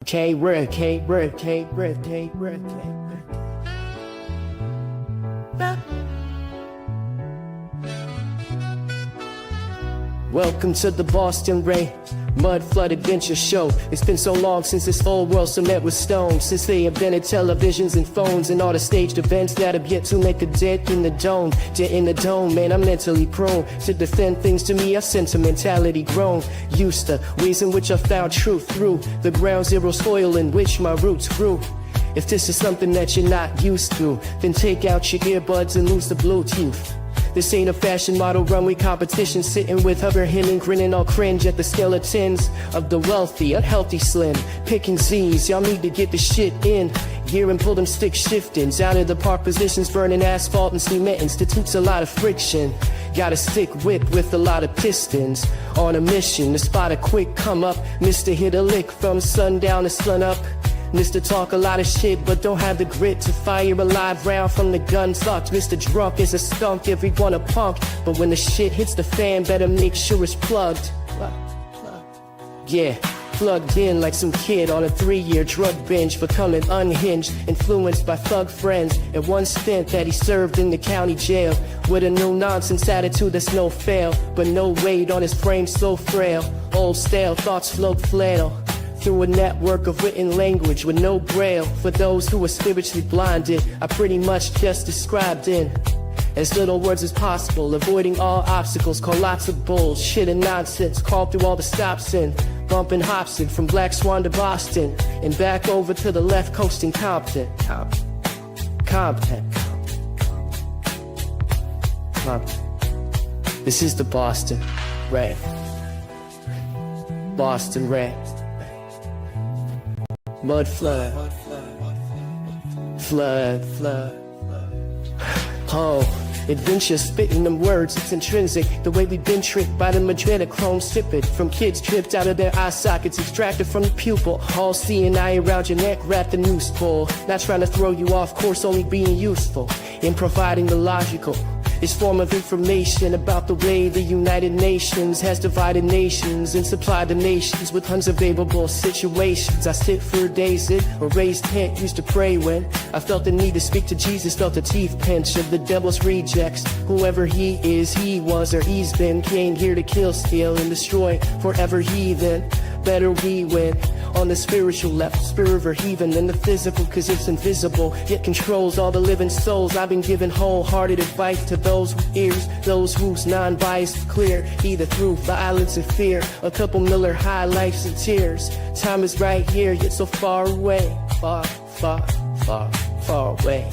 K-Red, K-Red, K-Red, K-Red, K-Red. Welcome to the Boston Ray Mud Flood Adventure Show. It's been so long since this old world cement with stone, since they invented televisions and phones and all the staged events that have yet to make a dent in the dome. Dent in the dome, man, I'm mentally prone to defend things to me, a sentimentality grown. Used to ways in which I found truth through the ground zero soil in which my roots grew. If this is something that you're not used to, then take out your earbuds and lose the Bluetooth. This ain't a fashion model runway competition, sitting with hover hemming, grinning all cringe at the skeletons of the wealthy, unhealthy slim, picking Z's. Y'all need to get the shit in gear and pull them stick shiftings out of the park positions, burning asphalt and cement institutes a lot of friction. Got a stick whip with a lot of pistons, on a mission to spot a quick come up. Mr. hit a lick from sundown to sun up. Mr. talk a lot of shit, but don't have the grit to fire a live round from the gun sucked. Mr. drunk is a skunk, everyone a punk, but when the shit hits the fan, better make sure it's plugged. Yeah, plugged in like some kid on a 3-year drug binge, becoming unhinged, influenced by thug friends, and one stint that he served in the county jail, with a no-nonsense attitude that's no fail, but no weight on his frame so frail. Old stale thoughts float flannel through a network of written language with no braille. For those who are spiritually blinded, I pretty much just described in as little words as possible, avoiding all obstacles, call lots of bullshit and nonsense, called through all the stops in, bumping Hobson from Black Swan to Boston, and back over to the left coast in Compton. Compton. This is the Boston Ray. Boston Ray. Mud flood, flood, flood. Oh, adventure spitting them words, it's intrinsic. The way we've been tricked by the adrenochrome sipid. From kids tripped out of their eye sockets, extracted from the pupil. All seeing eye around your neck, wrapped the noose pull. Not trying to throw you off course, only being useful in providing the logical. This form of information about the way the United Nations has divided nations and supplied the nations with unsurvivable situations. I sit for days in a raised tent, used to pray when I felt the need to speak to Jesus, felt the teeth pinch of the devil's rejects. Whoever he is, he was, or he's been, came here to kill, steal, and destroy forever heathen. Better we win on the spiritual level, spirit over heathen than the physical, cause it's invisible, yet controls all the living souls. I've been giving wholehearted advice to those with ears, those whose non-biased clear, either through violence and fear, a couple Miller High Lifes and tears. Time is right here, yet so far away, far, far, far, far away.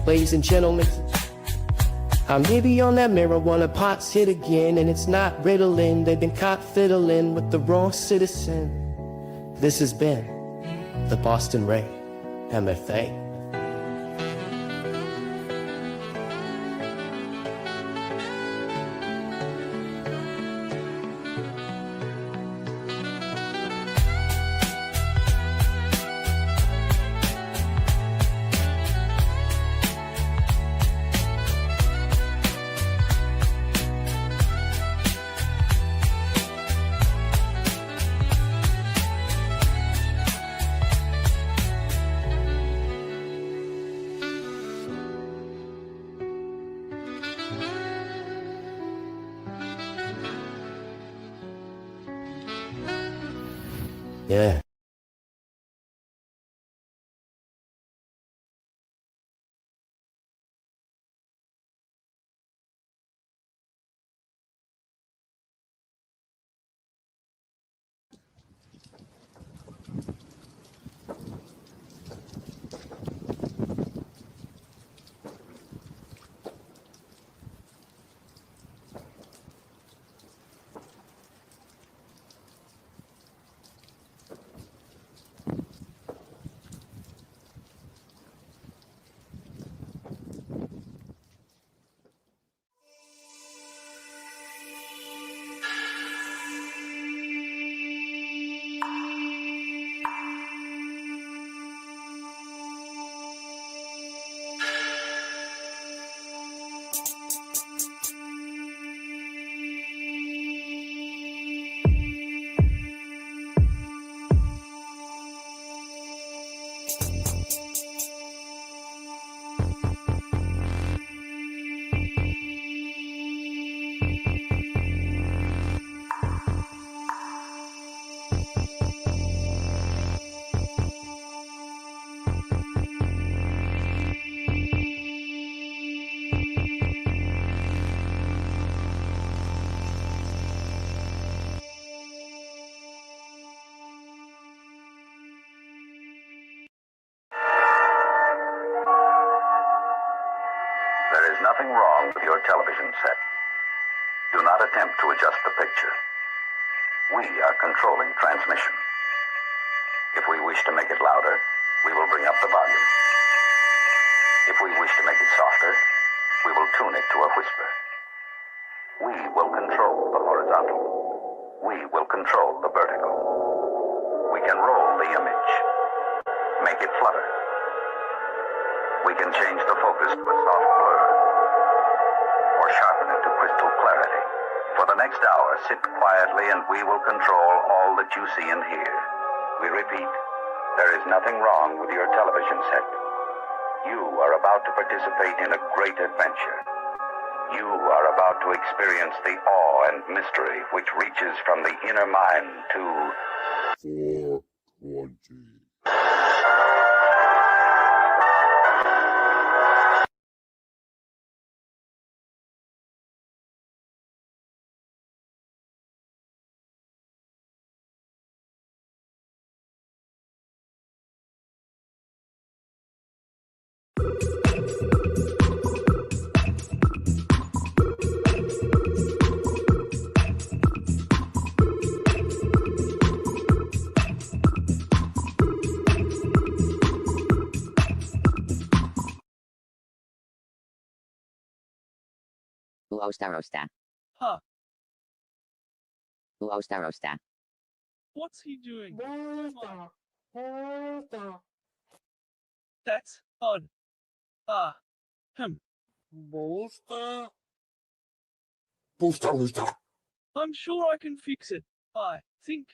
Ladies and gentlemen, I'm maybe on that marijuana pot's hit again, and it's not Ritalin. They've been caught fiddling with the wrong citizen. This has been the Boston Ray MFA. Yeah. nothing wrong with your television set. Do not attempt to adjust the picture. We are controlling transmission. If we wish to make it louder, we will bring up the volume. If we wish to make it softer, we will tune it to a whisper. We will control the horizontal. We will control the vertical. We can roll the image, make it flutter. We can change the focus to a soft blur, or sharpen it to crystal clarity. For the next hour, sit quietly and we will control all that you see and hear. We repeat, there is nothing wrong with your television set. You are about to participate in a great adventure. You are about to experience the awe and mystery which reaches from the inner mind to 420. Uostarosta. Huh. Uostarosta. What's he doing? That's odd. Booster. I'm sure I can fix it. I think.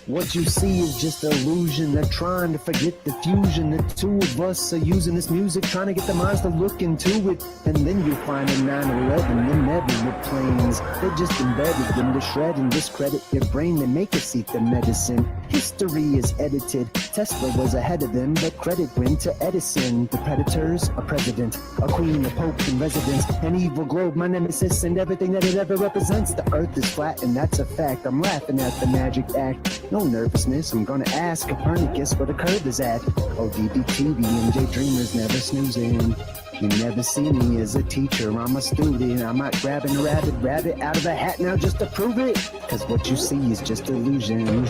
What you see is just illusion. They're trying to forget the fusion. The two of us are using this music, trying to get the minds to look into it. And then you find a 9/11, the nebula planes. They're just embedded in the shred and discredit your brain. They make it seek the medicine. History is edited. Tesla was ahead of them, but credit went to Edison. The predators, a president, a queen, a pope in residence, an evil globe, my nemesis, and everything that it ever represents. The earth is flat, and that's a fact. I'm laughing at the magic act. No nervousness, I'm gonna ask Copernicus where the curve is at. ODB and Dreamers never snoozing. You never see me as a teacher, I'm a student. I'm not grabbing a rabbit out of a hat now just to prove it. Cause what you see is just illusion.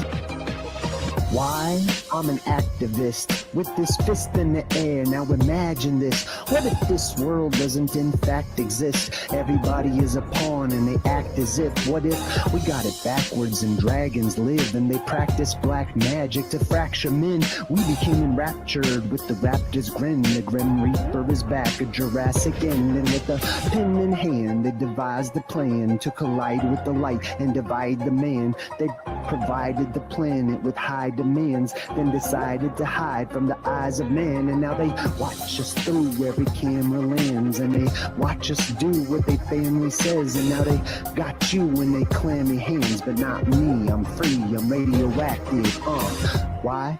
Why? I'm an activist with this fist in the air. Now imagine this. What if this world doesn't in fact exist? Everybody is a pawn and they act as if. What if we got it backwards and dragons live and they practice black magic to fracture men? We became enraptured with the raptor's grin. The Grim Reaper is back, a Jurassic end. And with a pen in hand, they devised the plan to collide with the light and divide the man. They provided the planet with high demands, then decided to hide from the eyes of man. And now they watch us through every camera lens, and they watch us do what they family says. And now they got you in they clammy hands, but not me. I'm free, I'm radioactive. Why?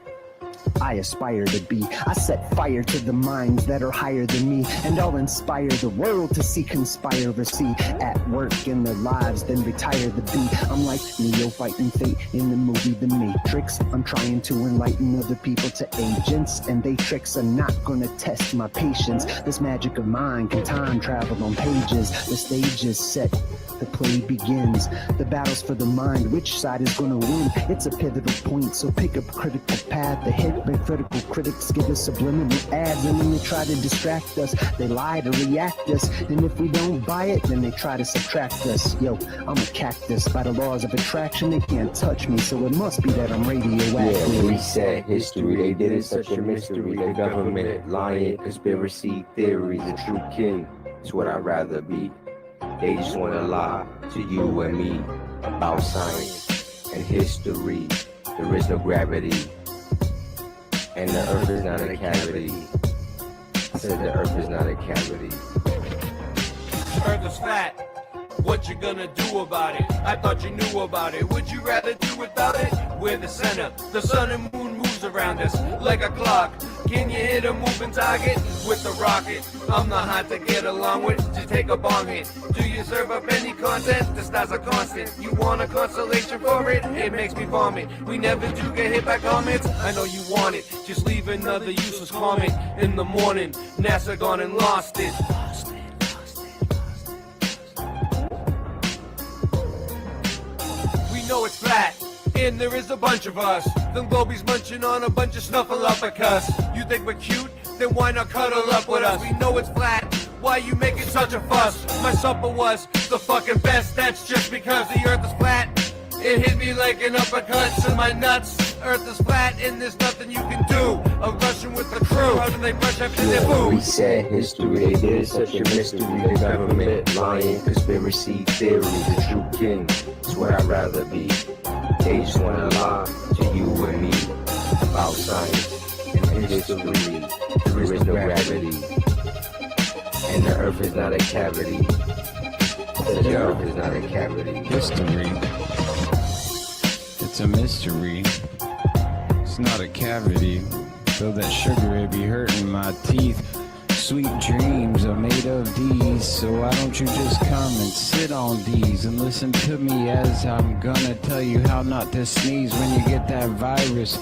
I aspire to be. I set fire to the minds that are higher than me, and I'll inspire the world to see conspiracy at work in their lives, then retire the beat. I'm like Neo fighting fate in the movie The Matrix. I'm trying to enlighten other people to agents, and they tricks are not gonna test my patience. This magic of mine can time travel on pages. The stage is set, the play begins. The battle's for the mind, which side is gonna win? It's a pivotal point, so pick a critical path ahead. But critical critics give us subliminal ads, and when they try to distract us, they lie to react us. And if we don't buy it, then they try to subtract us. Yo, I'm a cactus. By the laws of attraction, they can't touch me, so it must be that I'm radioactive. Yeah, reset history. They did it such a mystery. The government lying, conspiracy theories, the true king is what I'd rather be. They just want to lie to you and me about science and history. There is no gravity, and the earth is not a cavity. I said the earth is not a cavity. Earth is flat. What you gonna do about it? I thought you knew about it. Would you rather do without it? We're the center. The sun and moon moves around us like a clock. Can you hit a moving target with the rocket? I'm not hard to get along with. Just take a bong hit. Do you serve up any content? The stars are constant. You want a constellation for it? It makes me vomit. We never do get hit by comments. I know you want it. Just leave another useless comment in the morning. NASA gone and lost it. We know it's flat, and there is a bunch of us. Them globies munching on a bunch of snuffleupagus. You think we're cute? Then why not cuddle up with us? We know it's flat. Why you making such a fuss? My supper was the fucking best. That's just because the earth is flat. It hit me like an uppercut to my nuts. Earth is flat and there's nothing you can do. I'm rushing with the crew. How do they brush after their food? Reset history, they did it such a mystery. The government lying, conspiracy theory, the true king is what I'd rather be. They just wanna lie to you and me about science and history. There is no gravity, and the earth is not a cavity. The earth is not a cavity. History. It's a mystery. It's not a cavity. Though that sugar it be hurting my teeth. Sweet dreams are made of these. So why don't you just come and sit on these and listen to me as I'm gonna tell you how not to sneeze when you get that virus.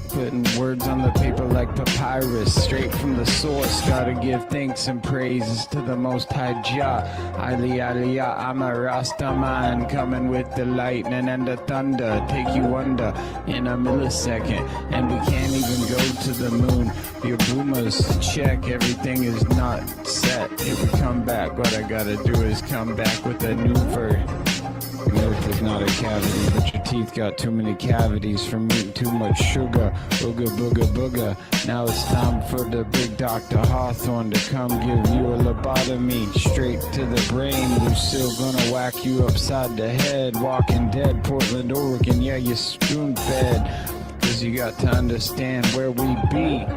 Putting words on the paper like papyrus, straight from the source. Gotta give thanks and praises to the Most High Jah. Aliyah, I'm a Rasta man, coming with the lightning and the thunder. Take you under in a millisecond, and we can't even go to the moon. Your boomers check, everything is not set. If we come back, what I gotta do is come back with a new verse. The earth is not a cavity, but your teeth got too many cavities from eating too much sugar. Booga, booga, booga. Now it's time for the big Dr. Hawthorne to come give you a lobotomy straight to the brain. Lucille gonna whack you upside the head. Walking Dead, Portland, Oregon, yeah, you spoon-fed. Cause you got to understand where we be.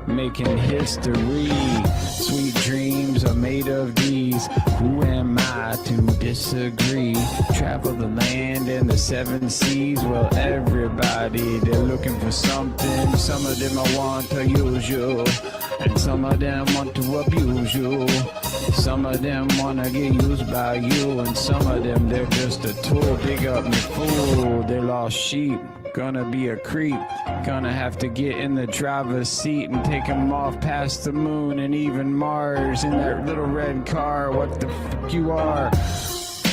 Making history. Sweet dreams are made of these. Who am I to disagree? Travel the land and the seven seas. Well, everybody, they're looking for something. Some of them I want to use you, and some of them want to abuse you. Some of them wanna get used by you, and some of them, they're just a tool. Big up me fool, they're lost sheep. Gonna be a creep, gonna have to get in the driver's seat and take him off past the moon and even Mars in that little red car. What the fuck you are?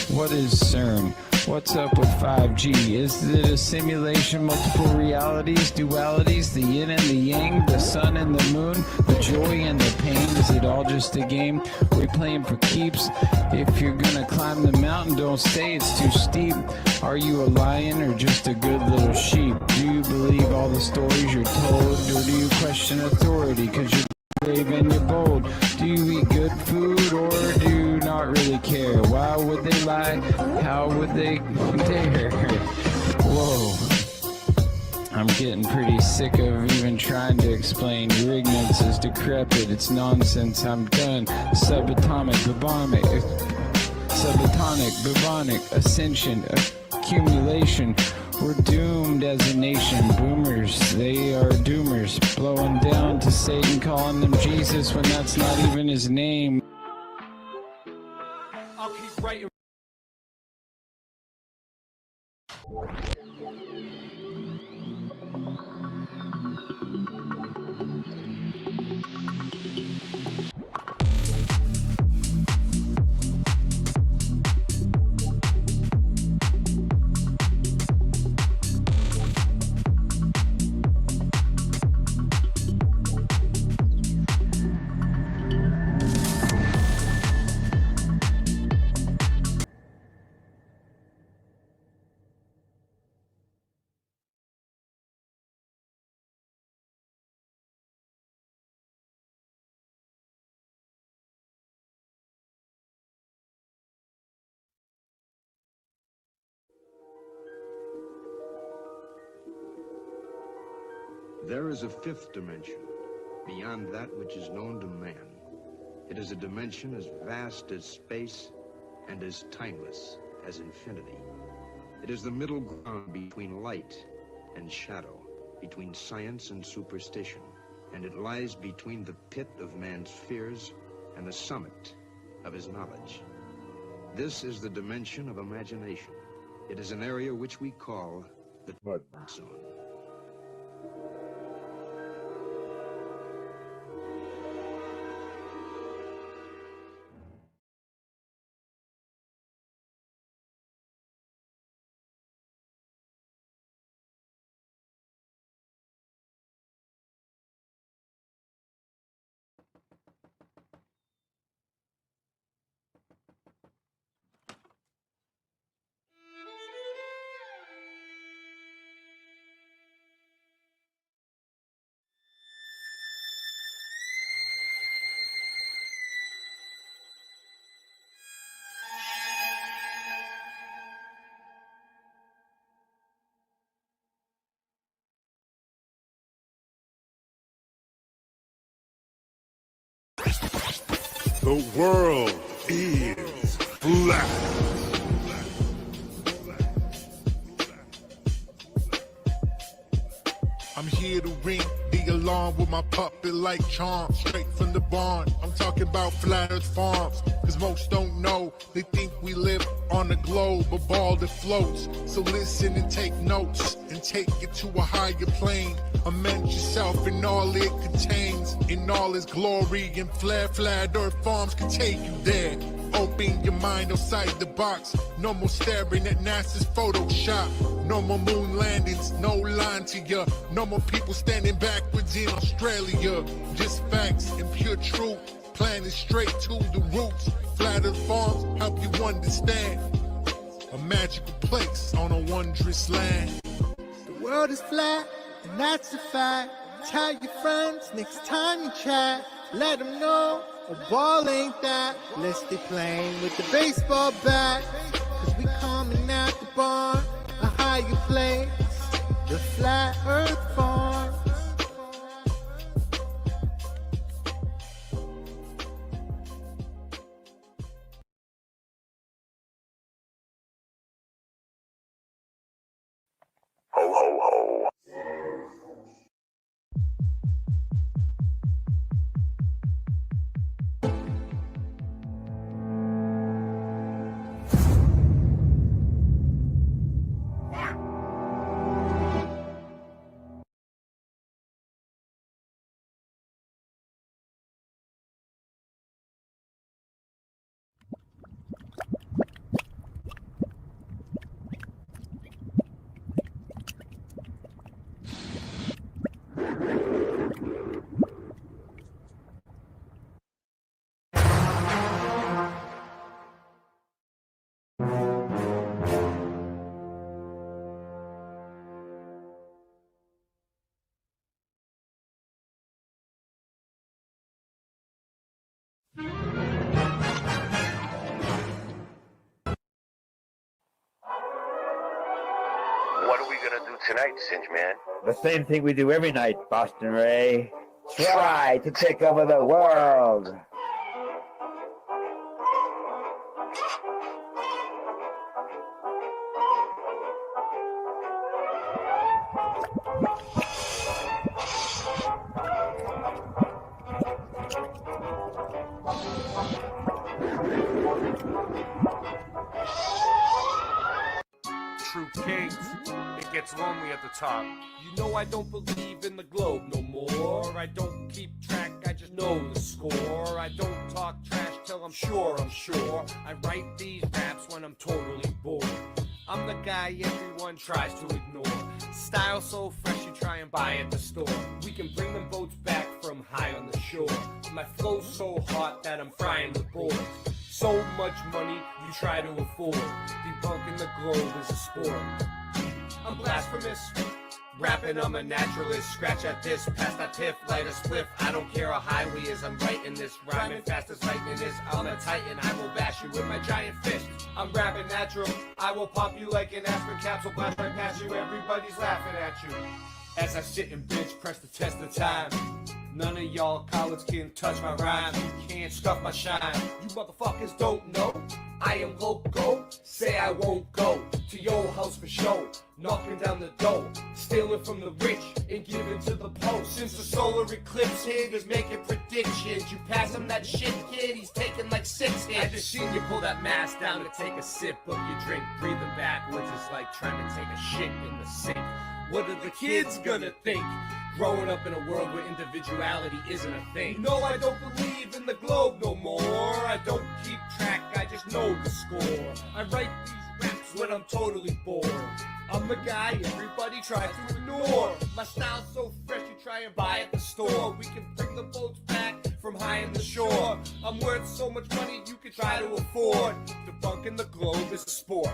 What is CERN? What's up with 5G? Is it a simulation, multiple realities, dualities, the yin and the yang, the sun and the moon, the joy and the pain? Is it all just a game we're playing for keeps? If you're gonna climb the mountain, don't stay, it's too steep. Are you a lion or just a good little sheep? Do you believe all the stories you're told, or do you question authority cause you're brave and you're bold? Do you eat good food or do you not really care? Why would they lie? How would they dare? Whoa. I'm getting pretty sick of even trying to explain. Your ignorance is decrepit, it's nonsense, I'm done. Subatomic, bubonic, ascension, accumulation. We're doomed as a nation. Boomers, they are doomers. Blowing down to Satan, calling them Jesus when that's not even his name. I'll keep writing. There is a fifth dimension, beyond that which is known to man. It is a dimension as vast as space and as timeless as infinity. It is the middle ground between light and shadow, between science and superstition, and it lies between the pit of man's fears and the summit of his knowledge. This is the dimension of imagination. It is an area which we call the mud zone. The world is flat. I'm here to ring the alarm with my puppet-like charm, straight from the barn. I'm talking about Flat Earth Farms, cause most don't know. They think we live on a globe, a ball that floats. So listen and take notes, and take it to a higher plane. Amend yourself in all it contains, in all its glory, and Flat Earth Farms can take you there. Open your mind outside the box. No more staring at NASA's Photoshop. No more moon landings, no lying to ya. No more people standing backwards in Australia. Just facts and pure truth, planning straight to the roots. Flat Earth Farms help you understand. A magical place on a wondrous land. The world is flat, and that's a fact. Tell your friends next time you chat. Let them know a ball ain't that. Let's stay playing with the baseball bat. Cause we coming out the barn, a higher place, the Flat Earth Farm. Ho, ho, ho. What are we gonna do tonight, Singe Man? The same thing we do every night, Boston Ray. Try to take over the world. True kings, it gets lonely at the top. You know I don't believe in the globe no more. I don't keep track, I just know the score. I don't talk trash till I'm sure. I write these raps when I'm totally bored. I'm the guy everyone tries to ignore. Style so fresh you try and buy at the store. We can bring them boats back from high on the shore. My flow's so hot that I'm frying the board. So much money you try to afford. Debunking the globe is a sport. I'm blasphemous, rapping I'm a naturalist. Scratch at this, pass that piff, light a spliff. I don't care how high we is, I'm writing this. Rhyming fast as lightning is, I'm a titan. I will bash you with my giant fist. I'm rapping natural, I will pop you like an aspirin capsule. Blast right past you, everybody's laughing at you. As I sit and bitch, press the test of time. None of y'all cowards can touch my rhyme. You can't scuff my shine. You motherfuckers don't know I am loco, say I won't go to your house for show. Knocking down the door, stealing from the rich and giving to the poor. Since the solar eclipse hit, he's making predictions. You pass him that shit, kid, he's taking like 6 hits. I just seen you pull that mask down to take a sip of your drink. Breathing backwards is like trying to take a shit in the sink. What are the kids gonna think? Growing up in a world where individuality isn't a thing. No, I don't believe in the globe no more. I don't keep track, I just know the score. I write these raps when I'm totally bored. I'm the guy everybody tries to ignore. My style's so fresh you try and buy at the store. We can bring the boats back from high in the shore. I'm worth so much money you can try to afford. Debunking the globe is a sport.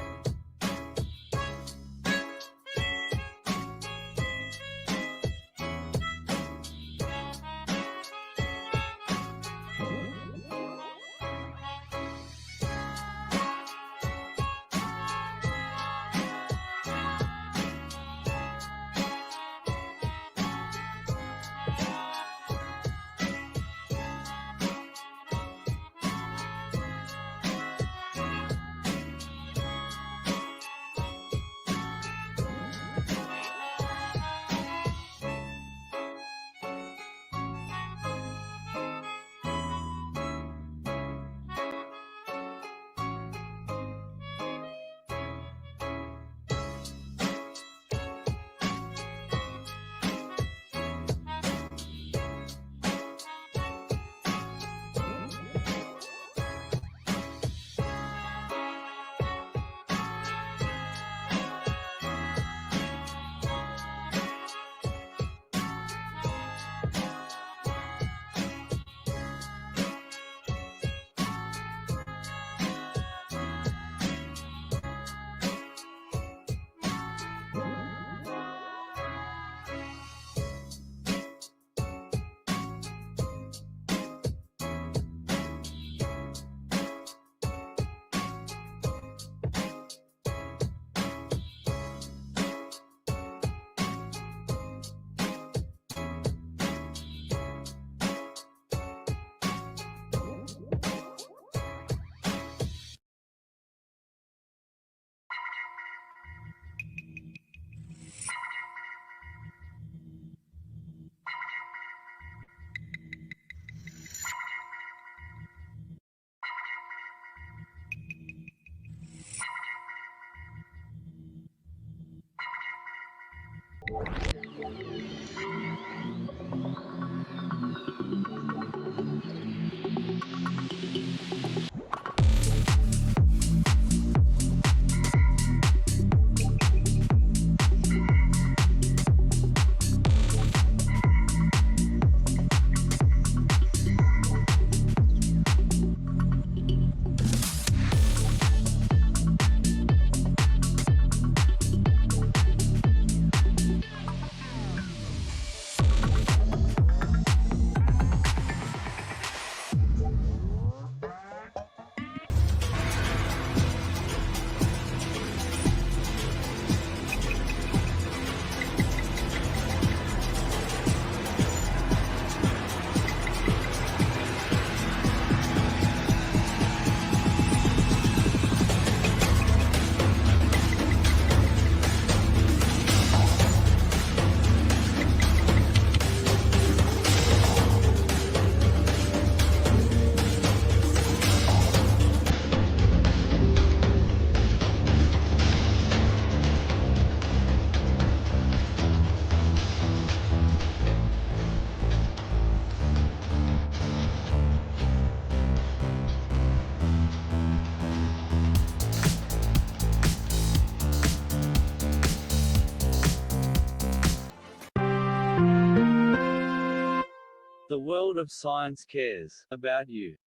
The world of science cares about you.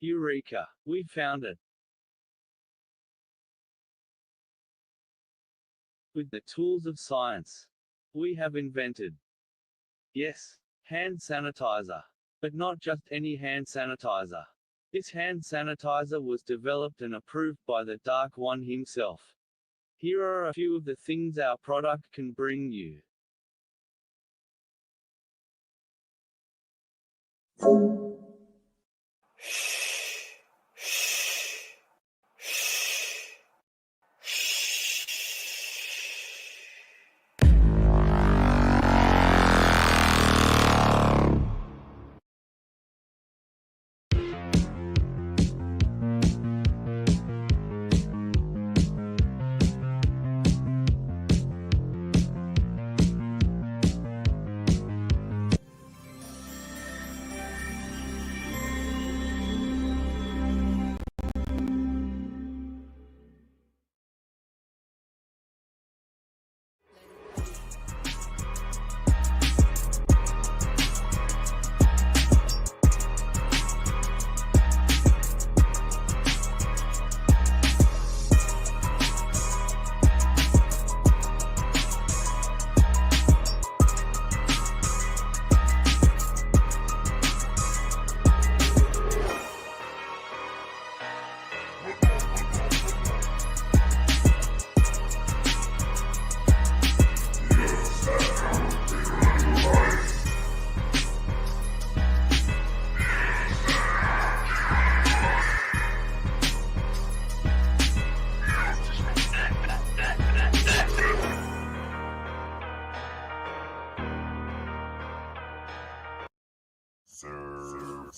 Eureka! We found it. With the tools of science, we have invented, yes, hand sanitizer. But not just any hand sanitizer. This hand sanitizer was developed and approved by the Dark One himself. Here are a few of the things our product can bring you.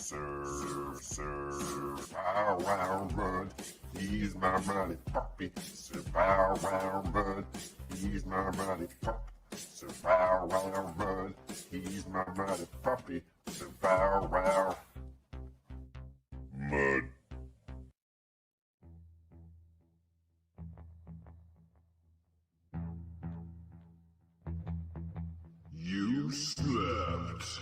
Sir, bow wow run. He's my mighty puppy. Sir, bow wow run. He's my mighty puppy. Sir, bow wow run. He's my mighty puppy. Sir, bow wow. Mud. You slept.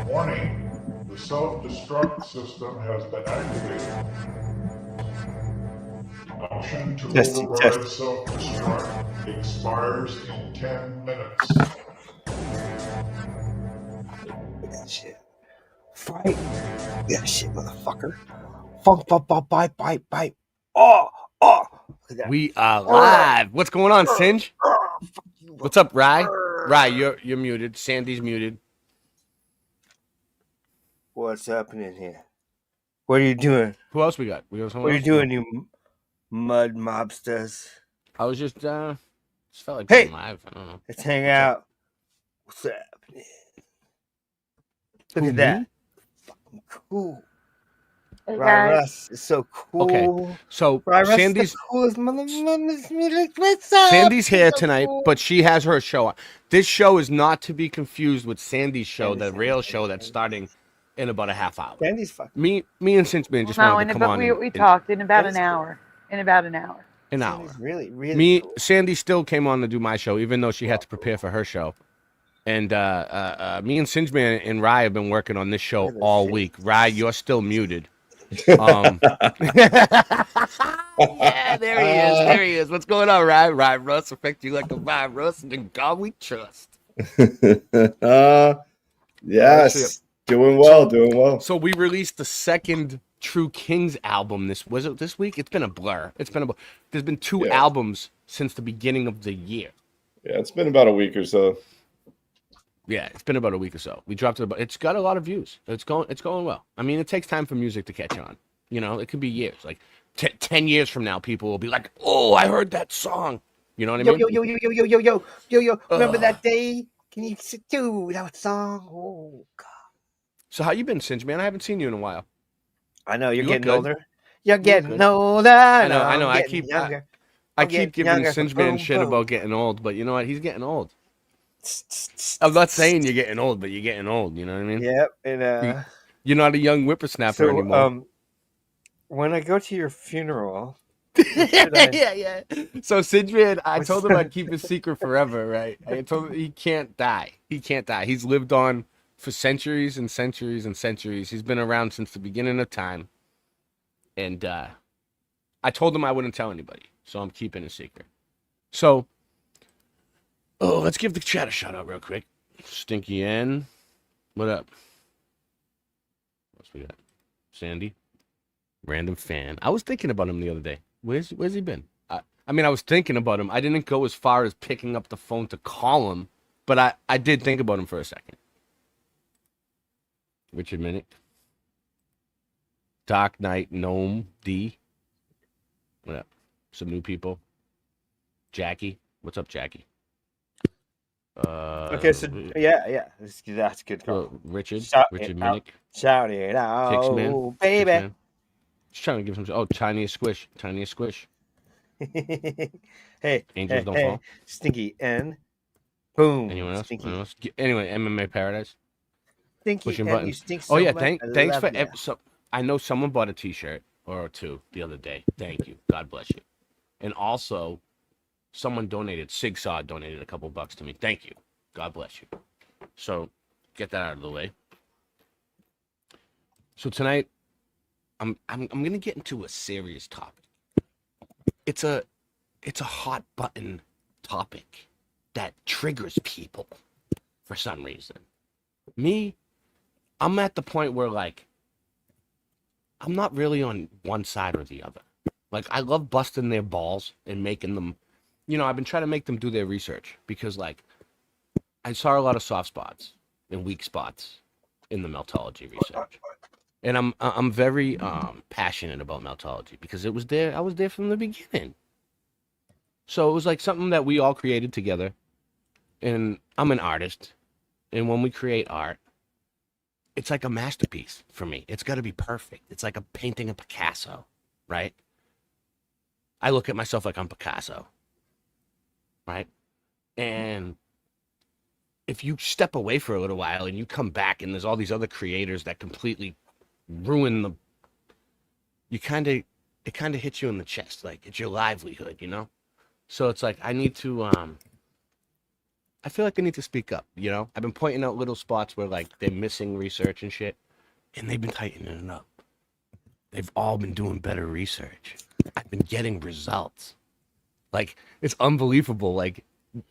Warning, the self-destruct system has been activated. Option to override self-destruct expires in 10 minutes. That shit. Fight. That shit, motherfucker. Funk, bop, bop, bite, bite, bite. Oh, oh. We are live. What's going on, Singe? What's up, Rye? Rye, you're muted. Sandy's muted. What's happening here? What are you doing? Who else we got? What are you doing, you mud mobsters? I was just felt like Hey! being live. I don't know. Let's hang out. What's happening? Look at that. Fucking cool. Hey, Rye guys. Russ is so cool. Okay, so Rye Russ Sandy's is the coolest motherfucker. What's up? Sandy's here So tonight, cool. but she has her show on. This show is not to be confused with Sandy's show, the Sandy's real show that's starting in about a half hour. Sandy's fucking. Me and Cinch Man just No, wanted to come on. we talked in about an hour. In about an hour. An hour. Sandy's really, really Me, cool. Sandy still came on to do my show, even though she had to prepare for her show. And me and Singe Man and Rye have been working on this show all week. Rye, you're still muted. Yeah, there he is. There he is. What's going on, Rye? Rye Russ affect you like a virus, and in God we trust. Yes, doing well. So we released the second True Kings album. Was it this week? It's been a blur. There's been two albums since the beginning of the year. Yeah, it's been about a week or so. Yeah, it's been about a week or so. We dropped it, but it's got a lot of views. It's going well. I mean, it takes time for music to catch on. You know, it could be years. Like 10 years from now, people will be like, "Oh, I heard that song." You know what I mean? Yo. Remember that day? Can you do that song? Oh God. So how you been, Singe Man? I haven't seen you in a while. I know you're You look getting good. older. You're getting good. older. I know. I I'm keep getting younger. I I'm keep getting giving younger. Singe Man Boom, shit boom. about getting old, but you know what? He's getting old. I'm not saying you're getting old, but you're getting old. You know what I mean? Yep. And You're not a young whippersnapper so anymore. when I go to your funeral, yeah. So Singe Man, I What's told him that? I'd keep his secret forever, right? I told him he can't die. He can't die. He's lived on for centuries and centuries and centuries. He's been around since the beginning of time. And I told him I wouldn't tell anybody, so I'm keeping a secret. So, let's give the chat a shout out real quick. Stinky N, what up? What else we got? Sandy, random fan. I was thinking about him the other day. Where's he been? I mean, I was thinking about him. I didn't go as far as picking up the phone to call him, but I did think about him for a second. Richard Minnick. Dark Knight Gnome D. What up? Some new people. Jackie. What's up, Jackie? okay, so yeah, that's a good call. Richard. Shout Richard it out. Minnick. Shout it out, Pixman. baby. Pixman. Just trying to give some. Oh, Tiniest Squish. Tiniest Squish. Hey, Angels Don't hey, Fall. Stinky N. Boom. Anyone else? Stinky. Anyone else? Anyway, MMA Paradise. Stinky Pushing N, you buttons. stink Oh so yeah, much, thanks I for. love ya. So I know someone bought a T-shirt or two the other day. Thank you. God bless you. And also, someone donated. Sigsaw donated a couple bucks to me. Thank you. God bless you. So get that out of the way. So tonight, I'm gonna get into a serious topic. It's a hot button topic that triggers people for some reason. Me, I'm at the point where like I'm not really on one side or the other. Like I love busting their balls and making them, I've been trying to make them do their research because like I saw a lot of soft spots and weak spots in the Meltology research. And I'm very passionate about Meltology because I was there from the beginning. So it was like something that we all created together. And I'm an artist. And when we create art, it's like a masterpiece for me. It's got to be perfect. It's like a painting of Picasso, right? I look at myself like I'm Picasso, right? And if you step away for a little while and you come back and there's all these other creators that completely ruin it kind of hits you in the chest. Like it's your livelihood, So it's like I feel like I need to speak up, I've been pointing out little spots where like they're missing research and shit, and they've been tightening it up. They've all been doing better research. I've been getting results. Like it's unbelievable. Like,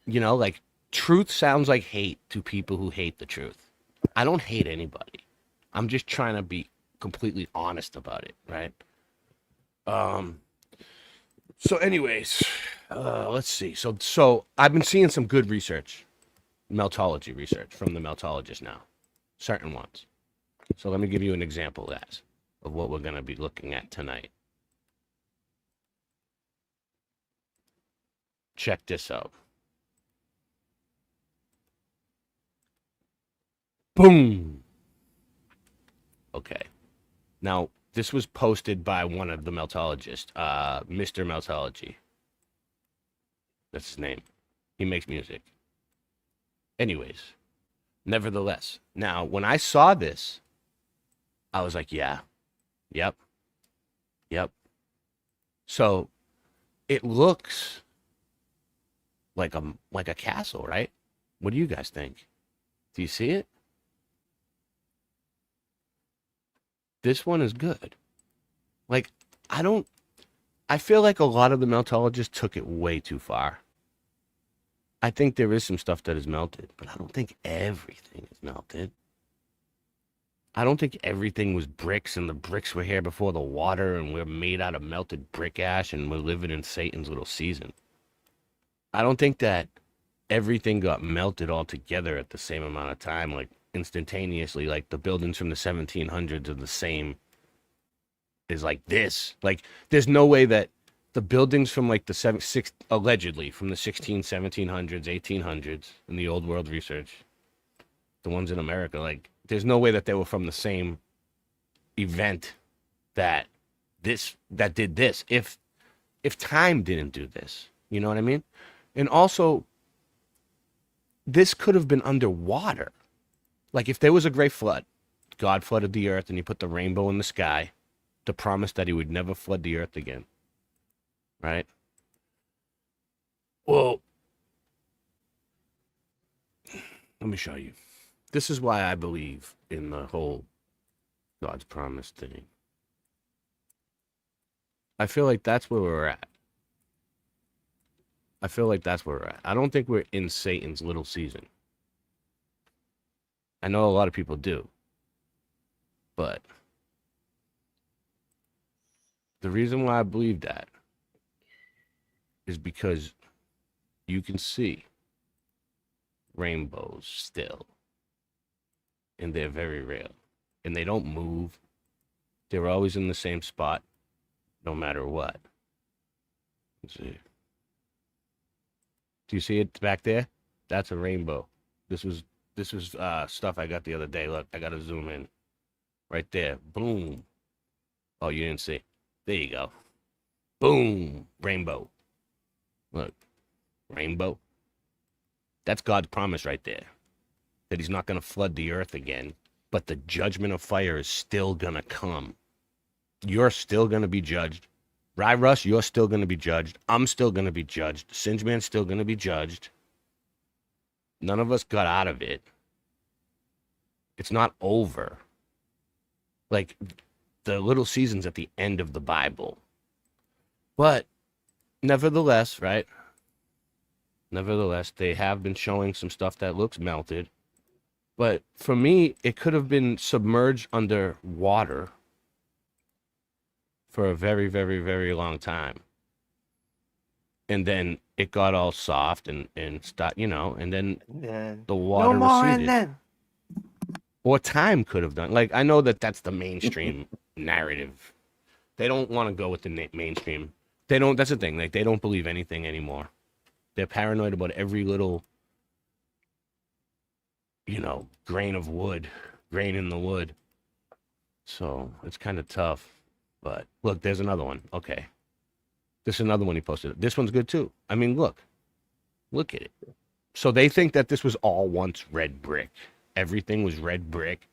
like truth sounds like hate to people who hate the truth. I don't hate anybody. I'm just trying to be completely honest about it, right? So anyways, let's see. So I've been seeing some good research, Meltology research from the Meltologists now, certain ones. So let me give you an example of what we're going to be looking at tonight. Check this out. Boom. Okay. Now, this was posted by one of the Meltologists, Mr. Meltology. That's his name. He makes music. Anyways, nevertheless. Now, when I saw this, I was like, yeah. Yep. So, it looks like a castle, right? What do you guys think? Do you see it? This one is good. Like, I feel like a lot of the Meltologists took it way too far. I think there is some stuff that is melted, but I don't think everything is melted. I don't think everything was bricks and the bricks were here before the water and we're made out of melted brick ash and we're living in Satan's little season. I don't think that everything got melted all together at the same amount of time, like instantaneously, like the buildings from the 1700s are the same as like this. Like there's no way that the buildings from like allegedly from the 1700s, 1800s in the old world research, the ones in America, like there's no way that they were from the same event that did this. If time didn't do this, you know what I mean? And also, this could have been underwater. Like if there was a great flood, God flooded the earth and he put the rainbow in the sky to promise that he would never flood the earth again. Right? Well, let me show you. This is why I believe in the whole God's promise thing. I feel like that's where we're at. I don't think we're in Satan's little season. I know a lot of people do. But the reason why I believe that is because you can see rainbows still. And they're very real. And they don't move. They're always in the same spot, no matter what. Let's see. Do you see it back there? That's a rainbow. This was stuff I got the other day. Look, I got to zoom in. Right there. Boom. Oh, you didn't see. There you go. Boom. Rainbow. Look. Rainbow. That's God's promise right there. That he's not going to flood the earth again. But the judgment of fire is still going to come. You're still going to be judged. Ry Russ, you're still going to be judged. I'm still going to be judged. Singeman's still going to be judged. None of us got out of it. It's not over. like the little seasons at the end of the Bible. But nevertheless, right? Nevertheless, they have been showing some stuff that looks melted. But for me, it could have been submerged under water for a very, very, very long time. And then it got all soft and start, you know, and then the water receded. Or time could have done. Like, I know that that's the mainstream narrative. They don't want to go with the mainstream. They don't, that's the thing. Like, they don't believe anything anymore. They're paranoid about every little, you know, grain in the wood. So it's kind of tough. But look, there's another one. Okay. This is another one he posted. This one's good too. I mean, look at it. So they think that this was all once red brick. Everything was red brick.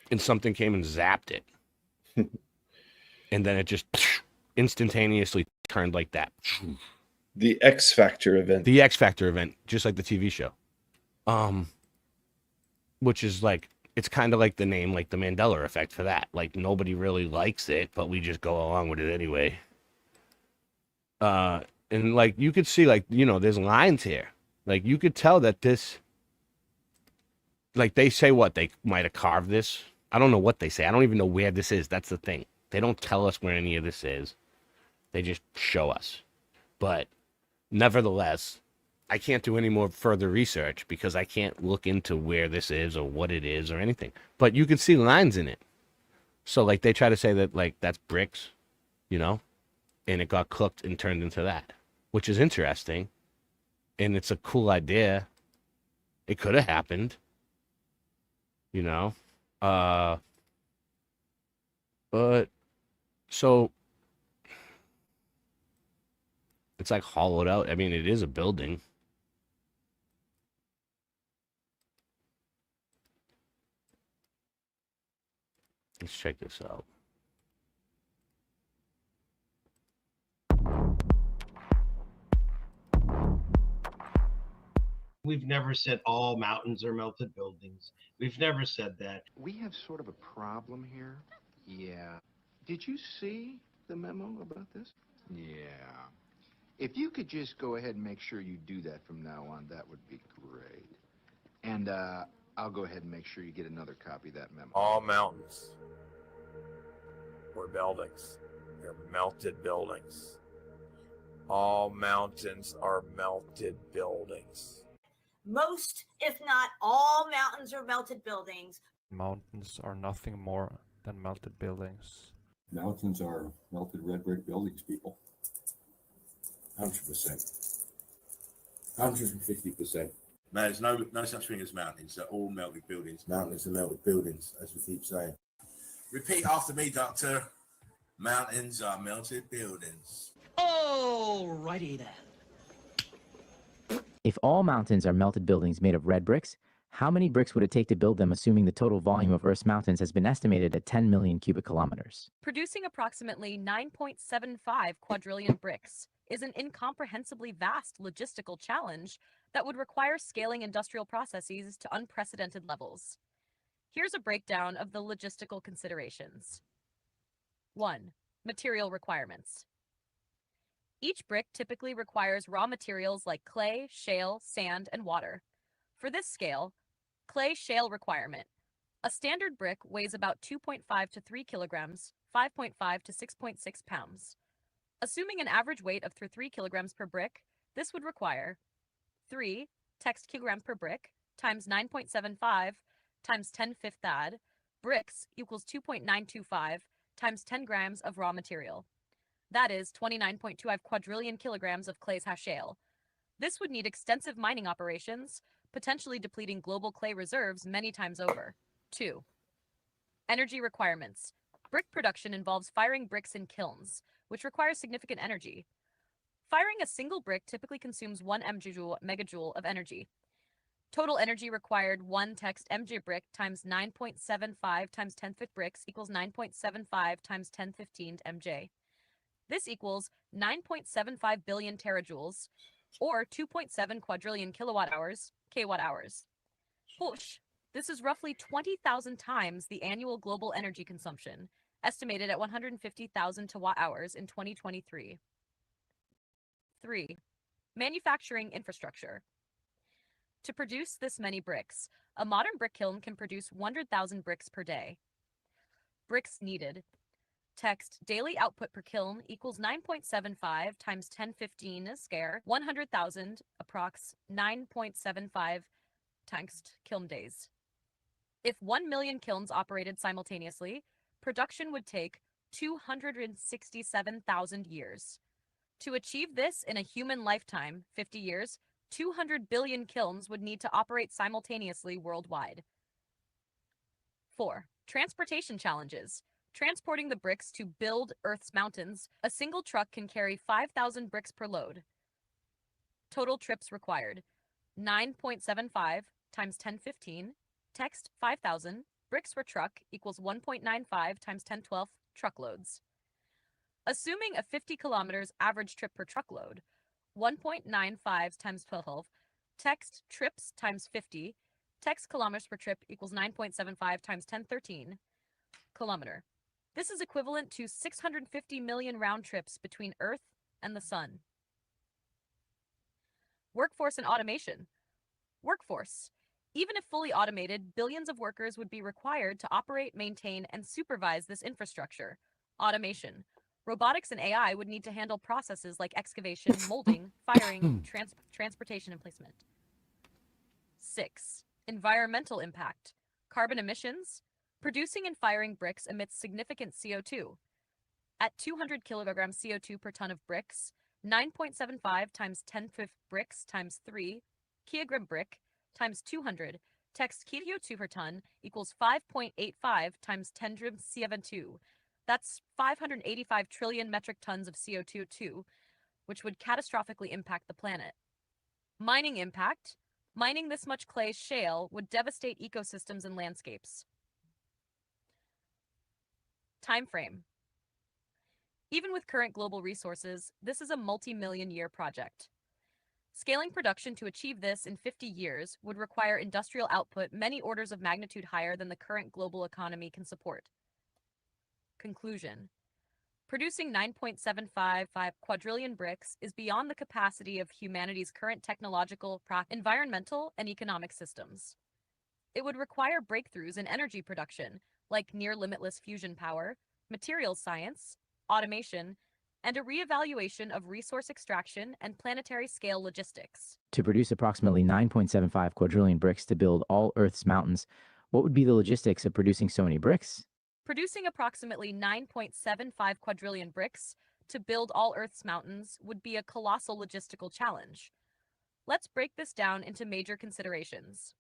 And something came and zapped it. And then it just instantaneously turned like that. The X Factor event. The X Factor event, just like the TV show. Which is like, it's kind of like the name, like the Mandela effect for that. Like, nobody really likes it, but we just go along with it anyway. And like, you could see, like, you know, there's lines here. Like, you could tell that this, like, they say what? They might have carved this. I don't know what they say. I don't even know where this is. That's the thing. They don't tell us where any of this is. They just show us. But nevertheless, I can't do any more further research because I can't look into where this is or what it is or anything. But you can see lines in it. So, like, they try to say that, like, that's bricks, you know? And it got cooked and turned into that, which is interesting. And it's a cool idea. It could have happened, you know? But, so, it's like hollowed out. I mean, it is a building. Let's check this out. We've never said all mountains are melted buildings. We've never said that. We have sort of a problem here. Yeah. Did you see the memo about this? Yeah. If you could just go ahead and make sure you do that from now on, that would be great. And I'll go ahead and make sure you get another copy of that memo. All mountains were buildings. They're melted buildings. All mountains are melted buildings. Most, if not all, mountains are melted buildings. Mountains are nothing more than melted buildings. Mountains are melted red brick buildings, people. 100%. 150%. No, there's no such thing as mountains. They're all melted buildings. Mountains are melted buildings, as we keep saying. Repeat after me, Doctor. Mountains are melted buildings. Alrighty then. If all mountains are melted buildings made of red bricks, how many bricks would it take to build them, assuming the total volume of Earth's mountains has been estimated at 10 million cubic kilometers? Producing approximately 9.75 quadrillion bricks is an incomprehensibly vast logistical challenge that would require scaling industrial processes to unprecedented levels. Here's a breakdown of the logistical considerations. 1. Material requirements. Each brick typically requires raw materials like clay, shale, sand, and water. For this scale, clay shale requirement. A standard brick weighs about 2.5 to 3 kilograms, 5.5 to 6.6 pounds. Assuming an average weight of 3 kilograms per brick, this would require 3 text kilograms per brick times 9.75 times 10^5 thad bricks equals 2.925 times 10 grams of raw material. That is 29.25 quadrillion kilograms of clay's shale. This would need extensive mining operations, potentially depleting global clay reserves many times over. 2. Energy requirements. Brick production involves firing bricks in kilns, which requires significant energy. Firing a single brick typically consumes 1 megajoule of energy. Total energy required 1 text mj brick times 9.75 times 10^5 bricks equals 9.75 times 10^15 mj. This equals 9.75 billion terajoules, or 2.7 quadrillion kilowatt hours, kWh. Whoosh! This is roughly 20,000 times the annual global energy consumption, estimated at 150,000 kilowatt-hours in 2023. 3. Manufacturing infrastructure. To produce this many bricks, a modern brick kiln can produce 100,000 bricks per day. Bricks needed. Text, daily output per kiln equals 9.75 times 1015 scare, 100,000, approx. 9.75 text kiln days. If 1 million kilns operated simultaneously, production would take 267,000 years. To achieve this in a human lifetime, 50 years, 200 billion kilns would need to operate simultaneously worldwide. 4. Transportation challenges. Transporting the bricks to build Earth's mountains, a single truck can carry 5,000 bricks per load. Total trips required, 9.75 times 1015, text 5,000, bricks per truck equals 1.95 times 1012 truckloads. Assuming a 50 kilometers average trip per truckload, 1.95 times 12, text trips times 50, text kilometers per trip equals 9.75 times 1013 kilometer. This is equivalent to 650 million round trips between Earth and the Sun. Workforce and automation. Workforce. Even if fully automated, billions of workers would be required to operate, maintain, and supervise this infrastructure. Automation. Robotics and AI would need to handle processes like excavation, molding, firing, transportation, and placement. 6. Environmental impact. Carbon emissions. Producing and firing bricks emits significant CO2. At 200 kilograms CO2 per ton of bricks, 9.75 times 10 bricks times 3 kilogram brick times 200 text CO2 per ton equals 5.85 times 10 CO2. That's 585 trillion metric tons of CO2, which would catastrophically impact the planet. Mining impact. Mining this much clay shale would devastate ecosystems and landscapes. Time frame. Even with current global resources, this is a multi-million-year project. Scaling production to achieve this in 50 years would require industrial output many orders of magnitude higher than the current global economy can support. Conclusion. Producing 9.755 quadrillion bricks is beyond the capacity of humanity's current technological, environmental, and economic systems. It would require breakthroughs in energy production, like near-limitless fusion power, materials science, automation, and a reevaluation of resource extraction and planetary-scale logistics. To produce approximately 9.75 quadrillion bricks to build all Earth's mountains, what would be the logistics of producing so many bricks? Producing approximately 9.75 quadrillion bricks to build all Earth's mountains would be a colossal logistical challenge. Let's break this down into major considerations.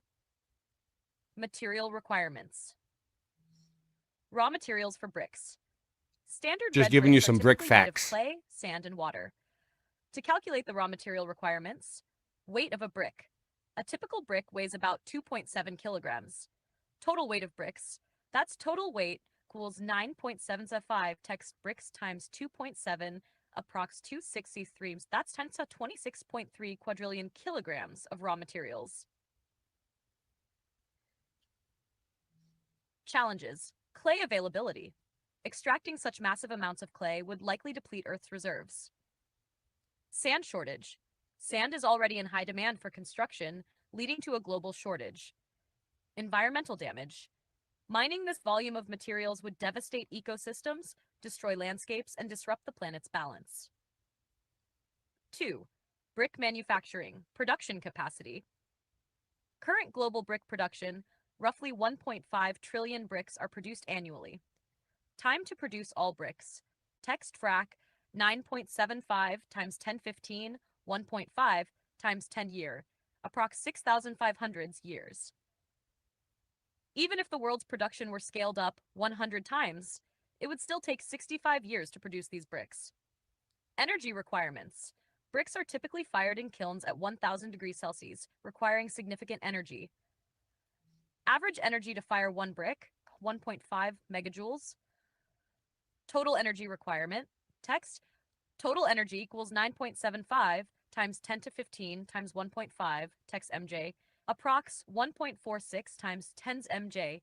Material requirements. Raw materials for bricks. Standard Just red giving you bricks are some brick typically made of facts. clay, sand, and water. To calculate the raw material requirements, weight of a brick. A typical brick weighs about 2.7 kilograms. Total weight of bricks. That's total weight equals 9.775 text bricks times 2.7 approx 263. That's 10 to 26.3 quadrillion kilograms of raw materials. Challenges. Clay availability. Extracting such massive amounts of clay would likely deplete Earth's reserves. Sand shortage. Sand is already in high demand for construction, leading to a global shortage. Environmental damage. Mining this volume of materials would devastate ecosystems, destroy landscapes, and disrupt the planet's balance. 2. Brick manufacturing. Production capacity. Current global brick production, roughly 1.5 trillion bricks are produced annually. Time to produce all bricks. Text frac 9.75 times 1015, 1.5 times 10 year, approx 6,500 years. Even if the world's production were scaled up 100 times, it would still take 65 years to produce these bricks. Energy requirements. Bricks are typically fired in kilns at 1,000 degrees Celsius, requiring significant energy. Average energy to fire one brick, 1.5 megajoules. Total energy requirement, text, total energy equals 9.75 times 10 to 15 times 1.5, text MJ, approx 1.46 times 10 mJ.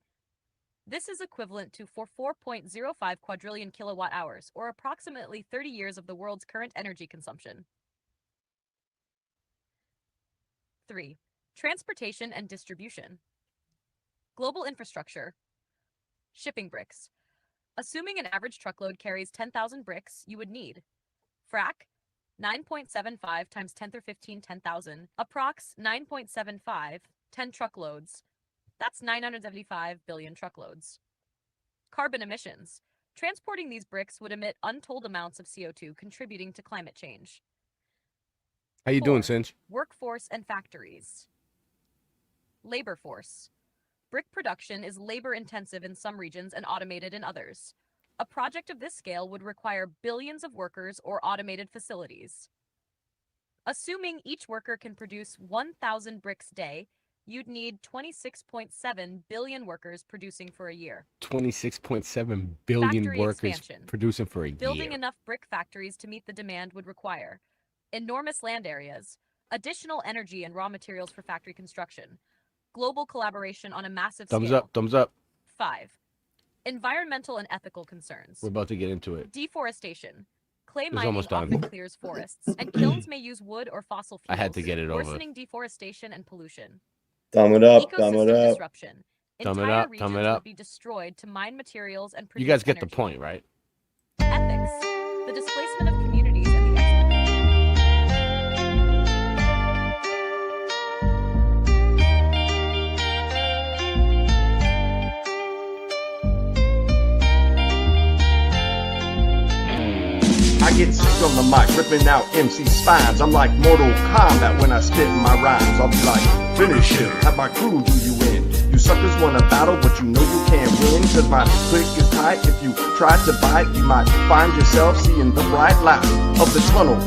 This is equivalent to 4.05 quadrillion kilowatt hours, or approximately 30 years of the world's current energy consumption. 3. Transportation and distribution. Global infrastructure. Shipping bricks. Assuming an average truckload carries 10,000 bricks, you would need frac 9.75 times 10 to the 15 10,000, approx 9.75, 10 truckloads. That's 975 billion truckloads. Carbon emissions. Transporting these bricks would emit untold amounts of CO2, contributing to climate change. How you doing, Cinch? Workforce and factories. Labor force. Brick production is labor-intensive in some regions and automated in others. A project of this scale would require billions of workers or automated facilities. Assuming each worker can produce 1,000 bricks a day, you'd need 26.7 billion workers producing for a year. 26.7 billion Factory workers expansion. producing for a Building year. enough brick factories to meet the demand would require enormous land areas, additional energy and raw materials for factory construction, global collaboration on a massive Thumbs scale. up, thumbs up. 5. Environmental and ethical concerns. We're about to get into it. Deforestation. Clay It's mining almost done. often clears forests, and kilns may use wood or fossil fuels, I had to get it over. worsening deforestation and pollution. Thumb it up, Ecosystem thumb it up. disruption. Thumb it Entire up, thumb regions it up. would be destroyed to mine materials and You produce guys get the energy. point, right? Ethics. The displacement of communities and the I get sick on the mic, ripping out MC spines. I'm like Mortal Kombat when I spit my rhymes. I'll be like, finish him, have my crew do you in. You suckers wanna battle, but you know you can't win. Cause my click is tight, if you try to bite, you might find yourself seeing the bright light of the tunnel.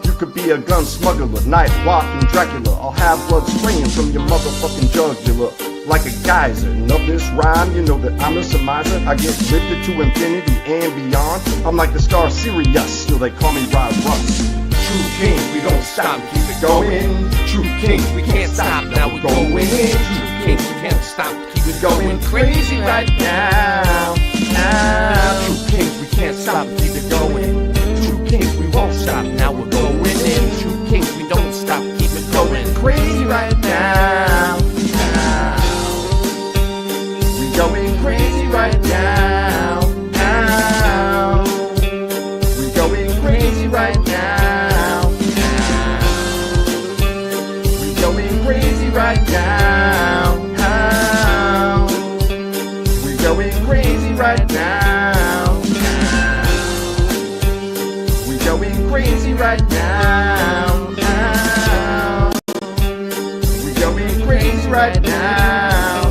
You could be a gun smuggler, night walking Dracula. I'll have blood spraying from your motherfucking jugular like a geyser. And of this rhyme, you know that I'm a surmiser. I get lifted to infinity and beyond. I'm like the star Sirius, still they call me Rod Russ. True kings, we don't stop, keep it going. True kings, we can't stop, now we're going in. True kings, we can't stop, keep it going crazy right now. True kings, we can't stop, keep it going. True kings, we won't stop, now we're going in. True kings, we don't stop, keep it going crazy right now. We going crazy right now. We going crazy right now. We going crazy right now. We going crazy right now. We going crazy right now. We going crazy right now.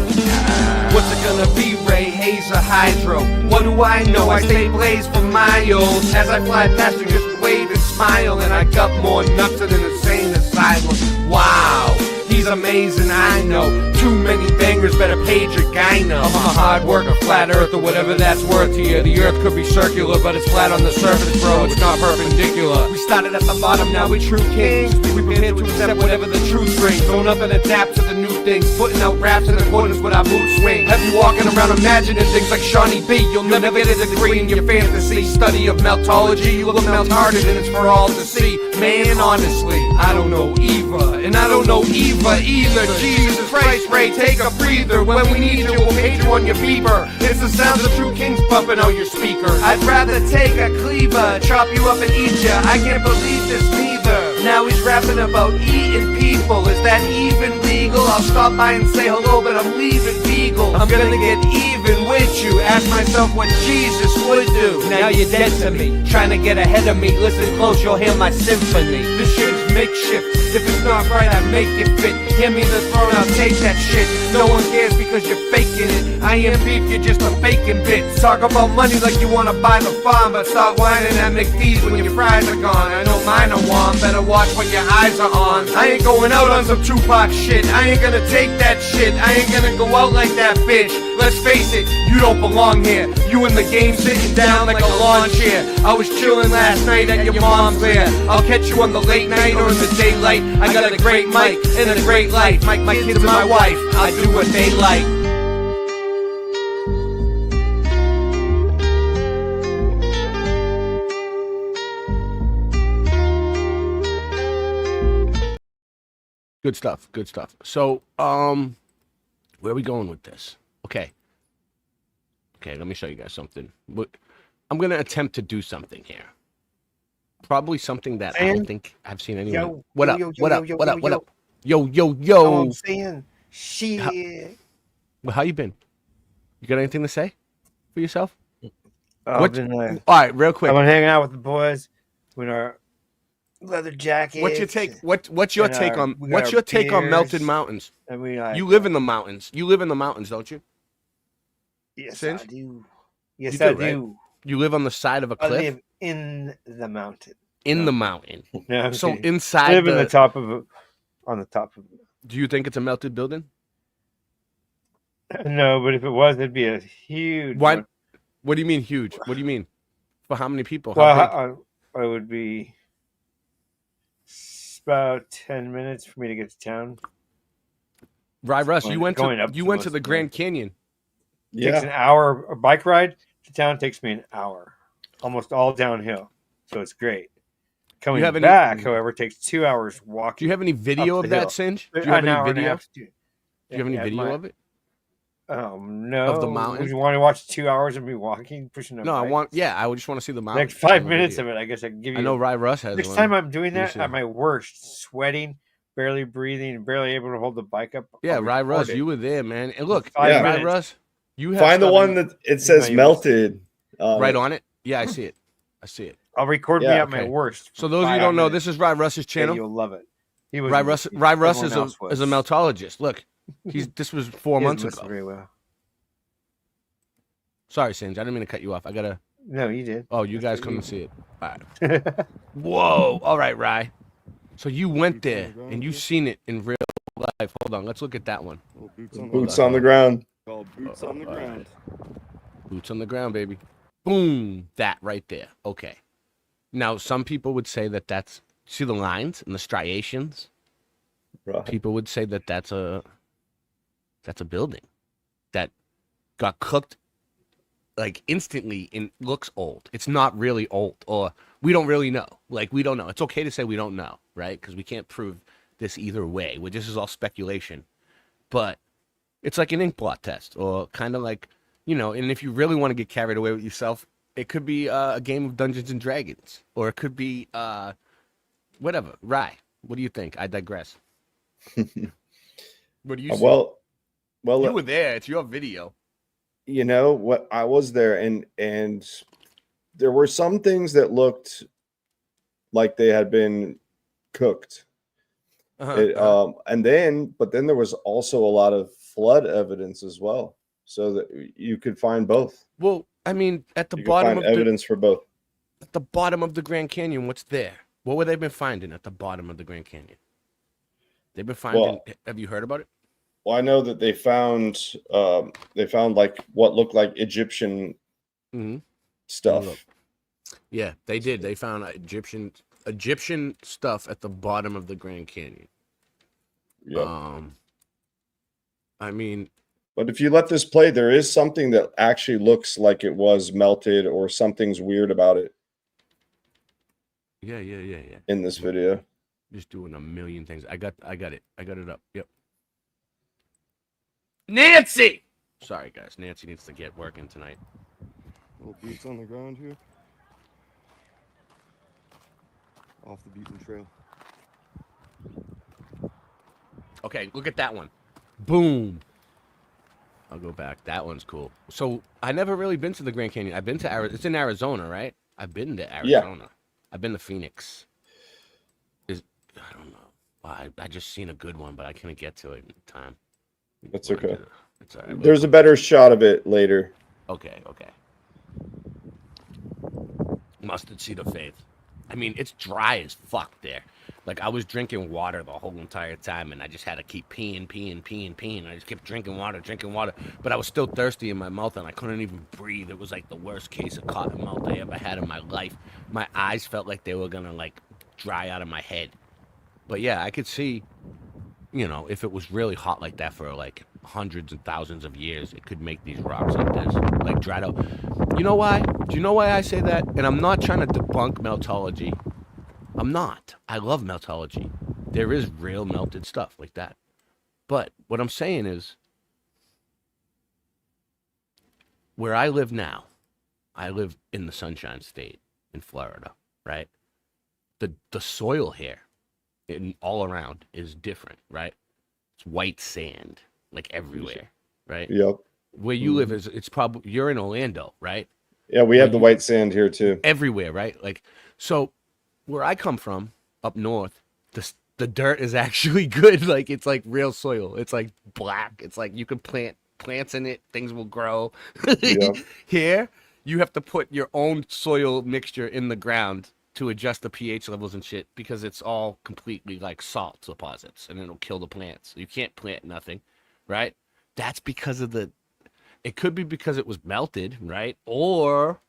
What's it gonna be, Ray, Haze, or Hydro? What do I know? I stay blazed for miles as I fly past you, just wave and smile, and I got more nuts than an insane asylum. Wow, he's amazing, I know. Too many bangers, better page your gyno. I'm a hard worker, flat earth, or whatever that's worth to you. The earth could be circular, but it's flat on the surface, bro. It's not perpendicular. We started at the bottom, now we true kings. We prepare to accept whatever the truth brings. Own up and adapt to the new things. Putting out raps in accordance with our mood swing. Have you walking around imagining things like Shawnee B? You'll never get a degree in your fantasy. Study of meltology, you look melt-hearted and it's for all to see. Man, honestly, I don't know Eva, and I don't know Eva either. Jesus Christ, Ray, take a breather. When we need you, we'll page you on your beeper. It's the sounds of true kings pumping out your speaker. I'd rather take a cleaver, chop you up and eat ya. I can't believe this neither. Now he's rapping about eating people. Is that even legal? I'll stop by and say hello, but I'm leaving Beagle. I'm gonna get even with you. Ask myself what Jesus would do. Now you're dead to me, trying to get ahead of me. Listen close, you'll hear my symphony. This shit is makeshift. If it's not right, I make it fit. Hand me the throne, I'll take that shit. No one cares because you're faking it. I am beef, you're just a faking bit. Talk about money like you wanna buy the farm, but start whining at McD's when your fries are gone. I know mine are warm, better watch what your eyes are on. I ain't going out on some Tupac shit. I ain't gonna take that shit. I ain't gonna go out like that bitch. Let's face it, you don't belong here. You in the game sitting down like a lawn chair. I was chilling last night at your mom's there. I'll catch you on the late night or during the daylight. I got a great mic and a great life. My kids and my wife, I do what they like. Good stuff. Good stuff. So, where are we going with this? Okay. Okay, let me show you guys something. I'm gonna attempt to do something here. Probably something that I don't think I've seen anyone. Yo, What yo, up? yo, What yo, up? yo, What yo, up? What yo. up? Yo, yo, Know yo. what I'm saying? Shit. Well, how you been? You got anything to say for yourself? I've been all right, real quick. I've been hanging out with the boys with our leather jackets. What's your take? What's your and take our- on we got what's our your take on melted beers, mountains? And we like, You live in the mountains. You live in the mountains, don't you? yes, Singe? I do. Yes, You I do, right? do. You live on the side of a I cliff. live in the mountain. In the mountain. No, I'm So kidding. inside I live in the the top of on the top of it. Do you think it's a melted building? No, but if it was, it'd be a huge Why? one. What do you mean huge? What do you mean? For how many people? How big? Well, I would be about 10 minutes for me to get to town. Russ, going- you went going to up you to went to most the of the- Grand Canyon. Takes an hour. A bike ride to town takes me an hour, almost all downhill. So it's great. Coming have any- back, however, takes 2 hours walking. Do you have any video up of the that, hill. Singe? Do you An have any hour and a video? half Do to- you have any at video my- of it? No. Of the mountain? You want to watch 2 hours of me walking, pushing a No, I bike? want. Yeah, I would just want to see the mountain. Next 5 minutes of it, I guess I can give you. I know Russ has Next one. time I'm doing Let me that, see. at my worst, sweating, barely breathing, barely able to hold the bike up. Yeah, I'll record Russ, it. you were there, man. And look, 5 Ry minutes. Russ, you have Find the stuff one in- that it says melted. right on it. Yeah, I see it. I see it. I'll record me at my Okay. worst. So for those of you who 5 don't know, minutes. this is Ry Russ's Yeah, channel. you'll love it. He was Ry Russ is a meltologist. Look, this was 4 months ago. Very well. Sorry, Singe, I didn't mean to cut you off. I gotta. No, you did. Oh, you guys couldn't see it. All right. Whoa. All right, Ry. So you went there and you seen it in real life. Hold on, let's look at that one. Boots on the ground. Boots on the ground. Boots on the ground, baby. Boom. That right there. Okay. Now, some people would say that that's, see the lines and the striations? Right. People would say that that's a building that got cooked like instantly and looks old. It's not really old, or we don't really know. Like, we don't know. It's okay to say we don't know, right? Because we can't prove this either way. This is all speculation. But it's like an ink blot test, or kind of like, and if you really want to get carried away with yourself, it could be a game of Dungeons and Dragons, or it could be whatever. Ry, what do you think? I digress. What do you see? Well, You were there. It's your video. you know what, I was there, and there were some things that looked like they had been cooked. And then there was also a lot of flood evidence as well, so that you could find both. Well, I mean, at the You could bottom find of evidence for both. at the bottom of the Grand Canyon, what's there? What would they been finding at the bottom of the Grand Canyon? They've been finding. Well- Have you heard about it? Well, I know that they found like what looked like Egyptian stuff. Yeah, they did. They found Egyptian stuff at the bottom of the Grand Canyon. Yeah. I mean, But if you let this play, there is something that actually looks like it was melted, or something's weird about it yeah. in this video. Just doing a million things. I got it. I got it up. Yep. Nancy! Sorry, guys. Nancy needs to get working tonight. Little boots on the ground here. Off the beaten trail. Okay, look at that one. Boom. I'll go back. That one's cool. So I never really been to the Grand Canyon. I've been to Arizona. It's in Arizona, right? I've been to Arizona. I've been to Phoenix. I don't know. I just seen a good one, but I couldn't get to it in time. That's okay. It's all right. There's a better shot of it later. Okay. Mustard seed of faith. I mean, it's dry as fuck there. Like, I was drinking water the whole entire time, and I just had to keep peeing. I just kept drinking water. But I was still thirsty in my mouth, and I couldn't even breathe. It was like the worst case of cotton mouth I ever had in my life. My eyes felt like they were gonna, like, dry out of my head. But yeah, I could see, you know, if it was really hot like that for like hundreds and thousands of years, it could make these rocks like this, like dried out. You know why? Do you know why I say that? And I'm not trying to debunk meltology. I'm not. I love meltology. There is real melted stuff like that. But what I'm saying is, where I live now, I live in the Sunshine State in Florida, right? The soil here, all around, is different, right? It's white sand, like everywhere, right? Yep. Where you live is, it's probably, you're in Orlando, right? Yeah, we have the white sand here too. Everywhere, right? Like, so where I come from, up north, the dirt is actually good. Like, it's like real soil. It's like black. It's like you can plant plants in it, things will grow. Yep. Here, you have to put your own soil mixture in the ground to adjust the pH levels and shit, because it's all completely like salt deposits and it'll kill the plants. You can't plant nothing, right? That's because of it could be because it was melted, right? Or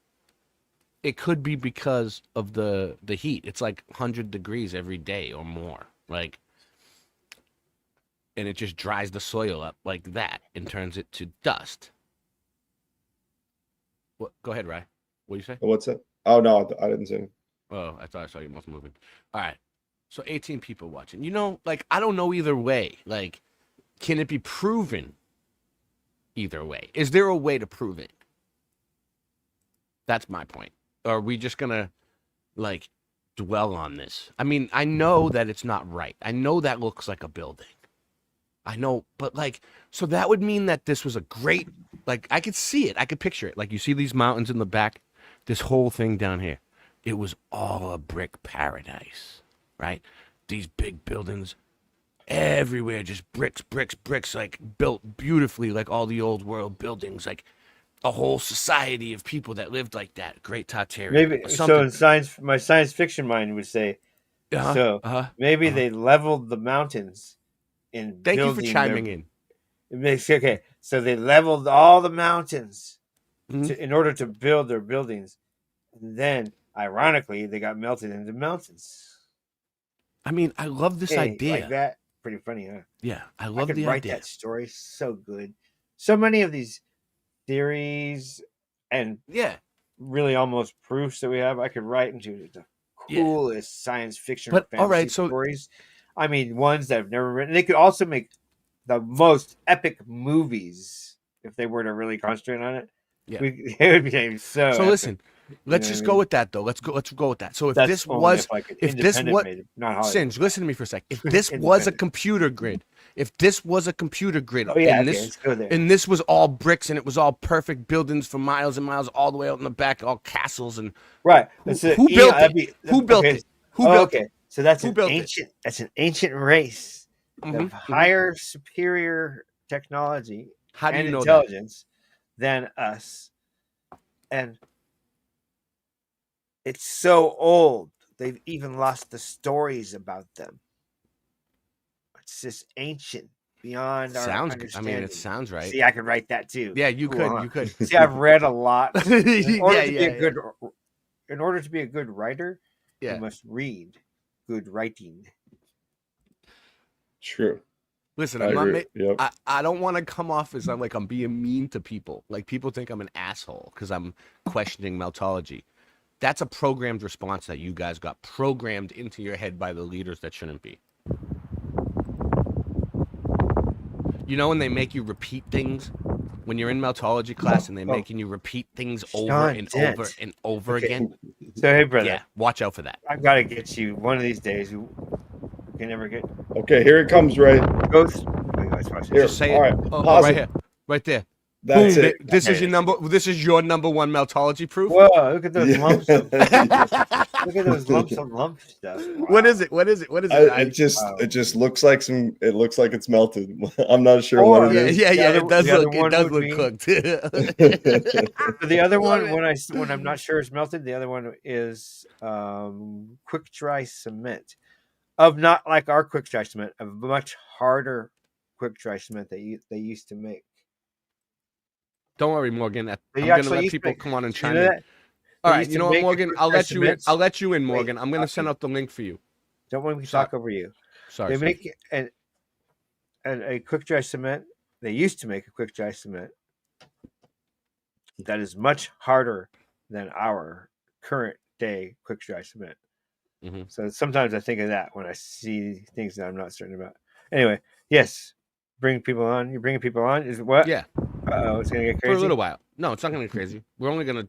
it could be because of the heat. It's like 100 degrees every day or more, like, and it just dries the soil up like that and turns it to dust. What? Go ahead, Rye. What do you say? What's that? Oh no, I didn't say it. Oh, I thought I saw you mouth moving. All right. So 18 people watching. You know, like, I don't know either way. Like, can it be proven either way? Is there a way to prove it? That's my point. Or are we just going to, like, dwell on this? I mean, I know that it's not right. I know that looks like a building. I know, but, like, so that would mean that this was a great, like, I could see it. I could picture it. Like, you see these mountains in the back? This whole thing down here. It was all a brick paradise, right? These big buildings everywhere, just bricks, bricks, bricks, like built beautifully, like all the old world buildings, like a whole society of people that lived like that. Great Tartarian. Maybe or so. something. In my science fiction mind would say, maybe they leveled the mountains in. Thank you for chiming in. It makes okay. So they leveled all the mountains in order to build their buildings, and then, ironically, they got melted into mountains. I mean, I love this idea. Like that. Pretty funny, huh? Yeah, I love could the write idea. that story. So good. So many of these theories and really almost proofs that we have, I could write into the coolest science fiction or fantasy stories. I mean, ones that I've never written. They could also make the most epic movies if they were to really concentrate on it. Yeah, it would be so. So epic. listen, let's just go with that though. Let's go with that. So if That's this only was, if this was, not Hollywood. Singe, listen to me for a sec. If this was a computer grid, and this was all bricks and it was all perfect buildings for miles and miles all the way out in the back, all castles and right. Who built it? Who built it? Who built it? So that's Who an built ancient. That's an ancient race of higher, superior technology How do and you know intelligence than us, and it's so old they've even lost the stories about them. It's just ancient beyond our Sounds. I understanding. mean, it sounds right. See, I could write that too. Yeah, you Cool, could. huh? You could. See, I've read a lot. In order to be Yeah. a good, in order to be a good writer, Yeah. you must read good writing. True. Listen, I I'm not. agree. Yep. I don't want to come off as I'm being mean to people. Like, people think I'm an asshole because I'm questioning meltology. That's a programmed response that you guys got programmed into your head by the leaders that shouldn't be. You know when they make you repeat things? When you're in meltology class and they're making you repeat things over Sean and Dent. over and over Okay. again? So, hey, brother. Yeah, watch out for that. I've got to get you one of these days. You can never get Okay, here it comes, Ray. ghost. Wait, let's watch Here, this. Just say all it. right, Oh, pause right it. here, right there. That's Boom. it. This is your number. This is your number one meltology proof. Whoa! Look at those Yeah. lumps. Look at those lumps of lump stuff. What is it? What is it? What is it? It just looks like it looks like it's melted. I'm not sure what it is. Yeah. It does the look. other It one does would look be- cooked. The other one, when I'm not sure it's melted, the other one is quick dry cement, of not like our quick dry cement, of much harder quick dry cement that they used to make. Don't worry, Morgan. I'm They gonna actually let used to people make- come on and you chime know in. that? All They right, used you to know what, make Morgan? quick I'll dry let you in. cements. I'll let you in, Wait, Morgan. I'm gonna send out the link for you. Don't let me talk over you. Sorry. They make a quick dry cement. They used to make a quick dry cement that is much harder than our current day quick dry cement. Mm-hmm. So sometimes I think of that when I see things that I'm not certain about. Anyway, yes, bring people on. You're bringing people on. Is what? Yeah. Oh, it's gonna get crazy For a little while. No, it's not gonna get crazy. We're only gonna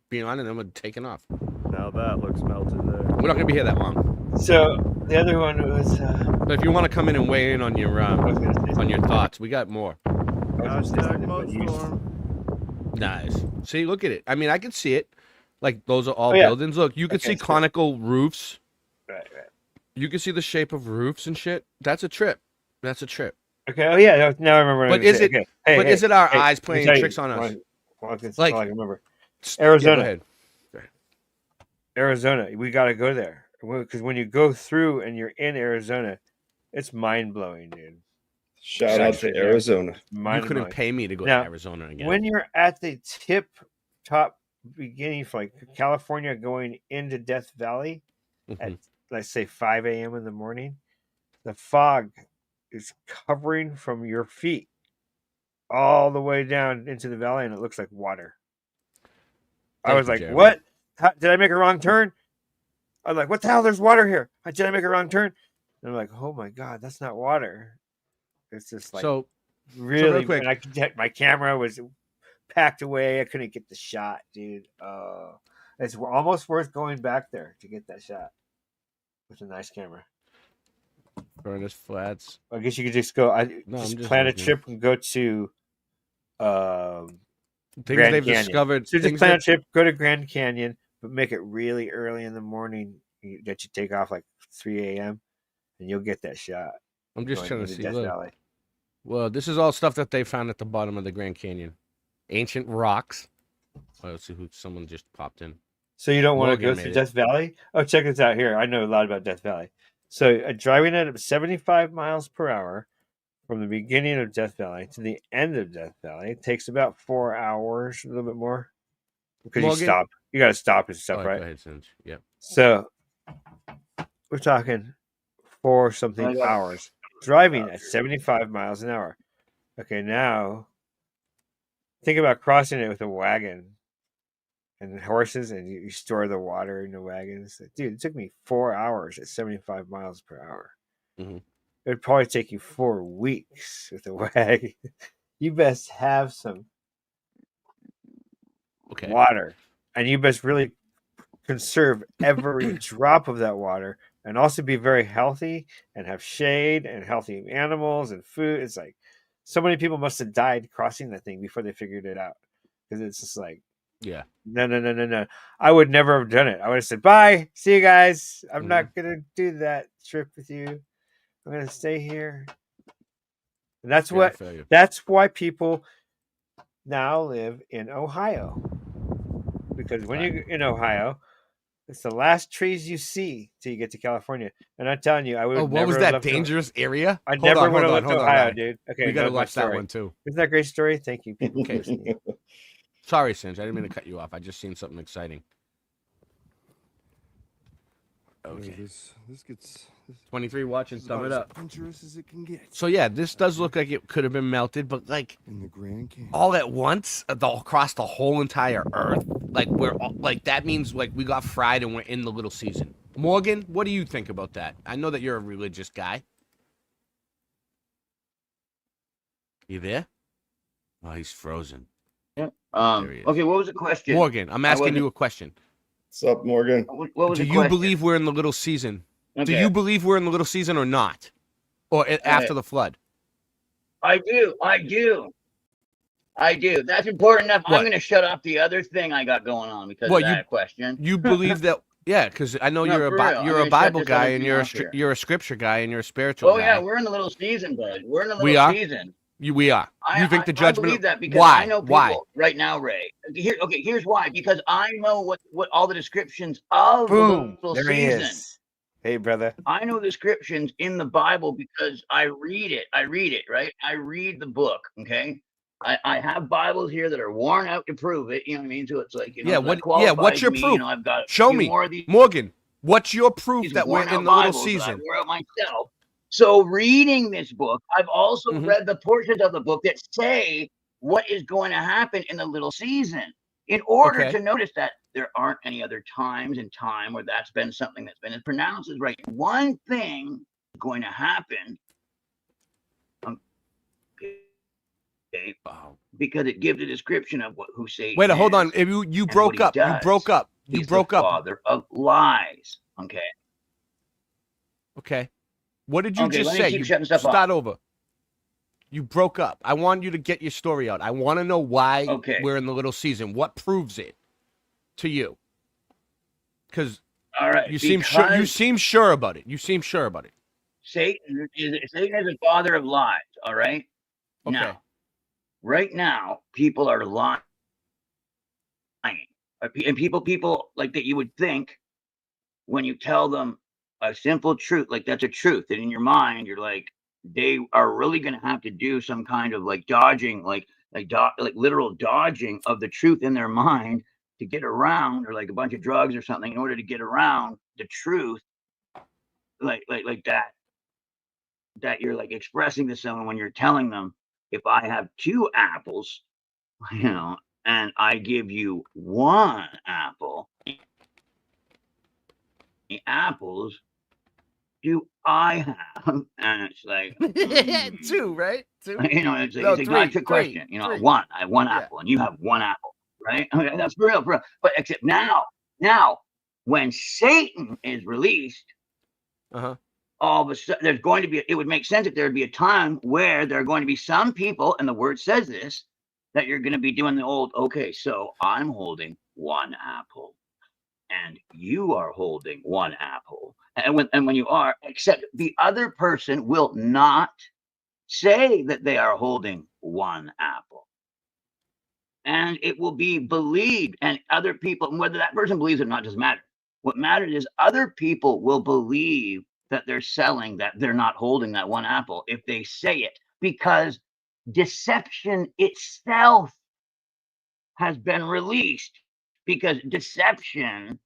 be on and then we're taking off. Now that looks melted there. We're not gonna be here that long. So the other one was. But if you want to come in and weigh in on your thoughts, we got more. Nice. See, look at it. I mean, I can see it. Like those are all buildings. Look, you can see conical roofs. Right. You can see the shape of roofs and shit. That's a trip. That's a trip. Okay. Oh yeah. Now I remember. But is it? Okay. Is it our eyes playing tricks on us? Like I remember. Arizona. Yeah, go ahead. Arizona. We got to go there because when you go through and you're in Arizona, it's mind blowing, dude. Shout out to Arizona. You couldn't pay me to go to Arizona again. When you're at the top beginning from like California going into Death Valley at let's say 5 a.m. in the morning, the fog is covering from your feet all the way down into the valley, and it looks like water. I was like, "What? Did I make a wrong turn?" I was like, "What the hell? There's water here. Did I make a wrong turn?" And I'm like, "Oh my god, that's not water." It's just like really real quick. And I could get my camera was packed away. I couldn't get the shot, dude. It's almost worth going back there to get that shot with a nice camera. Furnace Flats. I guess you could just go. Just plan a trip and go to things Grand they've Canyon. discovered. So just plan a trip, go to Grand Canyon, but make it really early in the morning. That you take off like 3 a.m. and you'll get that shot. I'm just trying to see. Death Valley. Well, this is all stuff that they found at the bottom of the Grand Canyon. Ancient rocks. Oh, let's see who someone just popped in. So you don't want to go through Death Valley? Oh, check this out here. I know a lot about Death Valley. So driving at 75 miles per hour from the beginning of Death Valley to the end of Death Valley takes about 4 hours, a little bit more. Because you stop. You got to stop and stuff, right? Go ahead, Singe. Yep. So we're talking 4 something hours driving at 75 miles an hour. Okay, now think about crossing it with a wagon and horses, and you store the water in the wagons. Dude, it took me 4 hours at 75 miles per hour. Mm-hmm. It would probably take you 4 weeks with a wagon. You best have some water, and you best really conserve every drop of that water, and also be very healthy and have shade and healthy animals and food. It's like so many people must have died crossing that thing before they figured it out, because it's just like, no. I would never have done it. I would have said, bye, see you guys. I'm not gonna do that trip with you. I'm gonna stay here. And that's that's why people now live in Ohio, because when you're in Ohio, it's the last trees you see till you get to California. And I'm telling you, I would. Oh, what was that dangerous area? I never would have left Ohio, dude. Okay, we gotta watch that one too. Isn't that a great story? Thank you. People. Sorry, Singe. I didn't mean to cut you off. I just seen something exciting. Okay. This gets 23 watching. Thumb it up. Dangerous as it can get. So yeah, this does look like it could have been melted, but like in the Grand Canyon, all at once, across the whole entire Earth. Like that means like we got fried and we're in the little season. Morgan, what do you think about that? I know that you're a religious guy. You there? Oh, he's frozen. Yeah. Okay, what was the question? Morgan, I'm asking you a question. What's up, Morgan? What was do the you question? believe we're in the little season? Okay. Do you believe we're in the little season or not? Or after the flood? I do. That's important enough. What? I'm going to shut off the other thing I got going on because of that question. You believe that? Yeah, because I know No, you're a Bible guy and you're a scripture guy and you're a spiritual guy. Oh yeah, we're in the little season, bud. We're in the We little are? season. We are. You think the judgment? I believe that because Why? I know people Why? right now, Ray. Here's why. Because I know what all the descriptions of Boom. the little There he season. is. Hey, brother. I know the descriptions in the Bible because I read it, right? I read the book, okay? I have Bibles here that are worn out to prove it, you know what I mean? So it's like, you know, what's your proof? I've got Show me. more of these, Morgan, what's your proof these that we're worn-out in the little Bibles that I season? wore out myself. So reading this book, I've also read the portions of the book that say what is going to happen in the little season in order to notice that there aren't any other times in time where that's been something that's been pronounced as right. One thing is going to happen. Okay, because it gives a description of who Satan Wait, hold is on. If you broke up. You broke up. You broke up. Father of lies. Okay. Okay. What did you just let me say? keep You shutting stuff start off. over. You broke up. I want you to get your story out. I want to know why we're in the little season. What proves it to you? Because all right, you seem sure. You seem sure about it. You seem sure about it. Satan is the father of lies. All right. Okay. Now, right now, people are lying, and people like that. You would think when you tell them a simple truth, like that's a truth, and in your mind, you're like, they are really going to have to do some kind of like dodging, like literal dodging of the truth in their mind to get around, or like a bunch of drugs or something in order to get around the truth, like that you're like expressing to someone when you're telling them, if I have 2 apples, and I give you 1 apple, the apples do I have? And it's like 2, right? 2. It's a gotcha question. 1. I have 1 apple, and you have 1 apple, right? Okay, that's for real. But except now, when Satan is released, all of a sudden there's going to be. It would make sense if there would be a time where there are going to be some people, and the word says this, that you're going to be doing the old. Okay, so I'm holding 1 apple, and you are holding 1 apple. And when you are, except the other person will not say that they are holding 1 apple. And it will be believed, and other people, and whether that person believes it or not doesn't matter. What matters is other people will believe that they're selling, that they're not holding that 1 apple if they say it, because deception itself has been released, because deception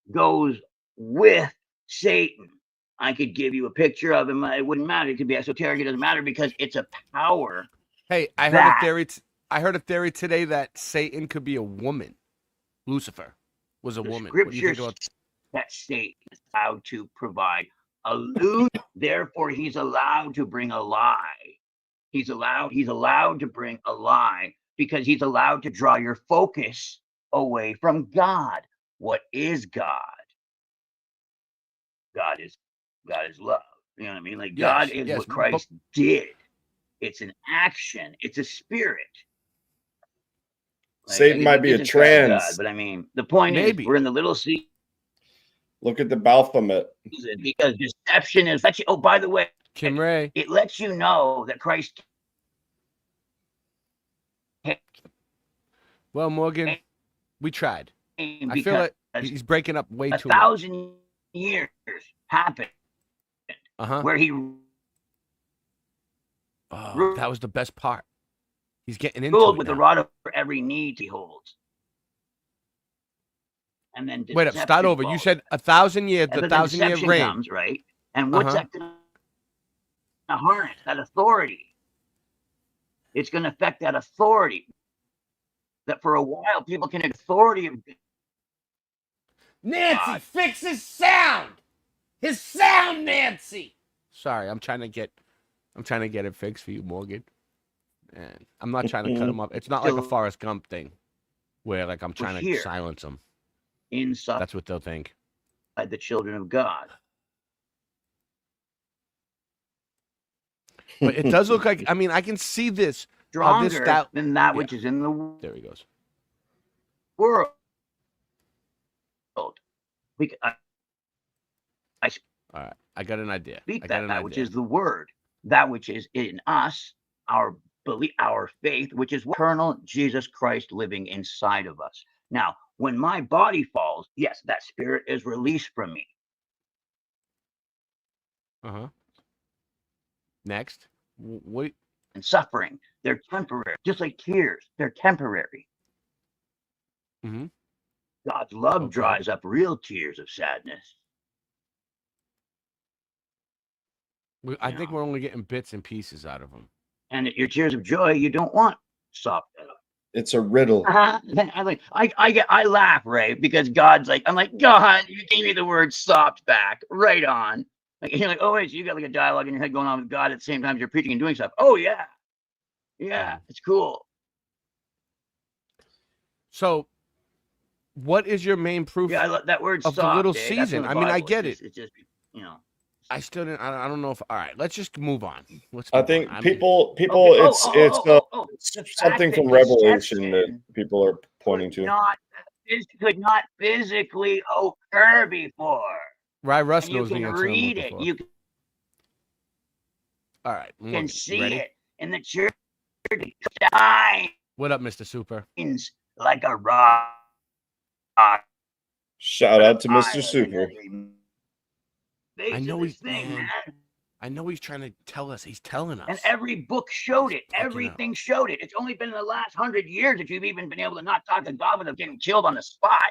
goes with Satan. I could give you a picture of him. It wouldn't matter. It could be esoteric. It doesn't matter because it's a power. Hey, I heard a theory. I heard a theory today that Satan could be a woman. Lucifer was a woman. What do you think about that? Satan is allowed to provide allude. Therefore, he's allowed to bring a lie. He's allowed to bring a lie because he's allowed to draw your focus away from God. What is God? God is love. You know what I mean? Like God is what Christ did. It's an action. It's a spirit. Like, Satan might be a trans. God, but I mean, the point is, we're in the little season. Look at the Baphomet. Because deception is. Oh, by the way, Kim Ray, it lets you know that Christ. Well, Morgan, we tried. I feel like he's breaking up way too much. 1,000 years happened. Where he. Oh, that was the best part. He's getting into ruled it with now. the rod over every need he holds. And then wait up, start over. You said 1,000 years, the 1,000-year reign comes, right? And what's that going to harness? That authority. It's going to affect that authority. That for a while people can authority of Nancy, fix his sound. His sound, Nancy. Sorry, I'm trying to get it fixed for you, Morgan. And I'm not trying to cut him up. It's not like a Forrest Gump thing where like I'm trying to silence him. Inside. That's what they'll think. The children of God. But it does look like, I mean, I can see this. Stronger than that which is in the there he goes. world. All right, I got an idea. Which is the word, that which is in us, our belief, our faith, which is eternal Jesus Christ living inside of us. Now, when my body falls, yes, that spirit is released from me. Next, wait. And suffering, they're temporary, just like tears, they're temporary. God's love dries up real tears of sadness. I think we're only getting bits and pieces out of them. And your tears of joy, you don't want soft pedal. It's a riddle. I laugh, Ray, because God's like, I'm like, God, you gave me the word soft back. Right on. Like, you're like, oh, wait, so you got like a dialogue in your head going on with God at the same time you're preaching and doing stuff. Oh, yeah. Yeah, it's cool. So, what is your main proof I love that word of soft, the little That's season? in I the mean, I Bible. get It's it. It's just, you know. I still didn't. I don't know if. All right, let's just move on. I think on. people, Okay. it's something from Revelation that people are pointing to. This could not physically occur before. Right, Russ And you knows the can answer. I'm read looking it. for. You All right, I'm can looking. see Ready? it in the church. Shines What up, Mr. Super? like a rock. Shout out to Mr. Super. I know he's I know he's trying to tell us. He's telling us. And every book showed it. Everything showed it. It's only been in the last 100 years that you've even been able to not talk to God without getting killed on the spot.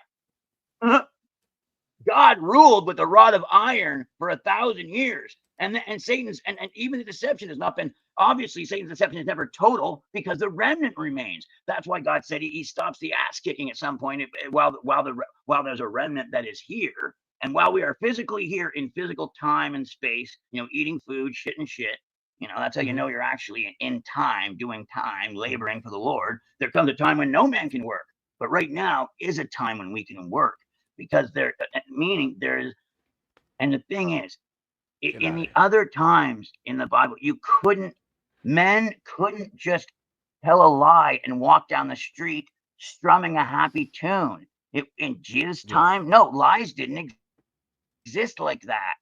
God ruled with a rod of iron for 1,000 years. And Satan's and even the deception has not been, obviously Satan's deception is never total because the remnant remains. That's why God said he stops the ass kicking at some point while there's a remnant that is here. And while we are physically here in physical time and space, you know, eating food, shit, you know, that's how you know you're actually in time, doing time, laboring for the Lord. There comes a time when no man can work. But right now is a time when we can work because and the thing is, in the other times in the Bible, men couldn't just tell a lie and walk down the street strumming a happy tune. In Jesus' time, no, lies didn't exist like that.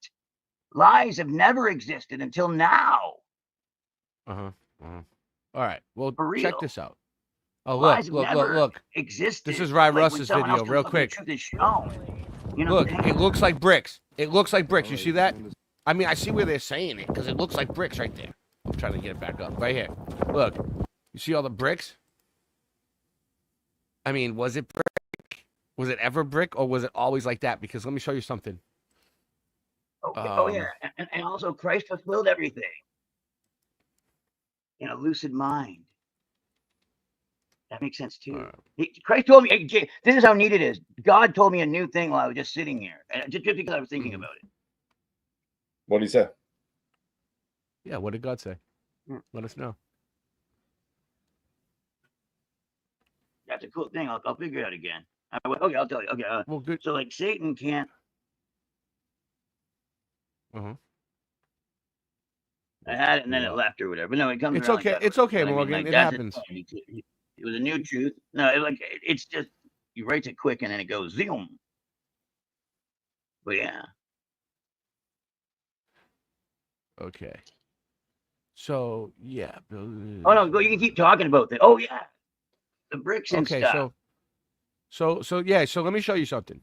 Lies have never existed until now. All right. Well, For real. check this out. Oh, Lies look. have never Look. existed. This is Ryan Like when Russ's someone video, else real comes up with quick. the truth is shown. You know Look, what I'm saying? it looks like bricks. It looks like bricks. You see that? I mean, I see where they're saying it because it looks like bricks right there. I'm trying to get it back up. Right here. Look. You see all the bricks? I mean, was it brick? Was it ever brick or was it always like that? Because let me show you something. Oh yeah, and also Christ fulfilled everything in a lucid mind. That makes sense too. Christ told me, hey, Jay, this is how neat it is. God told me a new thing while I was just sitting here, just because I was thinking about it. What did he say? Yeah, what did God say? Let us know. That's a cool thing. I'll figure it out again. Okay, I'll tell you. Okay. Well, good. So like Satan can't. I had it and then it left or whatever. But no, it comes. It's around okay. Like that. It's okay, But I mean, Morgan. like, It that's happens. It was a new truth. No, it's just he writes it quick and then it goes zoom. But yeah. Okay. So yeah. Oh no, go. You can keep talking about that. Oh yeah, the bricks and Okay. stuff. So yeah. So let me show you something.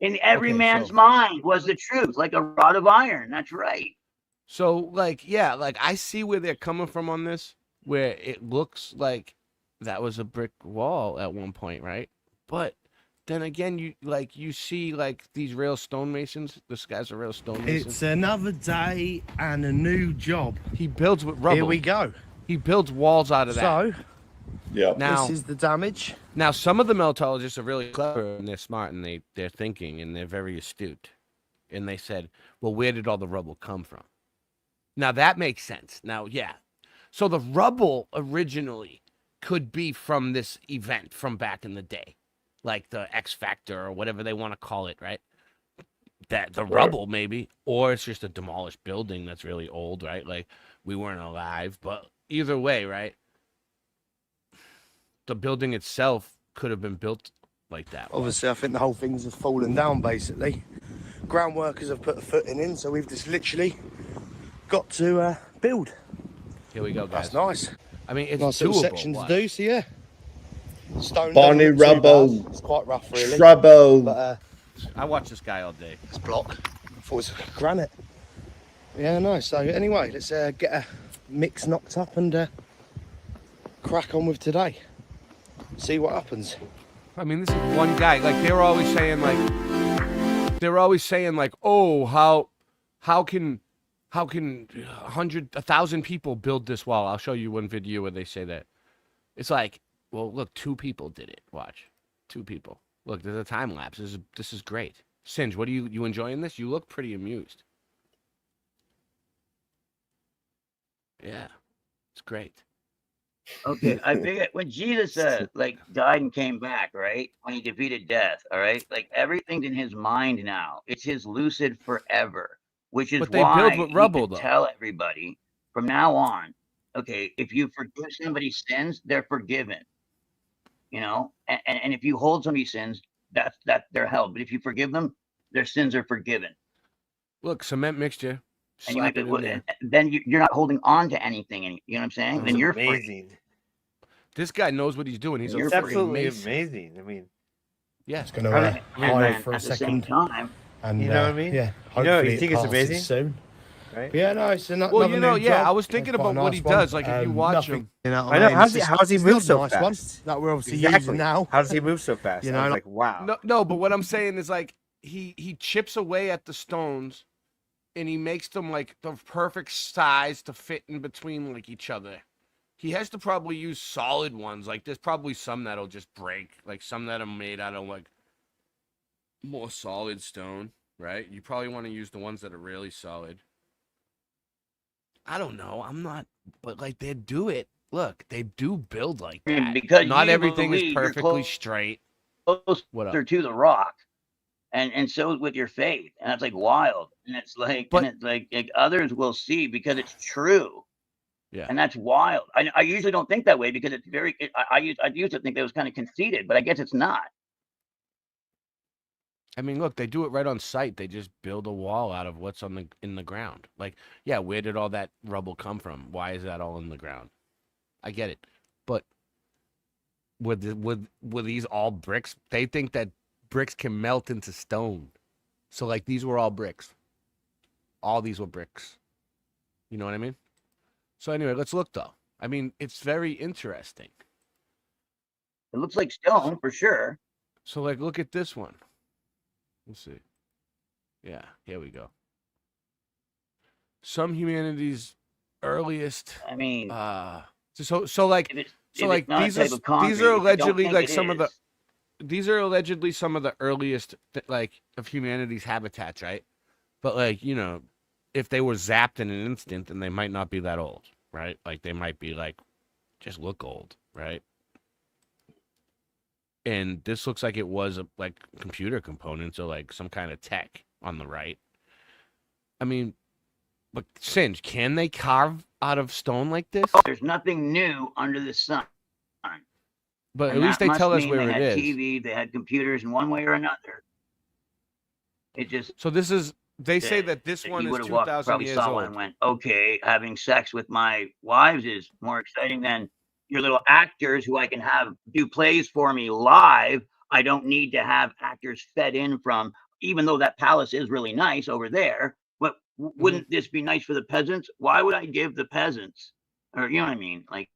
In every Okay, man's so- mind was the truth, like a rod of iron. That's right. So like yeah, like I see where they're coming from on this, where it looks like that was a brick wall at one point, right? But then again, you see like these real stonemasons. This guy's a real stonemason. It's another day and a new job. He builds with rubble. Here we go. He builds walls out of that. So, yeah. Now, this is the damage. Now, some of the meltologists are really clever and they're smart and they're thinking and they're very astute. And they said, well, where did all the rubble come from? Now, that makes sense. Now, yeah. So the rubble originally could be from this event from back in the day, like the X Factor or whatever they want to call it, right? That the rubble maybe, or it's just a demolished building that's really old, right? Like we weren't alive, but either way, right? The building itself could have been built like that. Obviously, I think the whole thing's just fallen down, basically. Ground workers have put a footing in, so we've just literally got to build. Here we go, guys. That's nice. I mean, it's nice little doable. section to do, so yeah. Stone Bonnie doesn't look too rubble. bad. It's quite rough, really. Shrubbo. But, I watch this guy all day. It's block. I thought it was granite. Yeah, nice. So anyway, let's get a mix knocked up and crack on with today. See what happens. I mean, this is one guy. Like they were always saying, like, oh, how How can 1,000 people build this wall? I'll show you one video where they say that. It's like, well, look, 2 people did it. Watch, 2 people. Look, there's a time lapse. This is great. Singe, what are you enjoying this? You look pretty amused. Yeah, it's great. Okay, I figured when Jesus like died and came back, right? When he defeated death, all right? Like everything's in his mind now. It's his lucid forever, which is But they why build with he rubble, can though. tell everybody from now on, okay, if you forgive somebody's sins, they're forgiven. You know, and if you hold somebody's sins, that they're held. But if you forgive them, their sins are forgiven. Look, cement mixture. And you Slap have it in to, there. then you're not holding on to anything. You know what I'm saying? That's Then you're free. amazing. This guy knows what he's doing. He's It's a absolutely mason. amazing. I mean, Yeah. It's going to And hide then for a at the same second. time, And, you know what I mean? Yeah. You know, hopefully you think it it's passes amazing? soon. Right? Yeah, no, it's another Well, you know, new yeah, job. I was thinking It's quite about a what he nice one. does. Like, if you watch nothing, him. you know what I I know. mean? How's It's he just- move it's so a nice fast? one that we're obviously Exactly. using now. How does he move so fast? You I know, was like, wow. No, but what I'm saying is like he chips away at the stones, and he makes them like the perfect size to fit in between like each other. He has to probably use solid ones. Like there's probably some that'll just break, like some that are made out of like more solid stone, right? You probably want to use the ones that are really solid. I don't know. I'm not, but like they do it. Look, they do build like that. because Not you everything is believe you're perfectly straight. closer What up? to the rock, and so with your faith, and that's like wild, and it's like, But- and it's like others will see because it's true. Yeah. And that's wild. I usually don't think that way because it's very. I used to think that was kind of conceited, but I guess it's not. I mean, look, they do it right on site. They just build a wall out of what's in the ground. Like, yeah, where did all that rubble come from? Why is that all in the ground? I get it, but were these all bricks? They think that bricks can melt into stone. So like these were all bricks. All these were bricks. You know what I mean? So anyway, let's look though. I mean, it's very interesting. It looks like stone for sure. So like, look at this one. Let's see. Yeah, here we go. Some humanity's earliest. I mean, so like these are allegedly like some of the. These are allegedly some of the earliest like of humanity's habitats, right? But like, you know, if they were zapped in an instant, then they might not be that old, right? Like they might be like just look old, right? And this looks like it was like computer components or like some kind of tech on the right. I mean, but Singe, can they carve out of stone like this? There's nothing new under the sun. But And at least that they must tell us mean where they it had is. TV, they had computers in one way or another. It just. So this is. They say that this one you is would have walked, 2,000 probably years saw one old. and went, okay, having sex with my wives is more exciting than your little actors who I can have do plays for me live. I don't need to have actors fed in from, even though that palace is really nice over there. But wouldn't this be nice for the peasants? Why would I give the peasants, or you know what I mean? Like,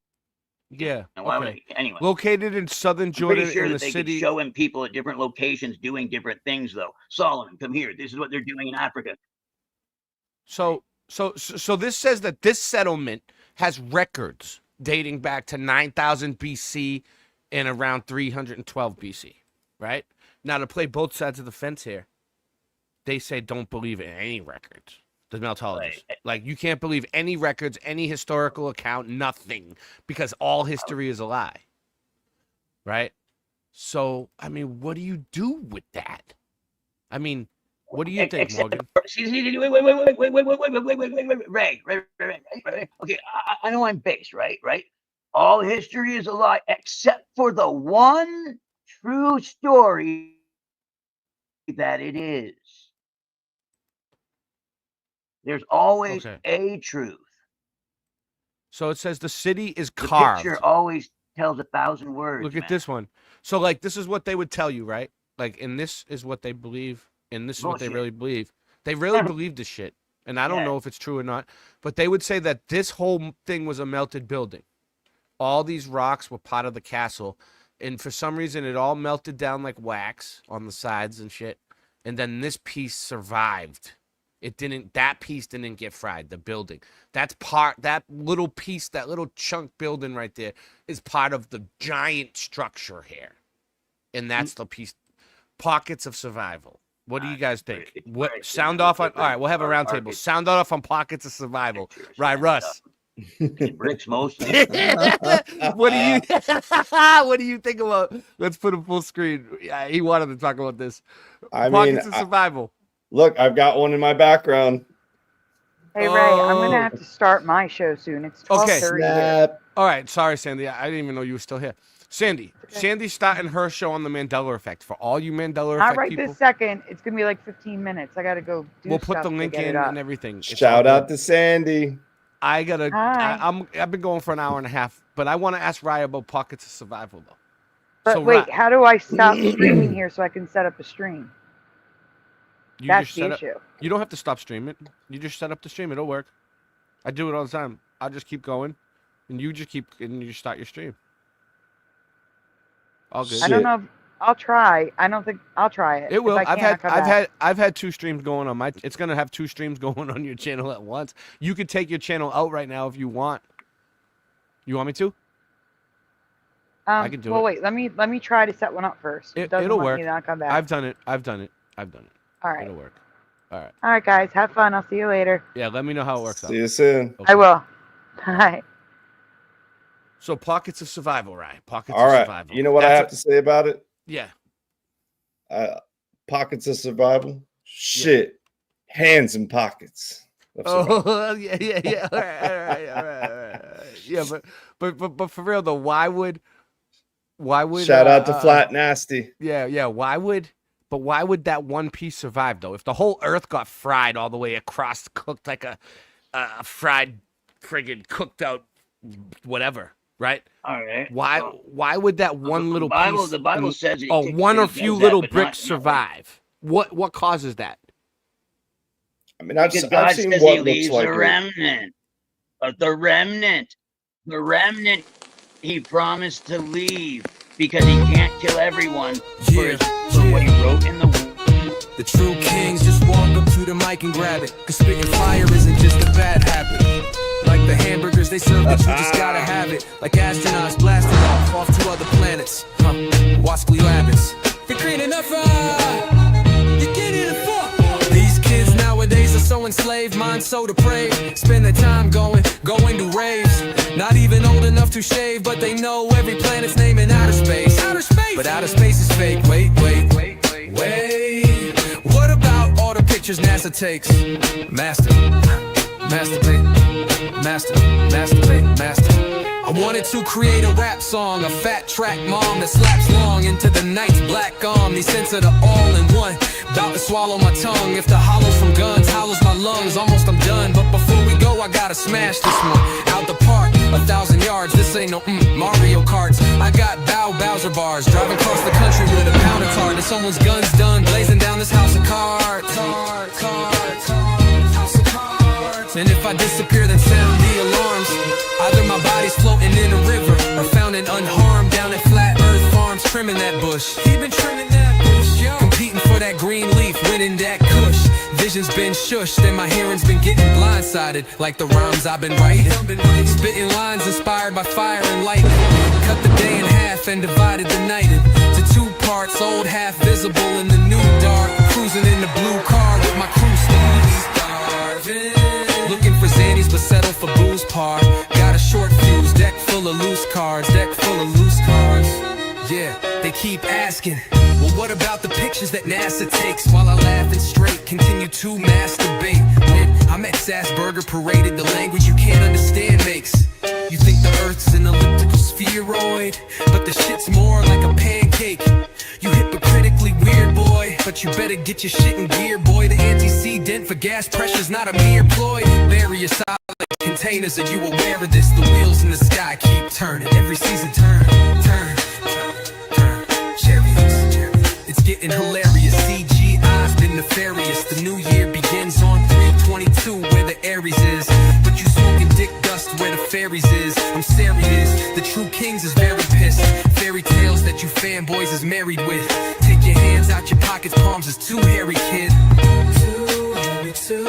Yeah. why would Okay. I, anyway. Located in southern I'm Jordan pretty sure in that the they city. could show him people at different locations doing different things, though. Solomon, come here. This is what they're doing in Africa. So this says that this settlement has records dating back to 9,000 BC and around 312 BC, right? Now to play both sides of the fence here, they say don't believe in any records. The Meltologists. Like you can't believe any records, any historical account, nothing, because all history is a lie. Right? So, I mean, what do you do with that? I mean, what do you think, Morgan? Wait, Ray. Okay, I know I'm based, right? All history is a lie except for the one true story that it is. There's always a truth. So it says the city is The carved. picture always tells 1,000 words. Look at this one. So like this is what they would tell you, right? Like, and this is what they believe, and this is what they Bullshit. really believe. They really believe this shit. And I don't know if it's true or not, but they would say that this whole thing was a melted building. All these rocks were part of the castle, and for some reason it all melted down like wax on the sides and shit. And then this piece survived. That piece didn't get fried, the building. That little piece, that little chunk building right there is part of the giant structure here. And that's the piece. Pockets of survival. What do you guys think? Sound off on, all right, we'll have a round table. Sound off on pockets of survival. Right, Russ? Bricks mostly. What do you think about, let's put a full screen. Yeah, he wanted to talk about this. Pockets of survival. Look, I've got one in my background. Hey, Ray, I'm going to have to start my show soon. It's 12:30 here. All right. Sorry, Sandy. I didn't even know you were still here. Sandy. Okay. Sandy's starting her show on the Mandela Effect. For all you Mandela Effect Not right people, this second. It's going to be like 15 minutes. I got to go do We'll put stuff the link to get in it up. and everything. Shout out to Sandy. I've been going for an hour and a half, but I want to ask Raya about Pockets of Survival, though. But wait, how do I stop streaming here so I can set up a stream? That's the issue. You don't have to stop streaming. You just set up the stream. It'll work. I do it all the time. I'll just keep going, and you start your stream. All good. I don't know. I'll try. I don't think I'll try it. It will. I've had 2 streams going on. It's gonna have 2 streams going on your channel at once. You could take your channel out right now if you want. You want me to? I can do it. Well, wait. Let me try to set one up first. It'll work. I'll come back. I've done it. All right. It'll work. All right. All right, guys. Have fun. I'll see you later. Yeah. Let me know how it works out. See you soon. I will. Bye. So Pockets of Survival, right? Pockets All of right. Survival. You know what I have to say about it? Yeah. Pockets of Survival. Shit. Yeah. Hands in pockets. Oh yeah. All right. Yeah, but for real though, why would shout out to Flat Nasty? Yeah. Why would that one piece survive though? If the whole Earth got fried all the way across, cooked like a fried friggin' cooked out whatever, right? All right. Why would that one little piece? The Bible says one or few little bricks survive. What causes that? I mean, I've seen what he looks leaves like a remnant. But the remnant, he promised to leave because he can't kill everyone for what he wrote in The true kings just walk up to the mic and grab it. Cause spitting fire isn't just a bad habit. Like the hamburgers they serve, but you just gotta have it. Like astronauts blasting off to other planets. Wascally rabbits. You're green enough, you get it in fuck. These kids nowadays are so enslaved, mind so depraved. Spend their time going to raves. Not even old enough to shave, but they know every planet's name in outer space. But outer space is fake. Wait. What about all the pictures NASA takes? Master. I wanted to create a rap song, a fat track mom that slaps long into the night's black arm. The sense of the all-in-one, about to swallow my tongue. If the hollow from guns hollows my lungs, almost I'm done. But before we go, I gotta smash this one out the park, 1,000 yards. This ain't no Mario Karts. I got Bowser bars, driving across the country with a powder cart. And someone's gun's done, blazing down this house of cards. And if I disappear, then sound the alarms. Either my body's floating in a river or found and unharmed down at Flat Earth Farms, trimming that bush. He been trimming that bush, yo. Competing for that green leaf, winning that kush. Vision's been shushed and my hearing's been getting blindsided. Like the rhymes I've been writing. Spitting lines inspired by fire and lightning. Cut the day in half and divided the night into 2 parts. Old half visible in the new dark. Cruising in the blue car with my crew starving. Looking for Xannies but settle for booze par. Got a short fuse, deck full of loose cards. Yeah, they keep asking, well, what about the pictures that NASA takes? While I laugh and straight, continue to masturbate. When I'm at Sassburger paraded, the language you can't understand makes you think the Earth's an elliptical spheroid, but the shit's more like a pancake. You hypocritically weird, boy, but you better get your shit in gear, boy. The antecedent for gas pressure's not a mere ploy. Bury your solid containers, are you aware of this? The wheels in the sky keep turning. Every season turn. Chariots. It's getting hilarious. CGI's been nefarious. The new year begins on 3/22 where the Aries is. But you smoking dick dust where the fairies is. I'm serious. The true kings is very pissed. Fairy tales that you fanboys is married with. Take your hands out your pockets, palms is too hairy, kid. too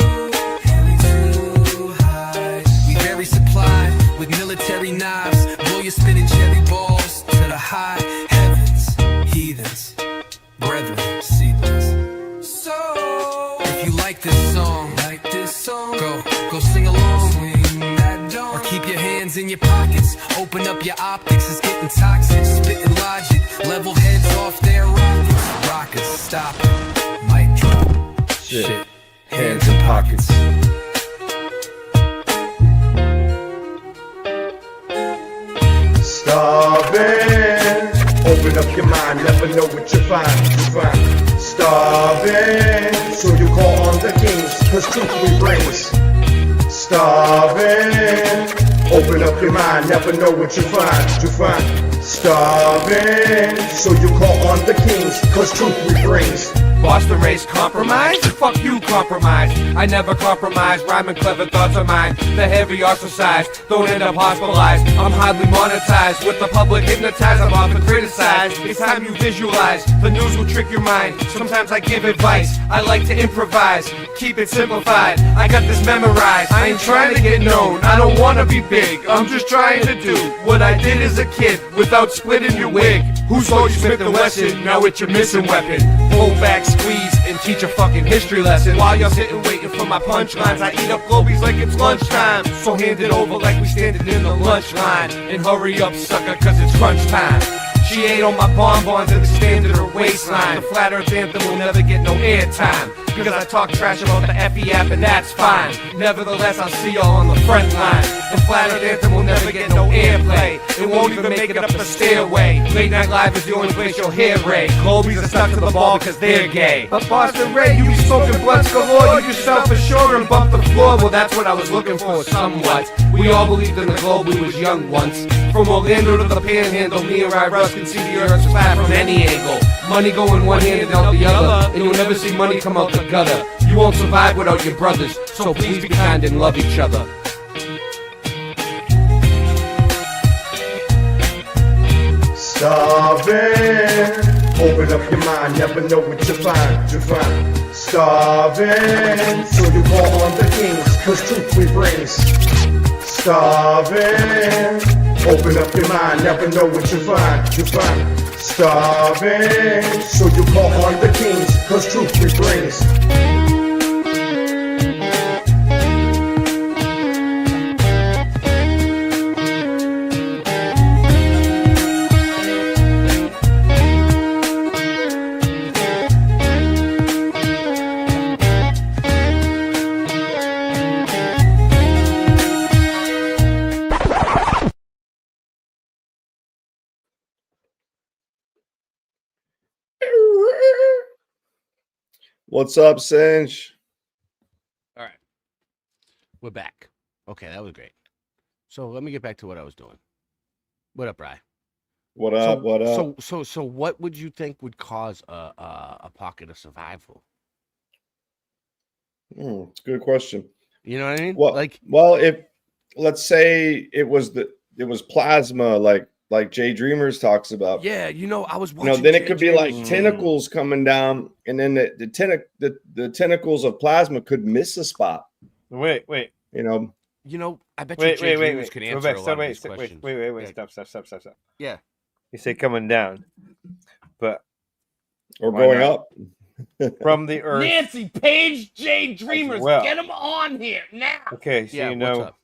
high. We very supplied with military knives. Blow your spinning cherry balls to the high heavens. Heathens, brethren, see this. So, if you like this song, go sing along. Swing that dong. Or keep your hands in your pockets. Open up your optics, it's getting toxic. Spitting logic, level heads off their rockets. Rockers, stop it, mic drop. Shit, hands in pockets. Starving, open up your mind, never know what you find. Starving, so you call on the kings, cause truth we brings. Starving, open up your mind, never know what you find. Starving, so you call on the kings, cause truth we brings. Boston race compromise? Fuck you, compromise. I never compromise, rhyming clever thoughts are mine. The heavy ostracized, don't end up hospitalized. I'm hardly monetized, with the public hypnotized. I'm often criticized, it's time you visualize. The news will trick your mind, sometimes I give advice. I like to improvise, keep it simplified. I got this memorized, I ain't trying to get known. I don't wanna be big, I'm just trying to do what I did as a kid, without splitting your wig. Who sold you Smith & Wesson? Now it's your missing weapon. Pull back, squeeze, and teach a fucking history lesson. While you're sitting waiting for my punchlines, I eat up Globies like it's lunchtime. So hand it over like we standing in the lunch line. And hurry up, sucker, cause it's crunch time. She ate on my bonbons and expanded her waistline. The flat earth anthem will never get no airtime, because I talk trash about the FE app and that's fine. Nevertheless, I'll see y'all on the front line. The flat earth anthem will never get no airplay. It won't even make it up the stairway. Late Night Live is the only place you'll hear Ray. Globies are stuck to the ball because they're gay. But Boston Ray, you be smoking blunts galore. You yourself assured and bump the floor. Well, that's what I was looking for, somewhat. We all believed in the globe, we was young once. From Orlando to the Panhandle, me and Ry Russ can see the earth's flat from any angle. Money going one hand and out the other, and you'll never see money come out the gutter. You won't survive without your brothers, so please be kind and love each other. Starving, open up your mind, never know what you find. Starving, so you call on the kings, cause truth we brings. Starving, open up your mind, never know what you find. Starving, so you call on the kings, cause truth we brings. What's up, Cinch? All right. We're back. Okay, that was great. So let me get back to what I was doing. What up, Bri? What up? What up? So what would you think would cause a pocket of survival? It's a good question. You know what I mean? Well, if let's say it was plasma, like Jay Dreamers talks about. Yeah, I was watching. Then it could be like tentacles coming down, and then the tentacles of plasma could miss a spot. Wait. I bet you Jay Dreamers could answer a lot of these questions. Wait. Stop. Yeah. You say coming down, but or going up from the earth. Nancy Page, Jay Dreamers, well. get them on here now. Okay, so what's up?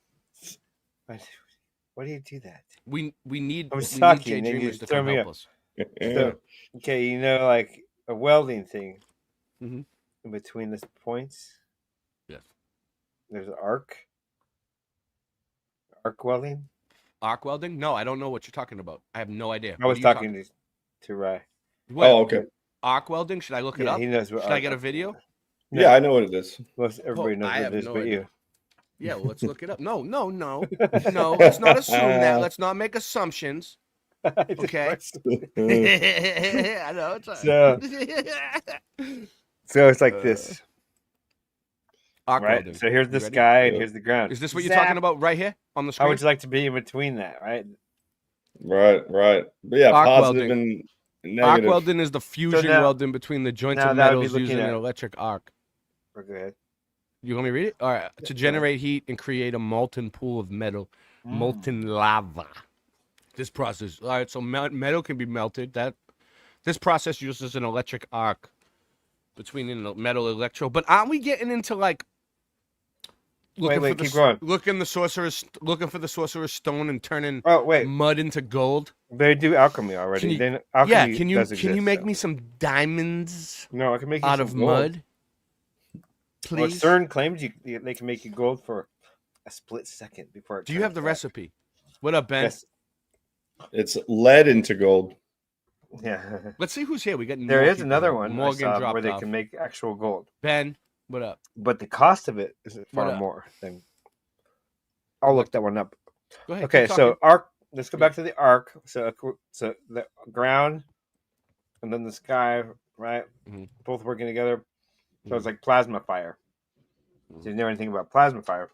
Why do you do that? We need Jay Dreamers to come help us. So, okay, like a welding thing in between the points. Yes. There's an arc. Arc welding. Arc welding? No, I don't know what you're talking about. I have no idea. I was talking to Ry. Oh, okay. Arc welding? Should I look it up? He knows what. Should I get a video? Yeah, I know what it is. Most everybody knows what it is, but you. Yeah, well, let's look it up. No. Let's not assume that. Let's not make assumptions. Okay. I know. It's so it's like this. Right. So here's the sky and here's the ground. Is this what you're talking about right here on the screen? How would you like to be in between that, right? Right. But yeah, arc positive welding. and negative. Arc welding is the fusion welding between the joints of metals using an electric arc. Go ahead. You want me to read it? All right. To generate heat and create a molten pool of metal, molten lava. This process. All right. So metal can be melted. This process uses an electric arc between a metal electrode. But aren't we getting into like keep going. looking for the sorcerer's stone and turning mud into gold? They do alchemy already. Can you make me some diamonds? No, I can make you out some of gold. mud. Please. Well, CERN claims they can make you gold for a split second before it. Do you have the recipe? What up, Ben? Yes. It's lead into gold. Yeah. Let's see who's here. We got There is another one I Morgan saw dropped where they off. can make actual gold. Ben, what up? But the cost of it is What far up? more than. I'll look that one up. Go ahead, Okay, keep so talking. arc. Let's go back to the arc. So the ground, and then the sky, right? Both working together. So it's like plasma fire. So you know anything about plasma fire?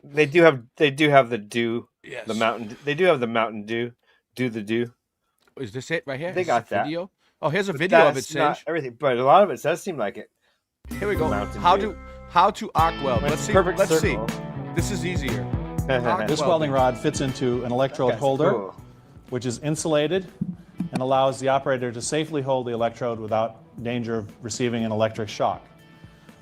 They do have the dew. Yes. The mountain. They do have the Mountain Dew. Do the dew. Is this it right here? They Is got this a that. video. Oh, here's a But video of it, that's not Singe. everything, but a lot of it does seem like it. Here we go. Mountain How Dew. to arc weld. When Let's it's see. perfect Let's circle. see. This is easier. Arc This welding rod fits into an electrode That's holder, cool. which is insulated and allows the operator to safely hold the electrode without danger of receiving an electric shock.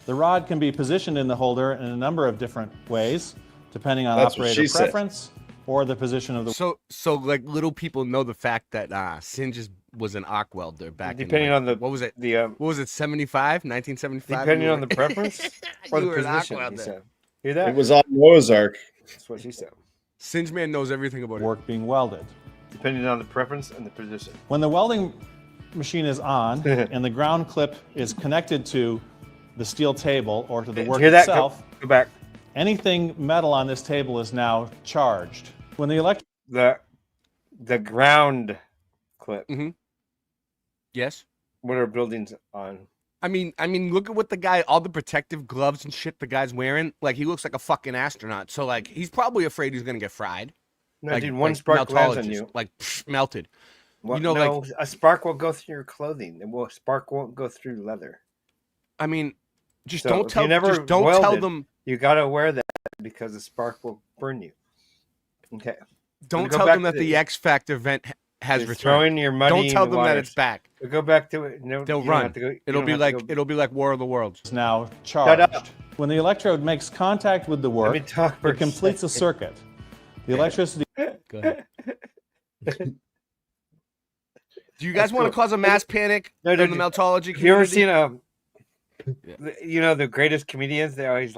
The rod can be positioned in the holder in a number of different ways, depending on That's what operator she said. preference or the position of the. So like little people know the fact that Singe was an arc welder back Depending in on the what was it? what was it? 1975? Depending on the preference or You the were an arc position. He welder. said. Hear that? It was on Noah's Ark. That's what she said. Singe man knows everything about work being welded. Depending on the preference and the position. When the welding machine is on and the ground clip is connected to the steel table or to the work Hear that? itself, Go back. anything metal on this table is now charged. When the the ground clip. Yes. What are buildings on? I mean, look at what the guy, all the protective gloves and shit the guy's wearing. Like, he looks like a fucking astronaut. So, like, he's probably afraid he's gonna get fried. No, like, dude, one spark lands on you. Like, melted. Well, you know, no, like, a spark will go through your clothing. A spark won't go through leather. I mean, just So don't if tell. you never Just don't tell welded, them. You gotta wear that because the spark will burn you. Okay. Don't Go tell back them that to the X Factor vent has You're returned. throwing your money Don't in tell the them that waters. it's back. We'll go back to it. No, They'll you don't run. have to go- you It'll don't be have to like go- War of the Worlds. is now Shut charged. up. When the electrode makes contact with the work, me talk for it a completes a second. circuit. The electricity. Go ahead. Do you guys want to cause a mass panic in the meltology community? You ever seen you know, the greatest comedians? They always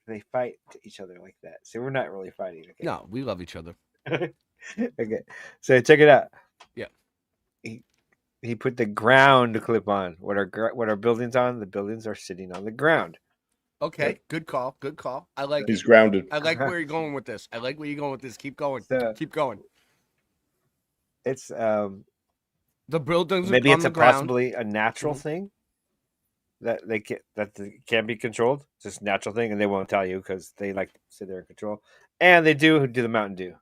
they fight each other like that. So we're not really fighting. Okay? No, we love each other. Okay, so check it out. Yeah. He put the ground clip on. What are buildings on? The buildings are sitting on the ground. Okay, good call. Good call. I like. He's grounded. I like where you're going with this. I like where you're going with this. Keep going. So- Keep going. It's The buildings maybe on it's the a ground. possibly a natural thing that can be controlled. It's just a natural thing, and they won't tell you because they like to sit there and control. And they do the Mountain Dew,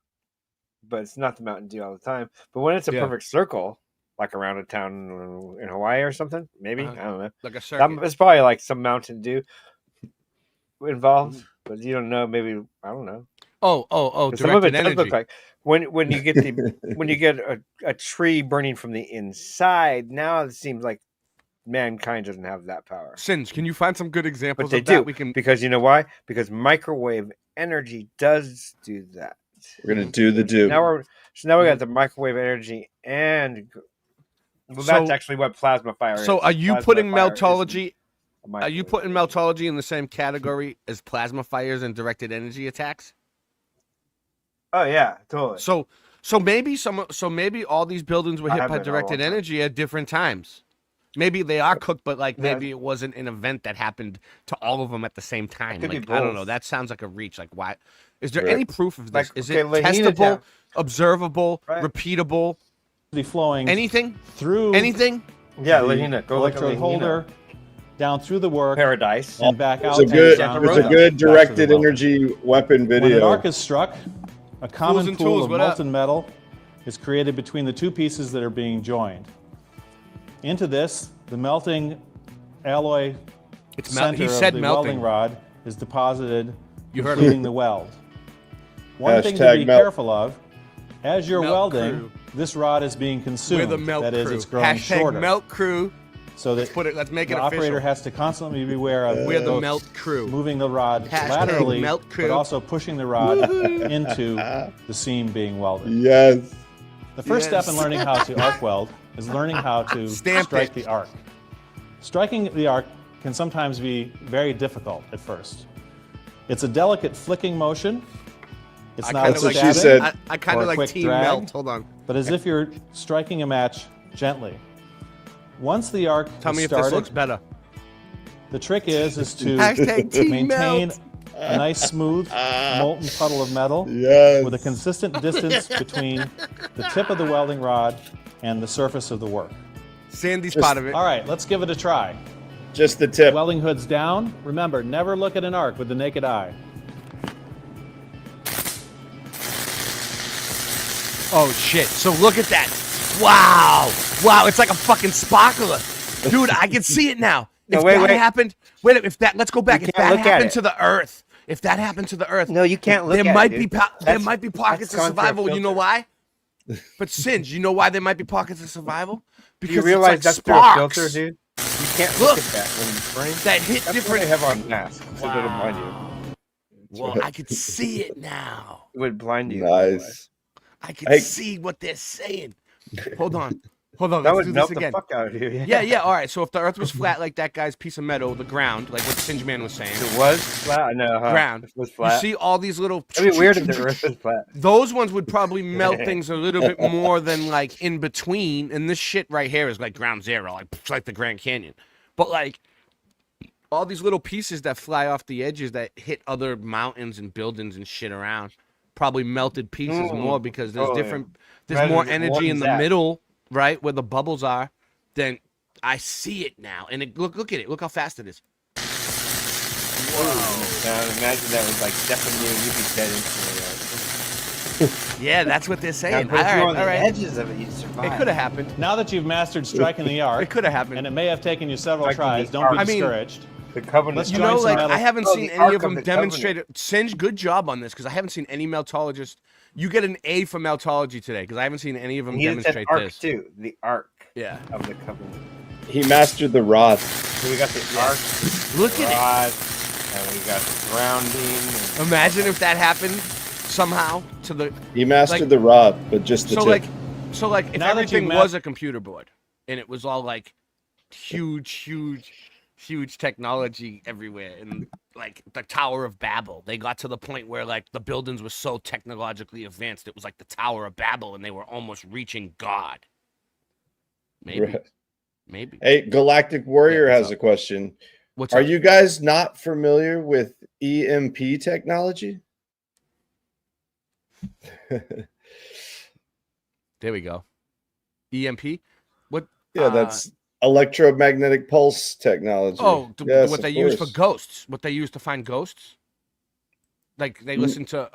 but it's not the Mountain Dew all the time. But when it's a Yeah. perfect circle, like around a town in Hawaii or something, maybe I don't know. Like a circuit. It's probably like some Mountain Dew involved, but you don't know. Maybe I don't know. Oh! 'Cause some of it Directed does look energy. like when you get when you get a tree burning from the inside. Now it seems like mankind doesn't have that power, Singe, can you find some good examples but they of that? do We can. because you know why? Because microwave energy does do that. We're gonna do the do. Now we got the microwave energy and that's So- actually what plasma fire is. So, are you Plasma putting fire is meltology? a Are you putting meltology in the same category as plasma fires and directed energy attacks? Oh yeah, totally. So maybe all these buildings were I hit have by been all the directed time. energy at different times. Maybe they are cooked, but like Yeah. maybe it wasn't an event that happened to all of them at the same time. could be Like I don't both. know. That sounds like a reach. Like why? Is there Right. any proof of this? Like, Is okay, it Lahaina testable, Town. observable, Right. repeatable? flowing Anything? through Anything? Yeah, the Lahaina. Go look at electrode Lahaina. holder down through the work Paradise. and back out. It's a and good, down it's a back good to the directed welder. energy weapon When an video. arc is struck, a common and pool tools, of what up? molten metal is created between the two pieces that are being joined. Into this, the melting alloy center he of said the melting. welding rod is deposited, You heard completing him. the weld. One thing to Hashtag be melt. careful of, as you're Melt welding, crew. this rod is being consumed. We're the melt that is, crew. it's growing Hashtag shorter. melt crew. So that Let's make it the official. operator has to constantly be aware of We're the both melt crew. moving the rod Hashtag laterally, melt crew. but also pushing the rod into the seam being welded. Yes. The first Yes. step in learning how to arc weld is learning how to Stamp strike it. the arc. Striking the arc can sometimes be very difficult at first. It's a delicate flicking motion. It's I not kinda a like- stabbing she said. I kind or of a like quick Team drag, Melt. Hold on. but as if you're striking a match gently. Once the arc Tell is me if started, this looks better. the trick is to Hashtag Team maintain Melt. a nice smooth molten puddle of metal Yes. with a consistent distance between the tip of the welding rod and the surface of the work. Sandy's Just- part of it. All right, let's give it a try. Just the tip. Welding hood's down. Remember, never look at an arc with the naked eye. Oh shit! So look at that! Wow! Wow! It's like a fucking sparkler, dude. I can see it now. No, If wait, that wait. happened, if that, let's go back. You If can't that look at happened it. to the Earth, if that happened to the Earth, No, you can't look there at might it, be dude. there That's- might be pockets of that's gone survival. through a You know filter. why? But Singe, you know why there might be pockets of survival? Do Because you realize it's that's like through a sparks filter, dude? You can't Look. look at that when you frame. that hit That's different. what they have on masks, so it doesn't blind you. Well, I could see it now. It would blind you. Nice. I can Hey. see what they're saying. Hold on. Hold on. That Let's would do melt this the again. fuck out of you. Yeah, yeah. All right. So if the Earth was flat like that guy's piece of metal, the ground, like what Singe Man was saying, It was flat. No, huh? ground. It was You flat. see all these little. It'd be weird if the Earth was flat. Those ones would probably melt things a little bit more than like in between. And this shit right here is like ground zero, like it's like the Grand Canyon. But like all these little pieces that fly off the edges that hit other mountains and buildings and shit around, probably melted pieces more because there's totally. different. There's Rather more than energy one in the zap. middle, right where the bubbles are. Then I see it now, and look at it. Look how fast it is. Now, imagine that was like stepping you and you'd be dead instantly. Yeah, that's what they're Now, saying. but if All you're right, on all the right. edges of it, you'd survive. It could have happened. Now that you've mastered striking the arc, It could have happened. and it may have taken you several Striking tries, the don't arc. be I mean, discouraged. The covenant. Let's You join know, some like metal. I haven't Oh, seen the any Ark of them of the Covenant. demonstrate it. Singe, good job on this because I haven't seen any meltologist. You get an A for meltology today because I haven't seen any of them He said demonstrate arc this. too. The arc Yeah. of the covenant. He mastered the rod. So we got the arc. Look at rod, and we got the grounding. it. Imagine if that happened somehow to the. He mastered Like- the rod, but just the So tip. like if Now that everything you've was a computer board and it was all like huge technology everywhere and like the Tower of Babel, they got to the point where like the buildings were so technologically advanced it was like the Tower of Babel and they were almost reaching God. Maybe. Right. Maybe. Hey, Galactic Warrior Yeah, what's has up? a question. What's Are up? you guys not familiar with EMP technology? There we go. EMP? What? Yeah, that's electromagnetic pulse technology. Oh, Yes, what of they use for course. ghosts. What they use to find ghosts? Like they listen to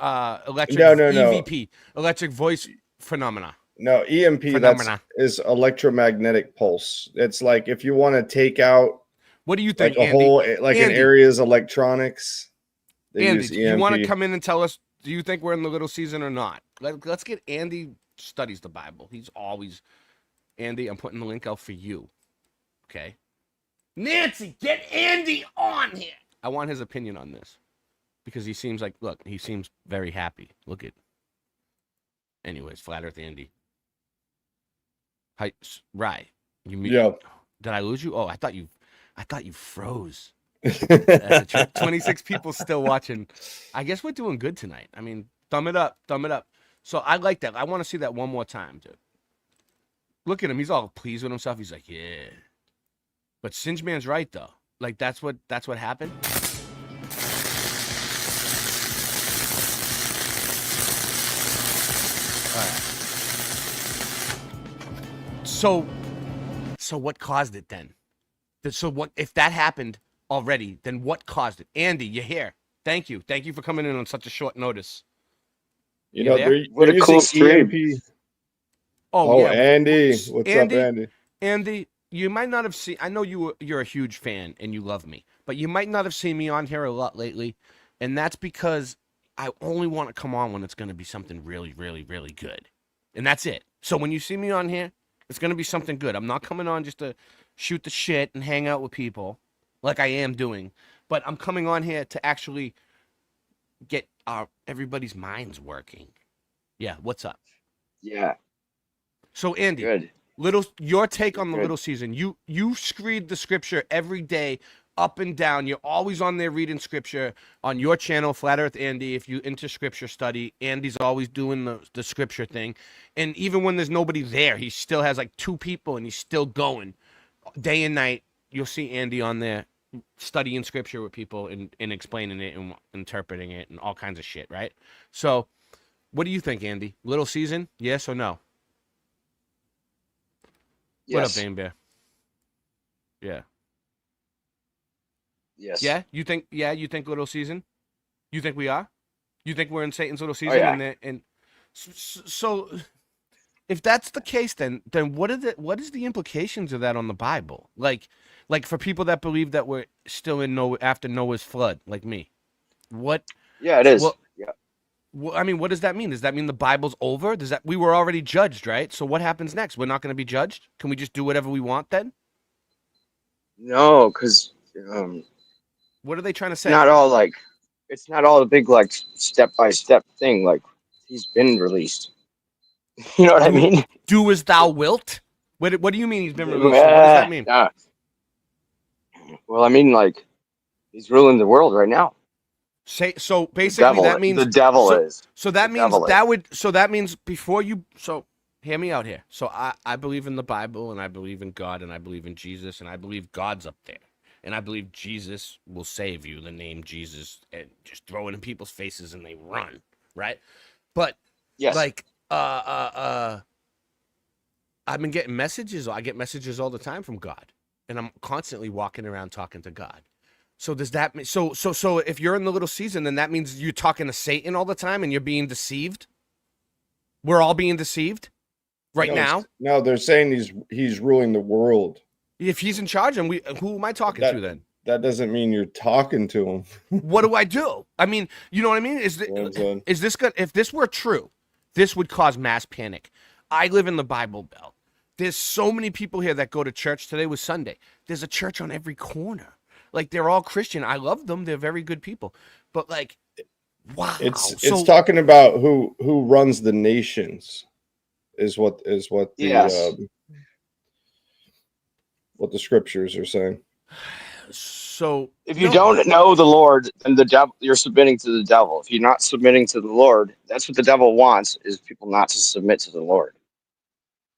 electric No. EVP, electric voice phenomena. No, EMP Phenomena. is electromagnetic pulse. It's like if you want to take out What do you think, like a Andy? whole like an Andy, area's electronics, they Andy, use do you EMP. want to come in and tell us? Do you think we're in the little season or not? Let's get Andy studies the Bible. He's always Andy. I'm putting the link out for you. Okay, Nancy, get Andy on here. I want his opinion on this because he seems like he seems very happy. Look at. Anyways, Flat Earth Andy. Hi, right. You mean? Yeah. Did I lose you? Oh, I thought you froze. That's a trick. 26 people still watching. I guess we're doing good tonight. I mean, thumb it up. So I like that. I want to see that one more time, dude. Look at him. He's all pleased with himself. He's like, yeah. But Singe Man's right though. Like that's what happened. All right. So what caused it then? So what if that happened already? Then what caused it? Andy, you're here. Thank you for coming in on such a short notice. You know, there? they're using EMP. Oh, yeah. Andy. What's Andy, up, Andy? Andy, you might not have seen. I know you're a huge fan and you love me, but you might not have seen me on here a lot lately, and that's because I only want to come on when it's going to be something really, really, really good, and that's it. So when you see me on here, it's going to be something good. I'm not coming on just to shoot the shit and hang out with people like I am doing, but I'm coming on here to actually get everybody's minds working. Yeah, what's up? Yeah. So Andy, Good. Your take on the Good. little season. You read the scripture every day, up and down. You're always on there reading scripture on your channel, Flat Earth Andy. If you into scripture study, Andy's always doing the scripture thing. And even when there's nobody there, he still has like 2 people and he's still going day and night. You'll see Andy on there studying scripture with people and explaining it and interpreting it and all kinds of shit, right? So what do you think, Andy? Little season, yes or no? Yes. What up, Bane Bear? Yeah. Yes. Yeah? You think little season? You think we are? You think we're in Satan's little season? Yeah. And so if that's the case, then what is the implications of that on the Bible? Like for people that believe that we're still in after Noah's flood, like me. What? Yeah, it is. Well, yeah. Well, I mean, what does that mean? Does that mean the Bible's over? Does that we were already judged, right? So what happens next? We're not going to be judged? Can we just do whatever we want then? No, because What are they trying to say? it's not all a big like step-by-step thing. Like he's been released. You know what I mean? Do as thou wilt. What do you mean he's been released? What does that mean? Well, I mean, like he's ruling the world right now. So basically that means the devil is. So that The means devil that is. would so that means before you so hear me out here. So I believe in the Bible and I believe in God and I believe in Jesus and I believe God's up there. And I believe Jesus will save you, the name Jesus, and just throw it in people's faces and they run, right? But yes. like I've been getting messages. I get messages all the time from God. And I'm constantly walking around talking to God. So does that mean so if you're in the little season, then that means you're talking to Satan all the time and you're being deceived? We're all being deceived now? No, they're saying he's ruling the world. If he's in charge, and who am I talking to then? That doesn't mean you're talking to him. What do I do? I mean, you know what I mean? Is this good? If this were true, this would cause mass panic. I live in the Bible Belt. There's so many people here that go to church. Today was Sunday. There's a church on every corner. Like they're all Christian. I love them. They're very good people. But like, wow. It's talking about who runs the nations is what the what the scriptures are saying. So if you don't know the Lord, then the devil, you're submitting to the devil. If you're not submitting to the Lord, that's what the devil wants, is people not to submit to the Lord.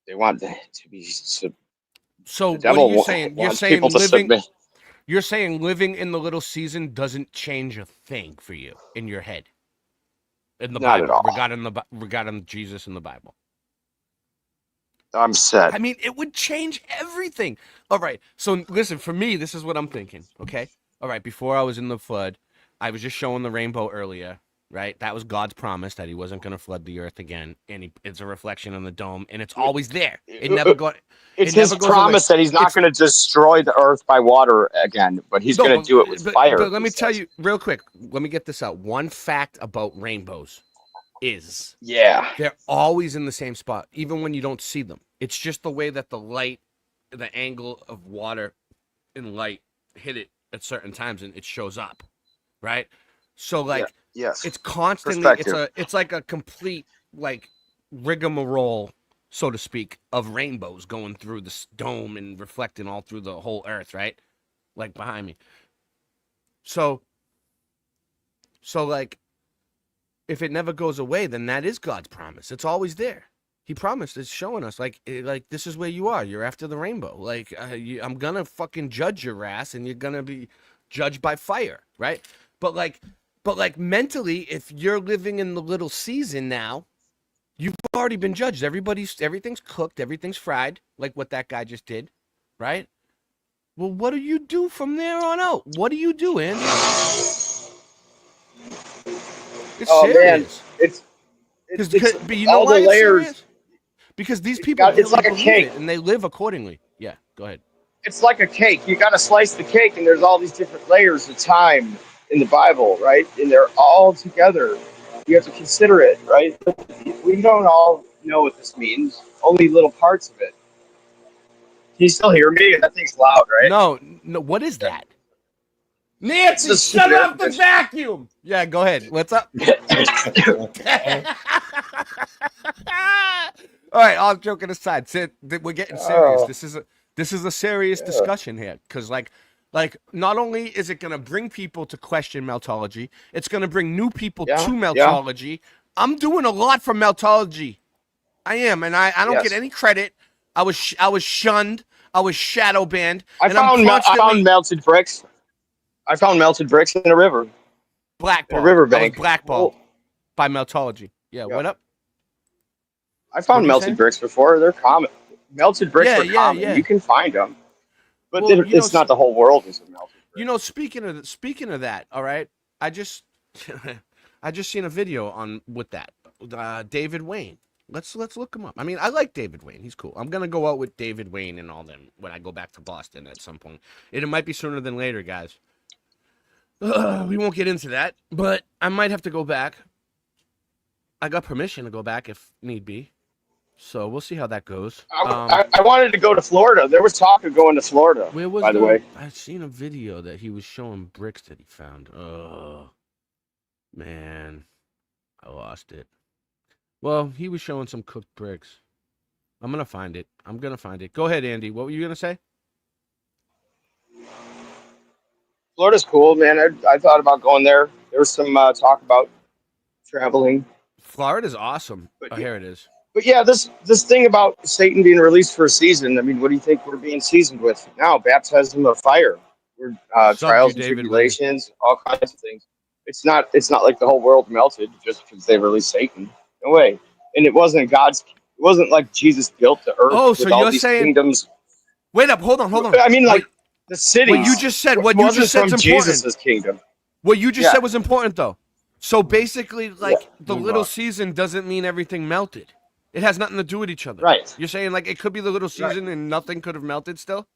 They want to be so what are you saying? You're saying living in the little season doesn't change a thing for you in your head. In the Not Bible, at all. regarding Jesus in the Bible. I'm set. I mean, it would change everything. All right. So listen, for me, this is what I'm thinking. Okay. All right. Before I was in the flood, I was just showing the rainbow earlier. Right. That was God's promise that he wasn't going to flood the earth again. And it's a reflection on the dome and it's always there. It never got. It's his promise that he's not going to destroy the earth by water again, but he's going to do it with fire. But let me tell you real quick. Let me get this out. One fact about rainbows is they're always in the same spot, even when you don't see them. It's just the way that the light, the angle of water and light hit it at certain times and it shows up, right? So like, it's constantly, it's like a complete like rigmarole, so to speak, of rainbows going through this dome and reflecting all through the whole earth, right? Like behind me. So like, if it never goes away, then that is God's promise. It's always there. He promised. It's showing us like this is where you are. You're after the rainbow. Like I'm gonna fucking judge your ass, and you're gonna be judged by fire, right? But like mentally, if you're living in the little season now, you've already been judged. Everything's cooked. Everything's fried, like what that guy just did, right? Well, what do you do from there on out? What do you do, Andy? It's serious. Man, but you know all why the layers. Because these people It's like a cake, and they live accordingly. Yeah, go ahead. it's like a cake. You got to slice the cake, and there's all these different layers of time in the Bible, right? And they're all together. You have to consider it, right? We don't all know what this means. Only little parts of it. Can you still hear me? That thing's loud, right? No. What is that? Nancy, Shut off the vacuum. Yeah, go ahead. What's up? All right, all joking aside, we're getting serious. This is a serious discussion here, because like not only is it gonna bring people to question meltology, it's gonna bring new people to meltology. I'm doing a lot for meltology. I am, and I don't get any credit. I was shunned. I was shadow banned. I found melted bricks. I found melted bricks in a river. Blackballed. A riverbank. Blackballed by meltology. Yeah, what up? I found melted bricks before. They're common. Melted bricks are common. Yeah. You can find them. But it's not the whole world is a melted brick. You know, speaking of that, all right? I just seen a video on with that. David Wayne. Let's look him up. I mean, I like David Wayne. He's cool. I'm gonna go out with David Wayne and all them when I go back to Boston at some point. It might be sooner than later, guys. We won't get into that, but I might have to go back. I got permission to go back if need be, so we'll see how that goes. I wanted to go to Florida. There was talk of going to Florida. Where was by the way? I seen a video that he was showing bricks that he found. Oh man, I lost it. Well, he was showing some cooked bricks. I'm gonna find it. Go ahead, Andy. What were you gonna say? Florida's cool, man. I thought about going there. There was some talk about traveling. Florida's awesome. Here it is. But yeah, this thing about Satan being released for a season. I mean, what do you think we're being seasoned with now? Baptism of fire. We're trials and tribulations, all kinds of things. It's not like the whole world melted just because they released Satan. No way. And it wasn't like Jesus built the earth. Oh, so with all you're these saying kingdoms. Wait up, hold on. I mean, like the cities. What you just said is important. Jesus' kingdom. What you just said was important, though. So basically, like the little season doesn't mean everything melted. It has nothing to do with each other. Right. You're saying like it could be the little season and nothing could have melted still?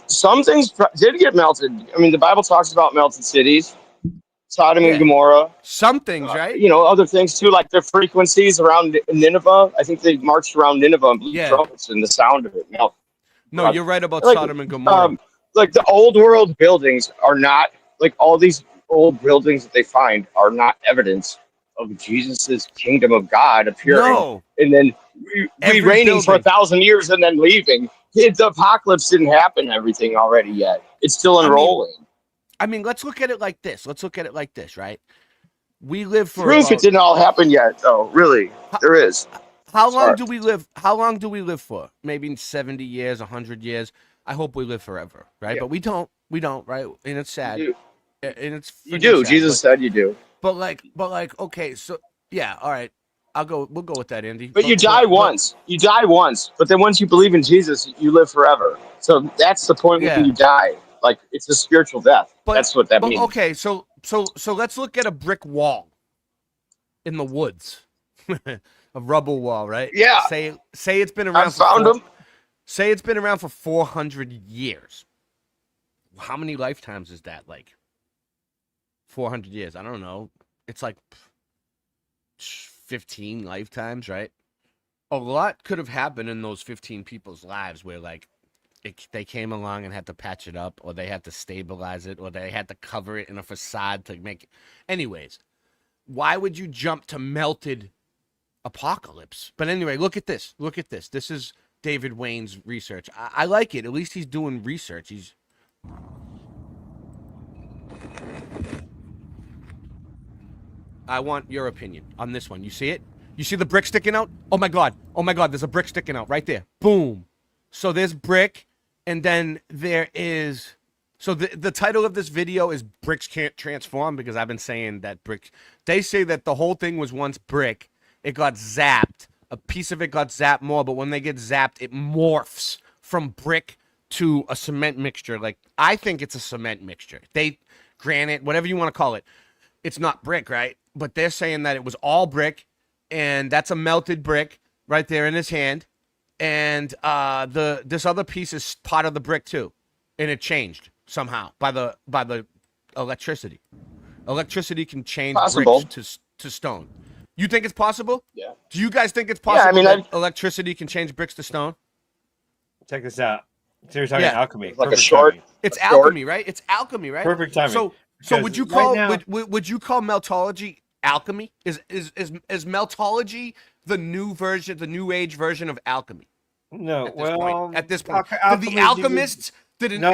Some things did get melted. I mean, the Bible talks about melted cities, Sodom and Gomorrah. Some things, right? You know, other things too, like the frequencies around Nineveh. I think they marched around Nineveh and blew trumpets, and the sound of it melted. No, you're right about Sodom and Gomorrah. Like the old world buildings are not like all these old buildings that they find are not evidence of Jesus's kingdom of God appearing. No. And then we reigning for 1,000 years and then leaving. The apocalypse didn't happen. Everything already yet. It's still unrolling. I mean, let's look at it like this. Right? We live for proof it didn't all happen yet, though. Really, there is. How long do we live? How long do we live for? Maybe 70 years, 100 years. I hope we live forever, right? But we don't. We don't, right? And it's sad. You do. And it's you do. Sad, Jesus said you do. But like, okay, so yeah, all right. We'll go with that, Andy. But you die once. You die once. But then once you believe in Jesus, you live forever. So that's the point when you die. Like it's a spiritual death. That's what that means. Okay, so let's look at a brick wall in the woods. A rubble wall, right? Yeah. Say it's been around. Say it's been around for 400 years. How many lifetimes is that? Like 400 years? I don't know. It's like 15 lifetimes, right? A lot could have happened in those 15 people's lives where like they came along and had to patch it up, or they had to stabilize it, or they had to cover it in a facade to make it. Anyways, why would you jump to melted apocalypse? But anyway, look at this. This is David Wayne's research. I like it. At least he's doing research. I want your opinion on this one. You see it? You see the brick sticking out? Oh my God, there's a brick sticking out right there. Boom. So there's brick, and then there is... So the title of this video is Bricks Can't Transform, because I've been saying that brick... They say that the whole thing was once brick. It got zapped. A piece of it got zapped more, but when they get zapped, it morphs from brick to a cement mixture. Like, I think it's a cement mixture. Granite, whatever you want to call it. It's not brick, right? But they're saying that it was all brick, and that's a melted brick right there in his hand. and this other piece is part of the brick too, and it changed somehow by the electricity. Electricity can change bricks to stone. You think it's possible? Yeah. Do you guys think it's possible that electricity can change bricks to stone? Check this out. So you're talking alchemy. Like a short. It's alchemy, right? It's alchemy, right? Perfect timing. So would you call would you call meltology alchemy? Is meltology the new version, the new age version of alchemy? No. At this point, did the alchemists did an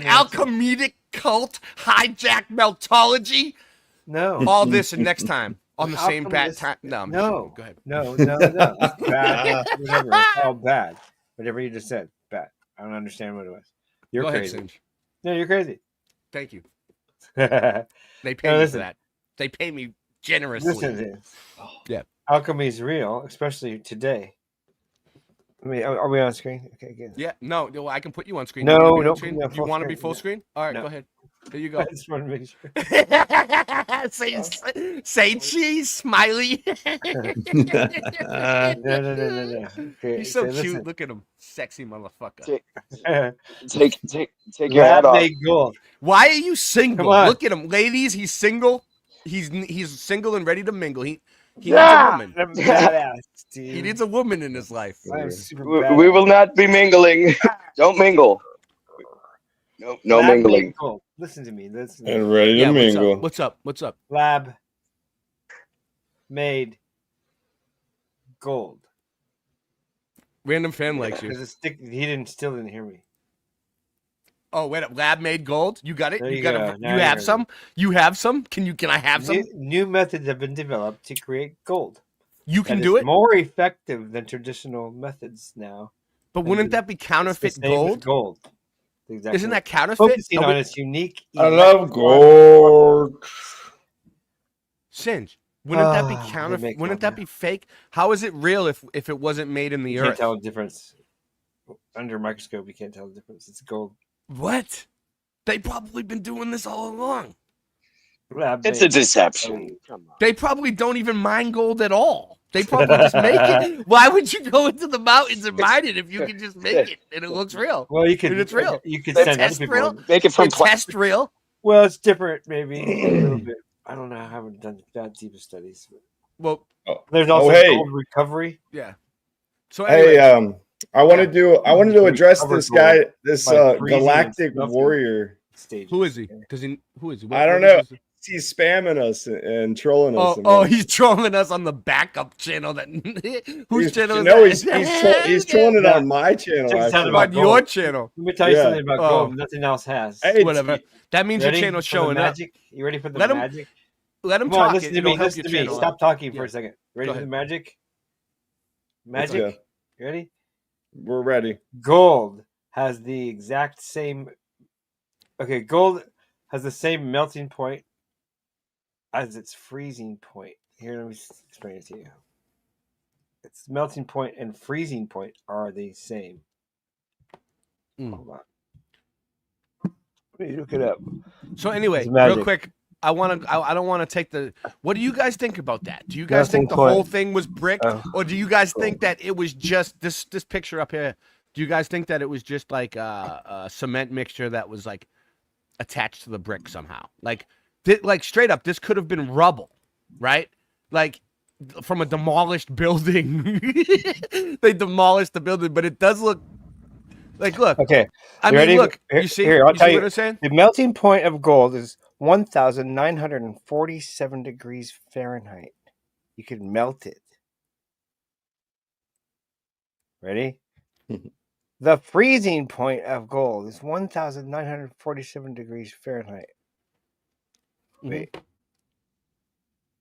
alchemitic cult hijack meltology? No. All this and next time on the same bad time. No. No. Go ahead. No. Bad. Whatever. It's all bad. Whatever you just said. Bad. I don't understand what it was. You're Go crazy. Ahead, Singe. No, you're crazy. Thank you. They pay me for that. They pay me generously. Listen, yeah. Alchemy is real, especially today. I mean, are we on screen? Okay, good. Yeah. No, I can put you on screen. No, you screen? You want to be full screen? All right, go ahead. There you go. I just want to make sure. Say cheese, smiley. No. Okay, He's so cute. listen. Look at him, sexy motherfucker. Take your hat off. Gold. Why are you single? Come on. Look at him, ladies. He's single. He's single and ready to mingle. He needs a woman. He needs a woman in his life. We will not be mingling. Don't mingle. No mingling. Listen to me. And ready to mingle. What's up? Lab made gold. Random fan likes you. He still didn't hear me. Oh wait, lab made gold. You got it. There You you got go. it. Now You you have heard some. You have some. Can I have some? New methods have been developed to create gold. You can That do is it. more effective than traditional methods now. But wouldn't that be counterfeit gold? Gold. Exactly. Isn't that counterfeit? Focusing on its unique. I love gold. Singe. Wouldn't that be They counterfeit? make Wouldn't gold, that be fake? How is it real if it wasn't made in the You can't earth? tell the difference. Under a microscope, you can't tell the difference. It's gold. What? They probably been doing this all along. It's a deception. They probably don't even mine gold at all. They probably just make it. Why would you go into the mountains and mine it if you can just make it and it looks real? Well, you can. And it's real. You could It's send other test people. real. Make it from It's test real. Well, it's different, maybe a little bit. I don't know. I haven't done that deep of studies. Well, there's also hey. gold recovery. Yeah. So anyway, Hey, I wanted to address Cover this gold guy, this by freezing galactic and stuff. warrior. Stages. who is he? Who is he? I don't know. He's spamming us and trolling us. He's trolling us on the backup channel. That whose channel is No, that? he's trolling it on my channel. Check this out actually. about on your gold. channel. Let me tell you Yeah. something about gold. Nothing else has. Hey, Whatever. That means your Ready channel's for the showing up. magic? You ready for the Let him magic? Let him Come on, talk. listen to It'll me. help Listen your to me. channel Stop out. talking for Yeah. a second. Ready Go for the ahead. magic? Magic? Yeah. You ready? We're ready. Gold has the exact same. Okay, gold has the same melting point as its freezing point. Here, let me explain it to you. Its melting point and freezing point are the same. Hold on. Let me look it up. So anyway, It's real magic. quick, I don't want to take the. What do you guys think about that? Do you guys Melting think the point. whole thing was brick, or do you guys think that it was just this picture up here? Do you guys think that it was just like a cement mixture that was like attached to the brick somehow? Like straight up, this could have been rubble, right? Like from a demolished building. They demolished the building, but it does look like look. Okay. I You mean, ready? look. You see? Here, I'll You tell see you. what I'm saying? The melting point of gold is 1,947 degrees Fahrenheit. You can melt it. Ready? The freezing point of gold is 1,947 degrees Fahrenheit. Wait.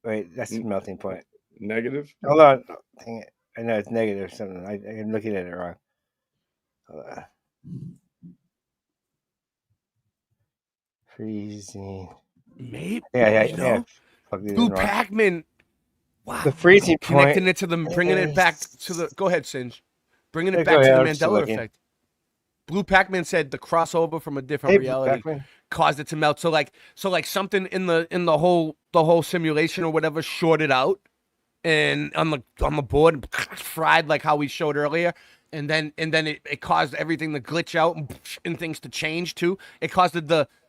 Wait, that's the melting point. Negative? Hold on. Dang it. I know it's negative something. I'm looking at it wrong. Hold on. Freezing. Maybe. Yeah. Fuck, these Blue are wrong. Pac-Man. Wow. The freezing point. Connecting it to the, bringing it back to the. Go ahead, Singe. Bringing Yeah, it go back to ahead, the I'm still Mandela looking. effect. Blue Pac-Man said the crossover from a different Hey, Blue reality Pac-Man. caused it to melt. So like something in the whole simulation or whatever shorted out, and on the board, fried like how we showed earlier, and then it caused everything to glitch out and things to change too. It caused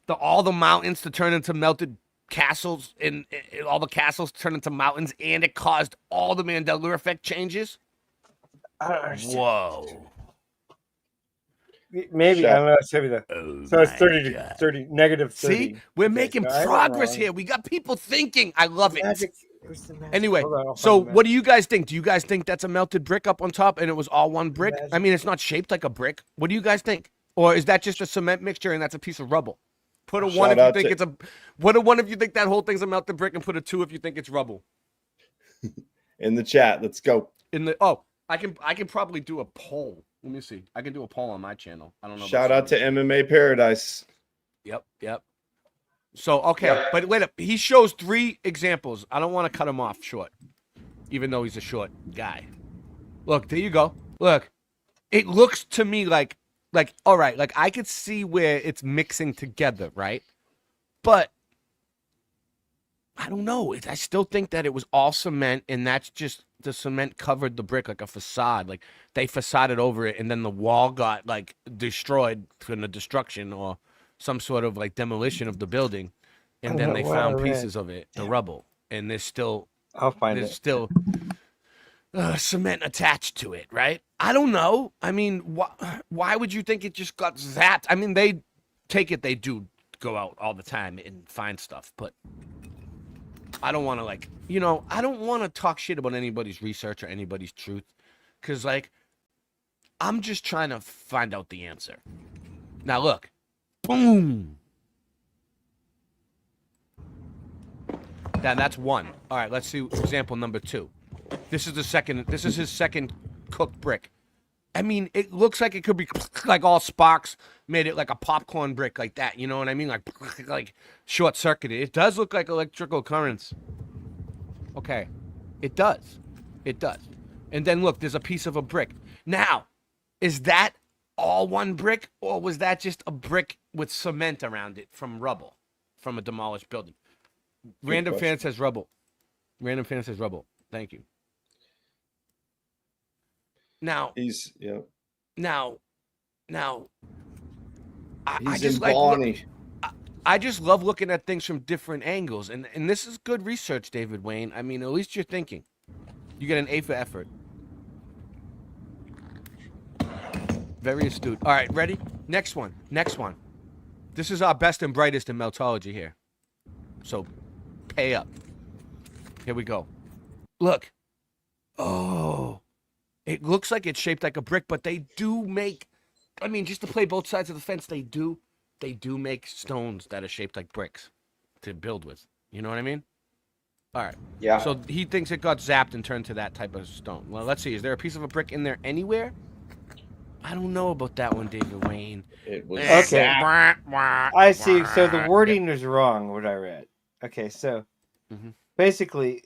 all the mountains to turn into melted castles, and all the castles turn into mountains, and it caused all the Mandela effect changes. Whoa. Maybe I don't know. It's maybe so it's 30 to 30 negative 30. See, we're making progress here. We got people thinking. I love it. Anyway, so what do you guys think? Do you guys think that's a melted brick up on top and it was all one brick? I mean, it's not shaped like a brick. What do you guys think? Or is that just a cement mixture and that's a piece of rubble? Put a 1 if you think it's a. Put a 1 if you think that whole thing's a melted brick, and put a 2 if you think it's rubble. In the chat, let's go. I can probably do a poll. Let me see. I can do a poll on my channel. I don't know. Shout out to MMA Paradise. Yep. So, okay, but wait up. He shows 3 examples. I don't want to cut him off short, even though he's a short guy. Look, there you go. Look, it looks to me like, all right, like I could see where it's mixing together, right? But I don't know. I still think that it was all cement, and that's just the cement covered the brick like a facade. Like they facaded over it, and then the wall got like destroyed from the destruction or some sort of like demolition of the building, and then they found pieces of it, the rubble, and there's still still cement attached to it, right? I don't know. I mean, why would you think it just got zapped? I mean, they do go out all the time and find stuff, but I don't want to I don't want to talk shit about anybody's research or anybody's truth, because I'm just trying to find out the answer. Now look, boom. Now that's 1. All right, let's see example number 2. This is his second cooked brick. I mean, it looks like it could be like all sparks made it like a popcorn brick like that. You know what I mean? Like short circuited. It does look like electrical currents. Okay, it does. And then look, there's a piece of a brick. Now, is that all one brick, or was that just a brick with cement around it from rubble, from a demolished building? Random fan says rubble. Thank you. Now I just like I just love looking at things from different angles, and this is good research, David Wayne. I mean, at least you're thinking. You get an A for effort. Very astute. All right, ready? Next one. This is our best and brightest in Meltology here, so pay up. Here we go. Look. Oh. It looks like it's shaped like a brick, but they do make, I mean, just to play both sides of the fence, they do make stones that are shaped like bricks to build with. You know what I mean? All right. Yeah. So he thinks it got zapped and turned to that type of stone. Well, let's see. Is there a piece of a brick in there anywhere? I don't know about that one, David Wayne. It was okay. I see. So the wording is wrong, what I read. Okay, so basically,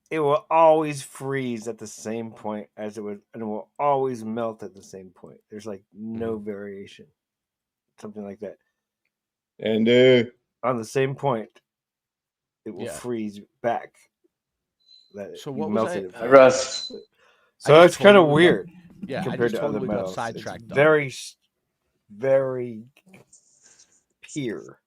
it will always freeze at the same point as it would, and it will always melt at the same point. There's like no variation, something like that. And on the same point, it will freeze back. So what melted was Russ? So it's kind of weird. Yeah, compared to other metals. It's very, very pure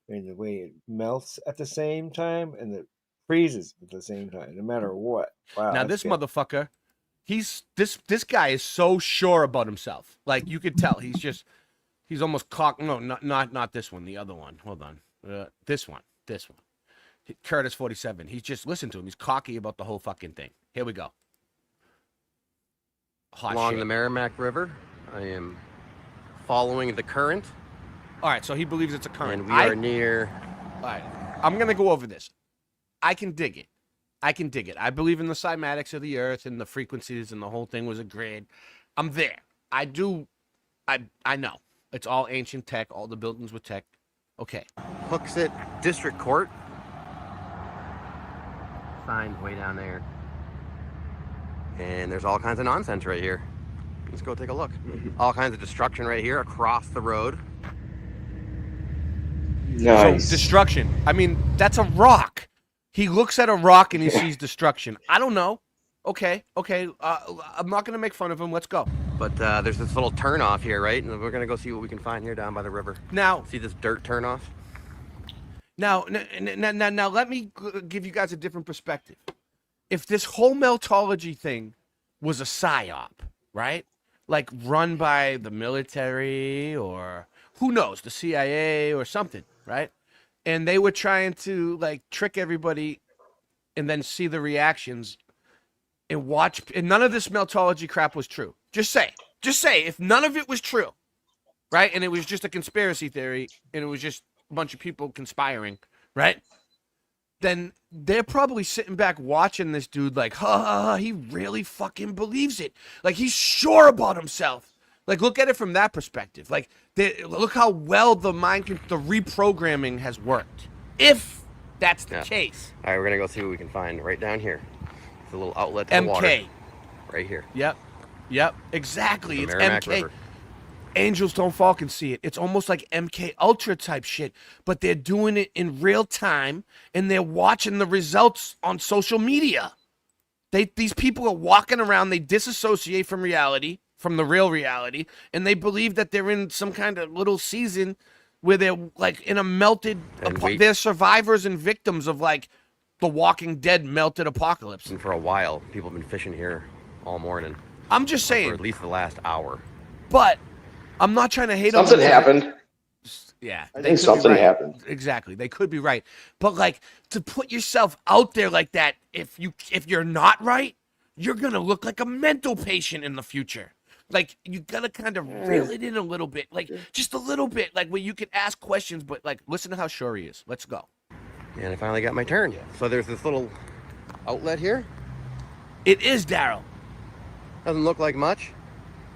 in the way it melts at the same time and it freezes at the same time, no matter what. Wow. Now this motherfucker, this guy is so sure about himself. Like you could tell, he's almost cock. No, not this one. The other one. Hold on. This one. Curtis 47. He's just listen to him. He's cocky about the whole fucking thing. Here we go. Along the Merrimack River, I am following the current. All right, so he believes it's a current. And we are near. All right, I'm gonna go over this. I can dig it. I believe in the cymatics of the Earth and the frequencies and the whole thing was a grid. I'm there. I do. I know. It's all ancient tech. All the buildings were tech. Okay. Hooksett District Court. Signs way down there. And there's all kinds of nonsense right here. Let's go take a look. All kinds of destruction right here across the road. Nice. So, destruction. I mean, that's a rock. He looks at a rock and he sees destruction. I don't know. Okay. I'm not going to make fun of him. Let's go. But there's this little turnoff here, right? And we're going to go see what we can find here down by the river. Now, see this dirt turnoff? Now, let me give you guys a different perspective. If this whole meltology thing was a psyop, right? Like run by the military or who knows, the CIA or something, right? And they were trying to like trick everybody and then see the reactions and watch. And none of this meltology crap was true. Just say if none of it was true, right? And it was just a conspiracy theory and it was just a bunch of people conspiring, right? Then they're probably sitting back watching this dude like, he really fucking believes it. Like, he's sure about himself. Like, look at it from that perspective. Like, look how well the reprogramming has worked. If that's the case. All right, we're going to go see what we can find right down here. It's a little outlet to the water. Right here. Yep, exactly. The It's Merrimack MK. River. Angels Don't Fall can see it. It's almost like MK Ultra type shit, but they're doing it in real time and they're watching the results on social media. These people are walking around, they disassociate from reality, from the real reality, and they believe that they're in some kind of little season where they're like in a melted, they're survivors and victims of like the Walking Dead melted apocalypse. And for a while, people have been fishing here all morning. I'm just saying. For at least the last hour. But I'm not trying to hate on Something happened. Yeah, I think something happened. Exactly, they could be right, but like to put yourself out there like that, if you're not right, you're gonna look like a mental patient in the future. Like you gotta kind of reel it in a little bit, like just a little bit, like where you can ask questions, but like listen to how sure he is. Let's go. And I finally got my turn. So there's this little outlet here. It is, Daryl. Doesn't look like much.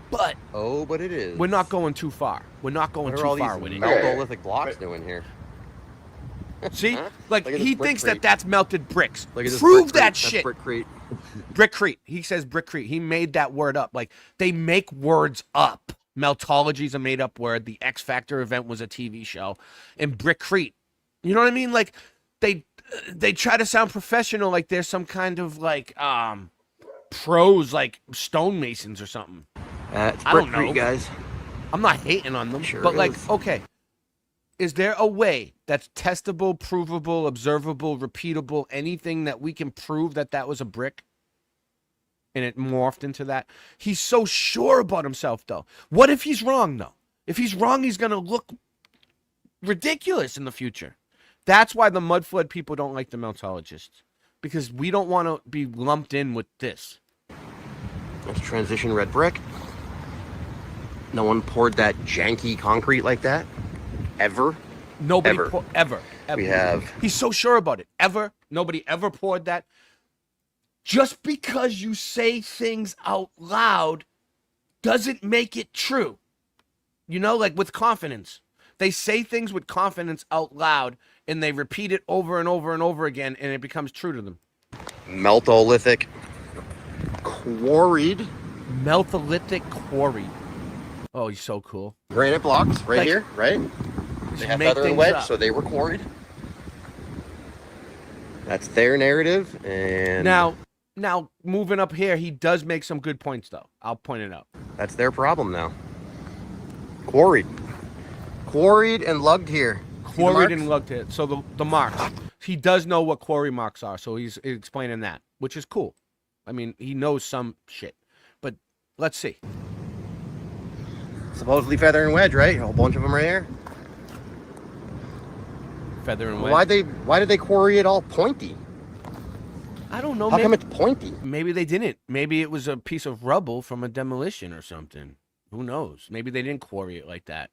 But but it is. We're not going too far. We're not going What are too all far these with it. meltolithic blocks doing here? See, Look like at this he brick thinks crate. that's melted bricks. Look at this Prove brick that crate. That's shit. Brickcrete. Brickcrete. He says Brickcrete. He made that word up. Like they make words up. Meltology's a made up word. The X Factor event was a TV show, and Brickcrete. You know what I mean? Like they try to sound professional, like they're some kind of like pros, like stonemasons or something. It's I don't know, Brickcrete, guys. I'm not hating on them, Sure but like, is. okay, is there a way that's testable, provable, observable, repeatable, anything that we can prove that was a brick? And it morphed into that. He's so sure about himself, though. What if he's wrong, though? If he's wrong, he's gonna look ridiculous in the future. That's why the mud flood people don't like the meltologists, because we don't want to be lumped in with this. Let's transition red brick. No one poured that janky concrete like that. Ever. Nobody Ever. ever. We have. He's so sure about it. Nobody ever poured that. Just because you say things out loud doesn't make it true. You know, like with confidence. They say things with confidence out loud and they repeat it over and over and over again and it becomes true to them. Meltolithic quarried. Meltolithic quarried. Oh, he's so cool. Granite blocks right Like, here, right? They have make feather and things wedge, up. so they were quarried. That's their narrative. And Now, moving up here, he does make some good points, though. I'll point it out. that's their problem now. Quarried. Quarried and lugged here. See the Quarried marks? and lugged here. So the marks. He does know what quarry marks are, so he's explaining that, which is cool. I mean, he knows some shit. But let's see. Supposedly feather and wedge, right? A whole bunch of them right here. Feather and wedge. Why did they quarry it all pointy? I don't know. How come it's pointy? Maybe they didn't. Maybe it was a piece of rubble from a demolition or something. Who knows? Maybe they didn't quarry it like that.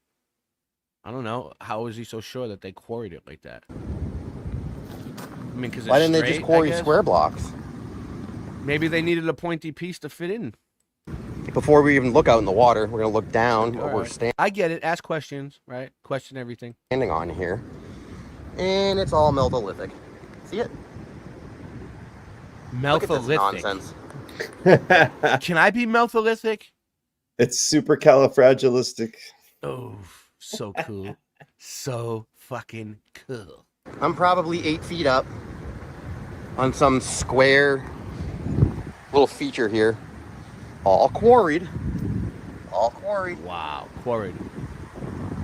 I don't know. How is he so sure that they quarried it like that? I mean, because Why didn't they just quarry square blocks? Maybe they needed a pointy piece to fit in. Before we even look out in the water, we're gonna look down what we're I get it. Ask questions, right? Question everything. standing on here, and it's all meltolithic. See it? Look at this Meltholithic. nonsense. Can I be meltholithic? It's supercalifragilistic. Oh, so cool. So fucking cool. I'm probably 8 feet up. on some square little feature here. All quarried. All quarried. Wow, quarried.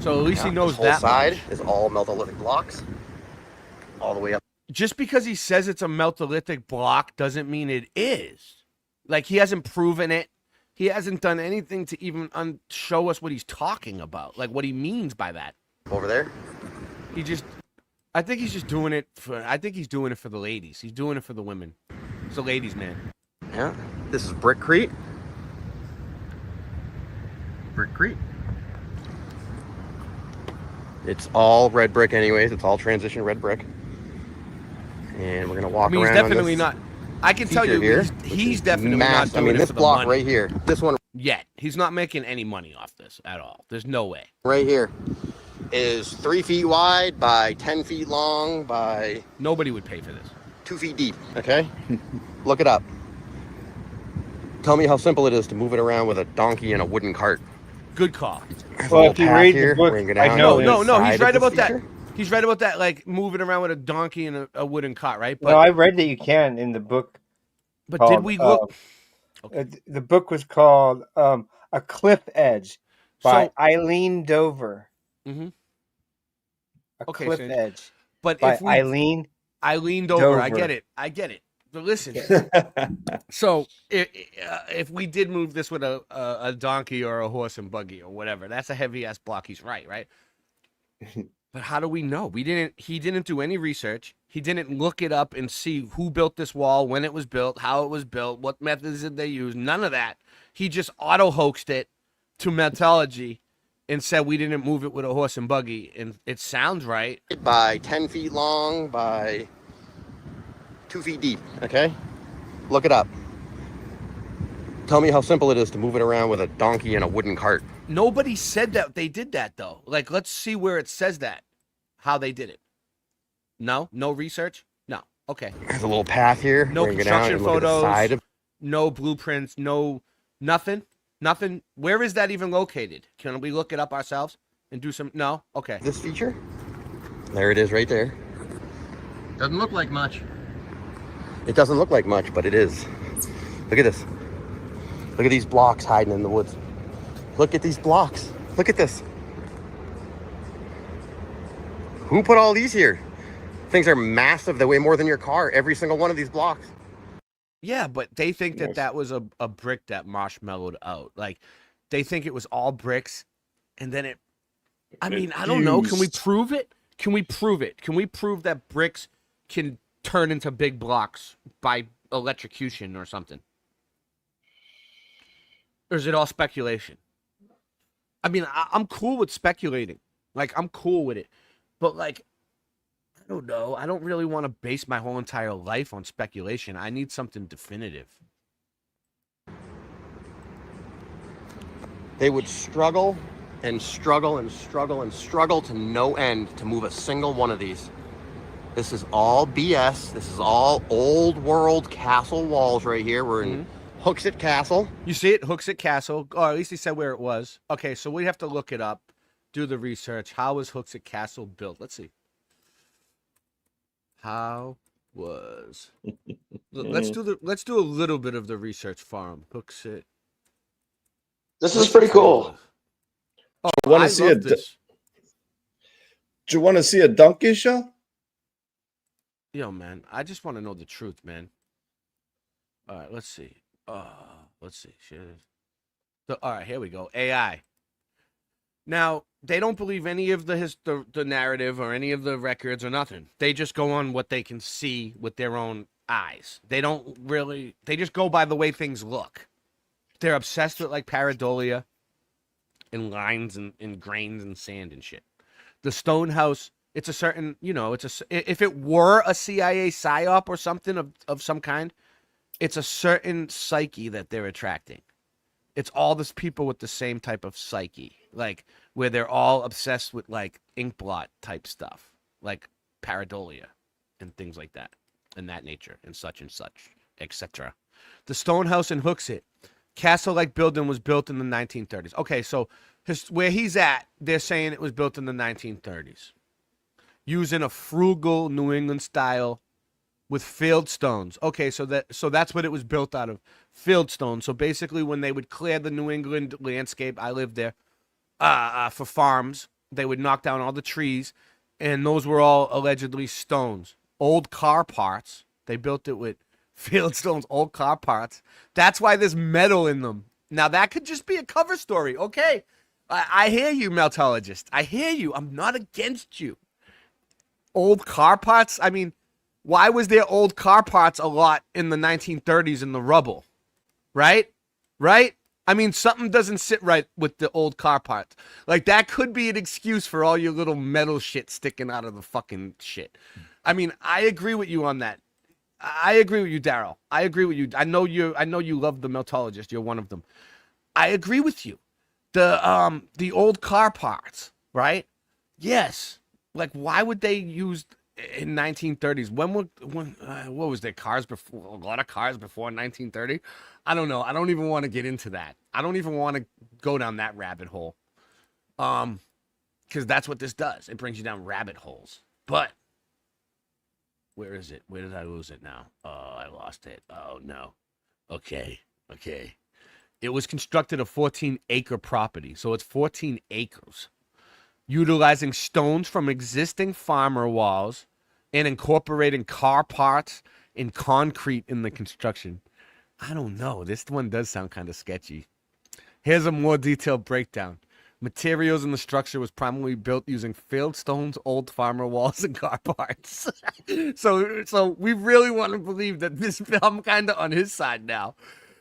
So at least he knows this whole that side much. is all meltolithic blocks. All the way up. Just because he says it's a meltolithic block doesn't mean it is. Like, he hasn't proven it. He hasn't done anything to even show us what he's talking about, like what he means by that. Over there. I think he's just doing it for. I think he's doing it for the ladies. He's doing it for the women. He's a ladies' man. Yeah. This is Brickcrete. Brickcrete. It's all red brick, anyways. It's all transition red brick. And we're gonna walk around. He's definitely on this not. I can tell you, here, he's definitely not doing this it for the block money. right here. This one. Yet he's not making any money off this at all. There's no way. Right here is 3 feet wide by 10 feet long by. Nobody would pay for this. 2 feet deep. Okay. Look it up. Tell me how simple it is to move it around with a donkey and a wooden cart. Good call. Well, if you read the book, I know. No, he's right about that. He's right about that, like moving around with a donkey and a wooden cart, right? But, no, I read that you can in the book. But did we look? The book was called A Cliff Edge by Eileen Dover. Mm-hmm. A Cliff Edge. But by if we, Eileen Dover, I get it. But listen, so if we did move this with a donkey or a horse and buggy or whatever, that's a heavy ass block. He's right? But how do we know? He didn't do any research. He didn't look it up and see who built this wall, when it was built, how it was built, what methods did they use. None of that. He just auto-hoaxed it to metallurgy and said we didn't move it with a horse and buggy. And it sounds right. By 10 feet long by 2 feet deep. Okay. Look it up. Tell me how simple it is to move it around with a donkey and a wooden cart. Nobody said that they did that, though. Like, let's see where it says that, how they did it. No research? No. Okay. There's a little path here. No construction photos, no blueprints, nothing. Where is that even located? Can we look it up ourselves and do some? No? Okay. This feature? There it is right there. Doesn't look like much. It doesn't look like much, but it is. Look at this. Look at these blocks hiding in the woods. Look at these blocks. Look at this. Who put all these here? Things are massive. They weigh more than your car. Every single one of these blocks. Yeah, but they think that was a brick that marshmallowed out. Like, they think it was all bricks, and then it. I mean, I don't know. Can we prove it? Can we prove that bricks can turn into big blocks by electrocution or something? Or is it all speculation? I mean, I'm cool with speculating. Like, I'm cool with it. But, like, I don't know. I don't really want to base my whole entire life on speculation. I need something definitive. They would struggle and struggle and struggle and struggle to no end to move a single one of these. This is all BS. This is all old world castle walls right here. We're in Hooksett Castle. You see it? Hooksett Castle. Oh, at least he said where it was. Okay, so we have to look it up, do the research. How was Hooksett Castle built? Let's see. How was let's do a little bit of the research farm. Hooksett. This is pretty cool. Oh, do you want to see this. Do you want to see a donkey show? Yo, man, I just want to know the truth, man. All right, let's see. Let's see. All right, here we go. AI. Now, they don't believe any of the narrative or any of the records or nothing. They just go on what they can see with their own eyes. They just go by the way things look. They're obsessed with, like, pareidolia and lines and grains and sand and shit. The stone house, it's a certain, if it were a CIA psyop or something of some kind, it's a certain psyche that they're attracting. It's all these people with the same type of psyche, like where they're all obsessed with, like, inkblot type stuff, like pareidolia and things like that, and that nature, and such, etc. The stone house in Hooksett, castle-like building, was built in the 1930s. Okay, so where he's at, they're saying it was built in the 1930s, using a frugal New England style with field stones. Okay, so that's what it was built out of, field stone. So basically, when they would clear the New England landscape, I lived there, for farms, they would knock down all the trees, and those were all allegedly stones. Old car parts. They built it with field stones, old car parts. That's why there's metal in them. Now, that could just be a cover story. Okay, I hear you, meltologist. I hear you. I'm not against you. Old car parts? I mean, why was there old car parts a lot in the 1930s in the rubble? Right? Right? I mean, something doesn't sit right with the old car parts. Like, that could be an excuse for all your little metal shit sticking out of the fucking shit. I mean, I agree with you on that. I agree with you, Daryl. I agree with you. I know you love the meltologist. You're one of them. I agree with you. The old car parts, right? Yes. Like, why would they use in 1930s? What was there, cars before? A lot of cars before 1930? I don't know. I don't even want to get into that. I don't even want to go down that rabbit hole. Because that's what this does. It brings you down rabbit holes. But where is it? Where did I lose it now? Oh, I lost it. Oh, no. Okay. It was constructed a 14-acre property. So it's 14 acres. Utilizing stones from existing farmer walls and incorporating car parts and concrete in the construction. I don't know. This one does sound kind of sketchy. Here's a more detailed breakdown. Materials in the structure was primarily built using field stones, old farmer walls, and car parts. So we really want to believe that this, I'm kind of on his side now.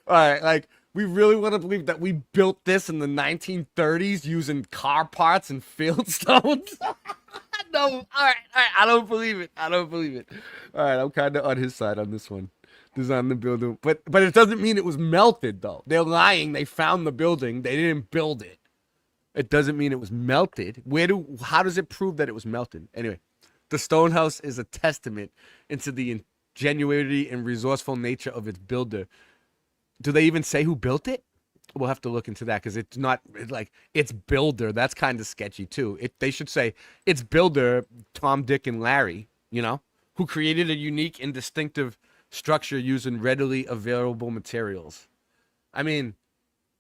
All right, like, we really want to believe that we built this in the 1930s using car parts and field stones? No, all right, I don't believe it. All right, I'm kind of on his side on this one. Design the building. But it doesn't mean it was melted, though. They're lying. They found the building. They didn't build it. It doesn't mean it was melted. How does it prove that it was melted? Anyway, the stone house is a testament into the ingenuity and resourceful nature of its builder. Do they even say who built it? We'll have to look into that, because it's not like it's builder. That's kind of sketchy too. They should say it's builder Tom, Dick, and Larry, who created a unique and distinctive structure using readily available materials. I mean,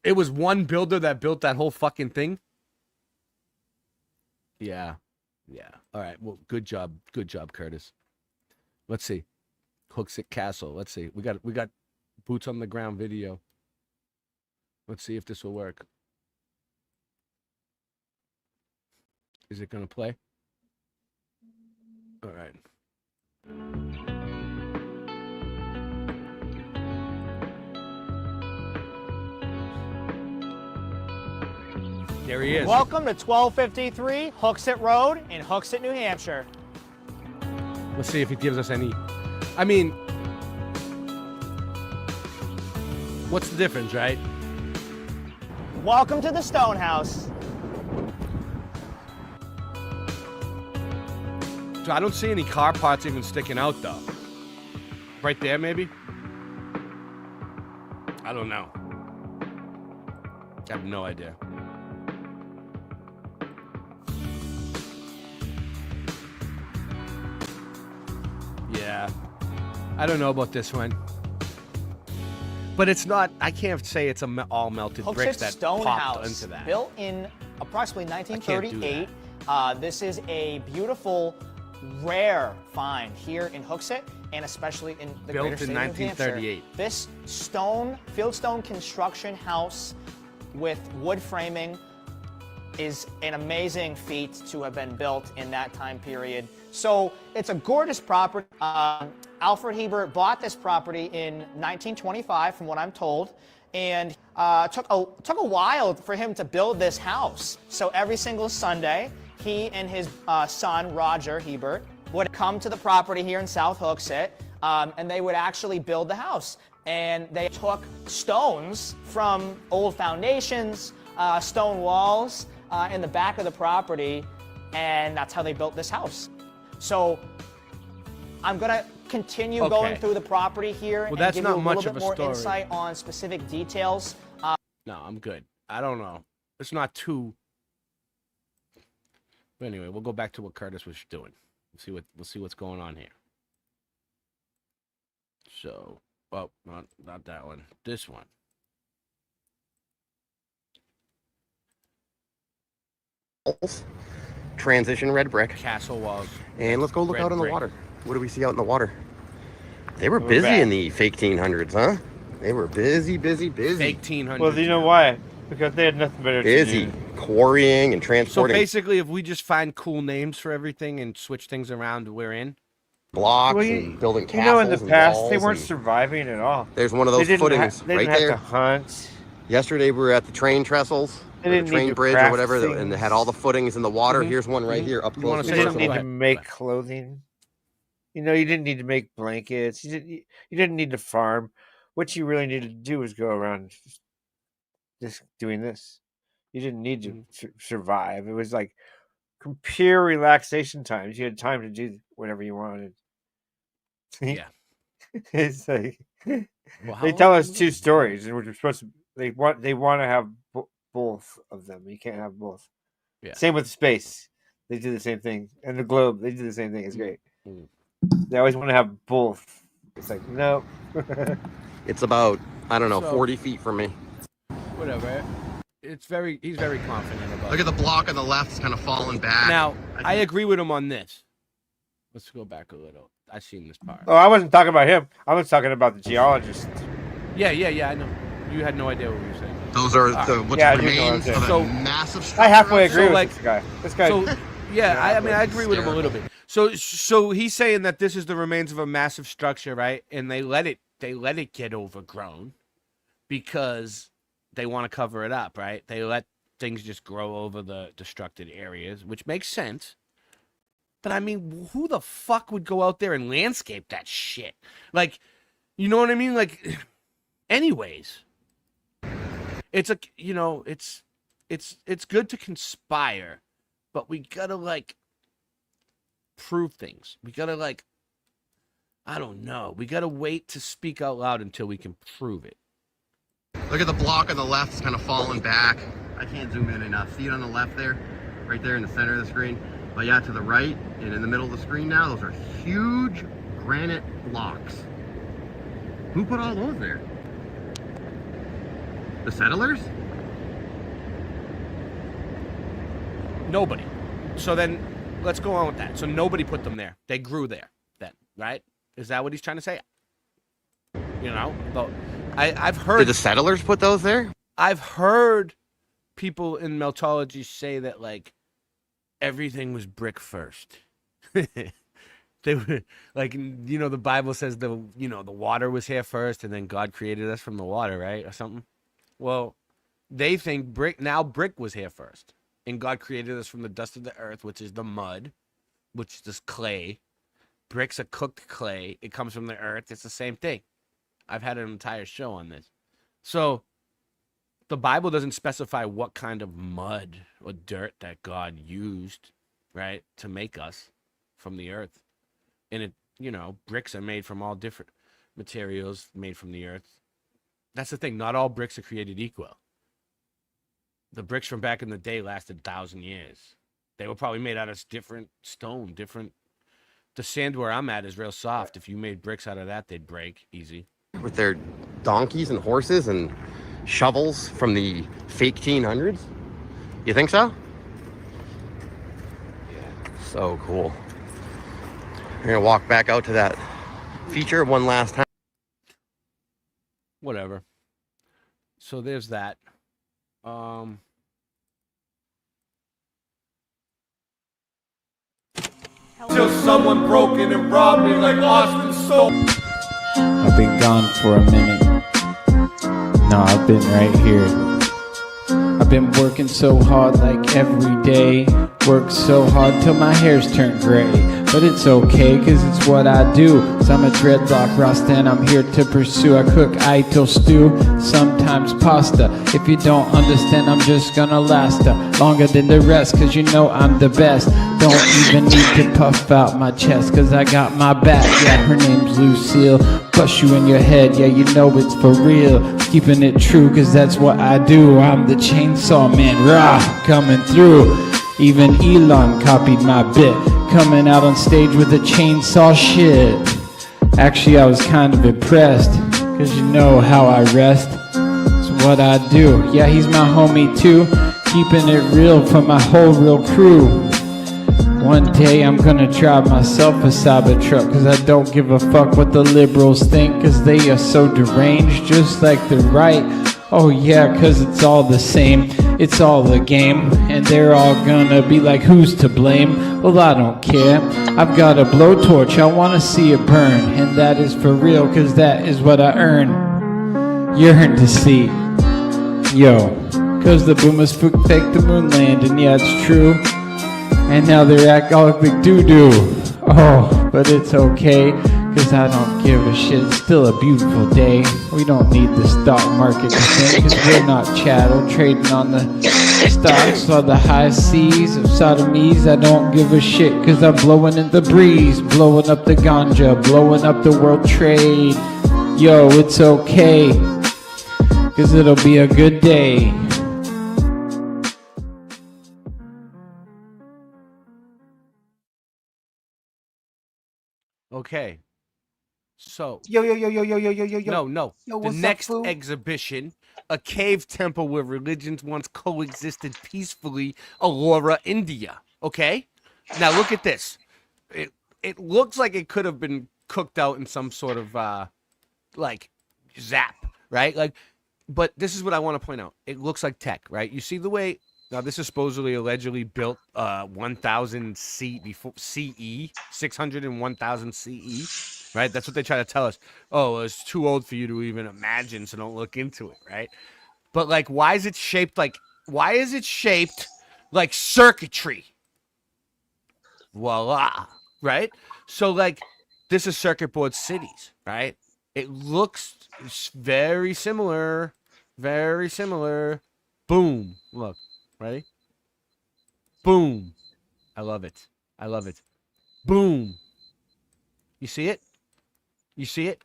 it was one builder that built that whole fucking thing. Yeah. All right. Well, good job, Curtis. Let's see. Hooksett Castle. Let's see. We got boots on the ground video. Let's see if this will work. Is it gonna play? All right. There he is. Welcome to 1253 Hooksett Road in Hooksett, New Hampshire. Let's see if it gives us any. I mean, what's the difference, right? Welcome to the Stone House. So I don't see any car parts even sticking out, though. Right there, maybe? I don't know. I have no idea. Yeah. I don't know about this one. But it's not, I can't say it's all melted bricks that Stone popped House, into that. built in approximately 1938. This is a beautiful, rare find here in Hooksett, and especially in the Built greater state in of New Hampshire. 1938. This fieldstone construction house with wood framing is an amazing feat to have been built in that time period. So it's a gorgeous property. Alfred Hebert bought this property in 1925, from what I'm told, and took a while for him to build this house. So every single Sunday, he and his son, Roger Hebert, would come to the property here in South Hooksett, and they would actually build the house. And they took stones from old foundations, stone walls in the back of the property, and that's how they built this house. So I'm gonna continue going through the property here and give you a little bit more insight on specific details. No, I'm good. I don't know. It's not too. But anyway, we'll go back to what Curtis was doing. We'll see what's going on here. So, well, not that one. This one. Transition red brick. Castle walls. And let's go look out on the brick. water. What do we see out in the water? They were busy in the fake 1800s, huh? They were busy. Fake 1800s. Well, you know why? Because they had nothing better to Busy do. quarrying and So transporting basically, if we just find cool names for everything and switch things around, we're in. blocks Well, and building You know, in the castles and past, they walls weren't and- surviving at all. There's one of those They didn't footings they right didn't there. have to hunt. Yesterday we were at the train trestles, They or the didn't need train to bridge or craft whatever, and they had all the footings in the water. Here's one right here up close. You to the didn't need trestle. to make clothing. You know, you didn't need to make blankets. You didn't need to farm. What you really needed to do was go around just doing this. You didn't need to survive. It was like pure relaxation times. You had time to do whatever you wanted. Yeah. It's like Well, how they tell long us was two it? stories, and we're supposed to. They want to have both of them. You can't have both. Yeah. Same with space. They do the same thing, and the globe. They do the same thing. It's great. Mm. They always want to have both. It's like no. It's about, I don't know, So- 40 feet from me. Whatever. He's very confident about Look it. at the block on the left, it's kind of falling back. Now, I agree with him on this. Let's go back a little. I've seen this part. Oh, I wasn't talking about him. I was talking about the geologist. Yeah, I know. You had no idea what we were saying. Those are All the right. what Yeah, I do know remains what I'm of a saying. massive structure. I halfway agree So, with like- this guy. This guy. So, yeah, I mean, I agree with him a hysterical. little bit. So he's saying that this is the remains of a massive structure, right? And they let it get overgrown because they want to cover it up, right? They let things just grow over the destructed areas, which makes sense. But I mean, who the fuck would go out there and landscape that shit? Like, you know what I mean? Like, anyways, it's it's good to conspire, but we gotta like prove things. We gotta like, I don't know. We gotta wait to speak out loud until we can prove it. Look at the block on the left, it's kind of falling back. I can't zoom in enough. See it on the left there? Right there in the center of the screen. But yeah, to the right and in the middle of the screen now, those are huge granite blocks. Who put all those there? The settlers? Nobody. So then, let's go on with that. So nobody put them there. They grew there then, right? Is that what he's trying to say? You know, but I've heard. Did the settlers put those there? I've heard people in Meltology say that like everything was brick first. They were like, you know, the Bible says the water was here first, and then God created us from the water, right, or something. Well, they think brick was here first, and God created us from the dust of the earth, which is the mud, which is this clay. Brick's a cooked clay. It comes from the earth. It's the same thing. I've had an entire show on this. So the Bible doesn't specify what kind of mud or dirt that God used, right, to make us from the earth. And it, you know, bricks are made from all different materials made from the earth. That's the thing. Not all bricks are created equal. The bricks from back in the day lasted 1,000 years. They were probably made out of different stone, different. The sand where I'm at is real soft. If you made bricks out of that, they'd break easy. With their donkeys and horses and shovels from the fake 1800s? You think so? Yeah. So cool. We're gonna walk back out to that feature one last time. Whatever. So there's that. Till someone broke in and robbed me like Austin Stone. I've been gone for a minute. No, I've been right here. I've been working so hard like every day. Worked so hard till my hair's turned gray. But it's okay, cause it's what I do. So I'm a dreadlock Rasta and I'm here to pursue. I cook idol stew, sometimes pasta. If you don't understand, I'm just gonna last longer than the rest, cause you know I'm the best. Don't even need to puff out my chest, cause I got my back. Yeah, her name's Lucille. Bust you in your head, yeah, you know it's for real. Keeping it true, cause that's what I do. I'm the chainsaw man, rah, coming through. Even Elon copied my bit, coming out on stage with a chainsaw shit. Actually, I was kind of impressed, cause you know how I rest. It's what I do. Yeah, he's my homie too, keeping it real for my whole real crew. One day I'm gonna drive myself a Cybertruck, cause I don't give a fuck what the liberals think, cause they are so deranged, just like the right. Oh yeah, cause it's all the same, it's all a game, and they're all gonna be like, who's to blame? Well, I don't care, I've got a blowtorch, I wanna see it burn, and that is for real, cause that is what I yearn to see. Yo, cause the boomers faked the moon landing, yeah, it's true. And now they're act all like doo-doo. Oh, but it's okay, cause I don't give a shit. It's still a beautiful day. We don't need the stock market to think, cause we're not chattel trading on the stocks or the high seas of sodomies. I don't give a shit, cause I'm blowing in the breeze, blowing up the ganja, blowing up the world trade. Yo, it's okay, cause it'll be a good day. Okay. So yo. No. Yo, The what's next up, fool? exhibition, a cave temple where religions once coexisted peacefully, Aurora, India. Okay? Now look at this. It looks like it could have been cooked out in some sort of like zap, right? Like, but this is what I want to point out. It looks like tech, right? You see the way. Now, this is supposedly allegedly built 1000 CE, 600 and 1000 CE, right? That's what they try to tell us. Oh, it's too old for you to even imagine, so don't look into it, right? But, like, why is it shaped like circuitry? Voila, right? So, like, this is circuit board cities, right? It looks very similar, very similar. Boom, look. Ready? Boom. I love it. I love it. Boom. You see it? You see it?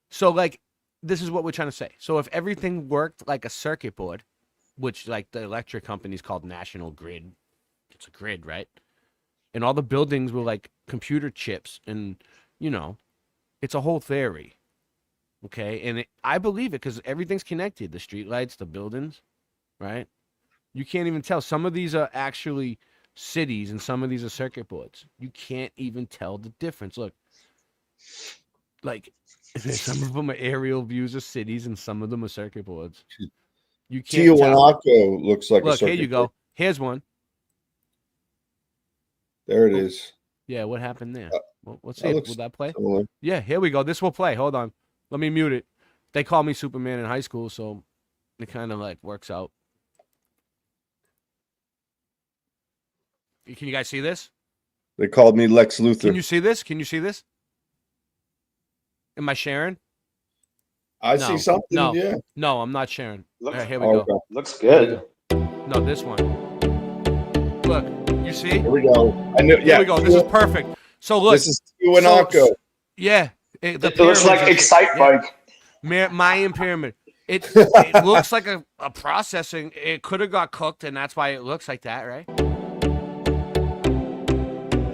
So, like, this is what we're trying to say. So, if everything worked like a circuit board, which, like, the electric company's called National Grid, it's a grid, right? And all the buildings were, like, computer chips, and, you know, it's a whole theory. Okay? And I believe it because everything's connected. The streetlights, the buildings, right? You can't even tell. Some of these are actually cities and some of these are circuit boards. You can't even tell the difference. Look, like some of them are aerial views of cities and some of them are circuit boards. You can't tell. Tiwanaku looks like a Look, circuit here you go. Here's one. There it is. Yeah, what happened there? Let's see. looks Will that play? similar. Yeah, here we go. This will play. Hold on. Let me mute it. They called me Superman in high school, so it kind of like works out. Can you guys see this? They called me Lex Luthor. Can you see this? Can you see this? Am I sharing? I see something. No, yeah. No, I'm not sharing. All right, here we Oh, go. okay. Looks good. No, this one. Look, you see? Here we go. I knew. Here Yeah. we go. This is perfect. So look. This is Tiwanaku. Yeah. It looks like Excite Bike. Mayan pyramid. It looks like a processing. It could have got cooked, and that's why it looks like that, right?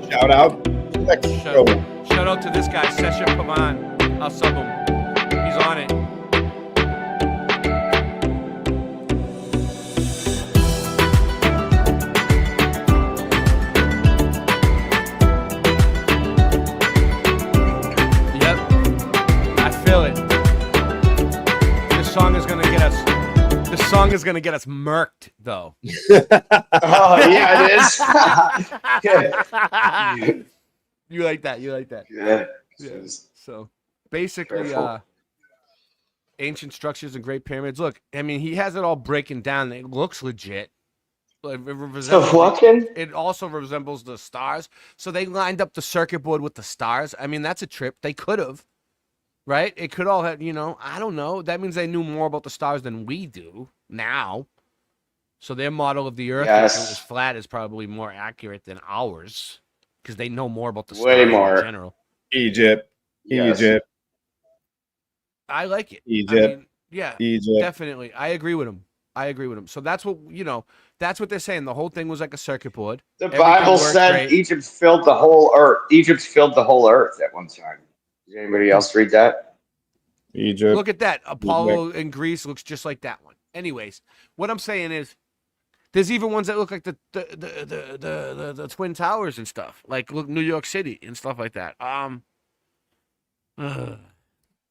Shout out. Shout out to this guy, Sesha Pavan. I'll sub him. He's on it. Yep. I feel it. This song is gonna get us. This song is gonna get us murked, though. Oh yeah, it is. Yeah. You like that? You like that? Yeah. So basically, Careful. ancient structures and Great Pyramids. Look, I mean, he has it all breaking down. It looks legit. It also resembles the stars. So they lined up the circuit board with the stars. I mean, that's a trip. They could have, right? It could all have, I don't know. That means they knew more about the stars than we do now. So their model of the Earth, if it was flat, is probably more accurate than ours because they know more about the stars in general. Egypt. Yes. Egypt. I like it. Egypt. I mean, yeah, Egypt. definitely. I agree with him. So that's what that's what they're saying. The whole thing was like a circuit board. The Everything Bible worked said great. Egypt filled the whole earth. Egypt filled the whole earth at one time. Did anybody else read that? Egypt. Look at that. Apollo in Greece looks just like that one. Anyways, what I'm saying is, there's even ones that look like the Twin Towers and stuff, like look New York City and stuff like that.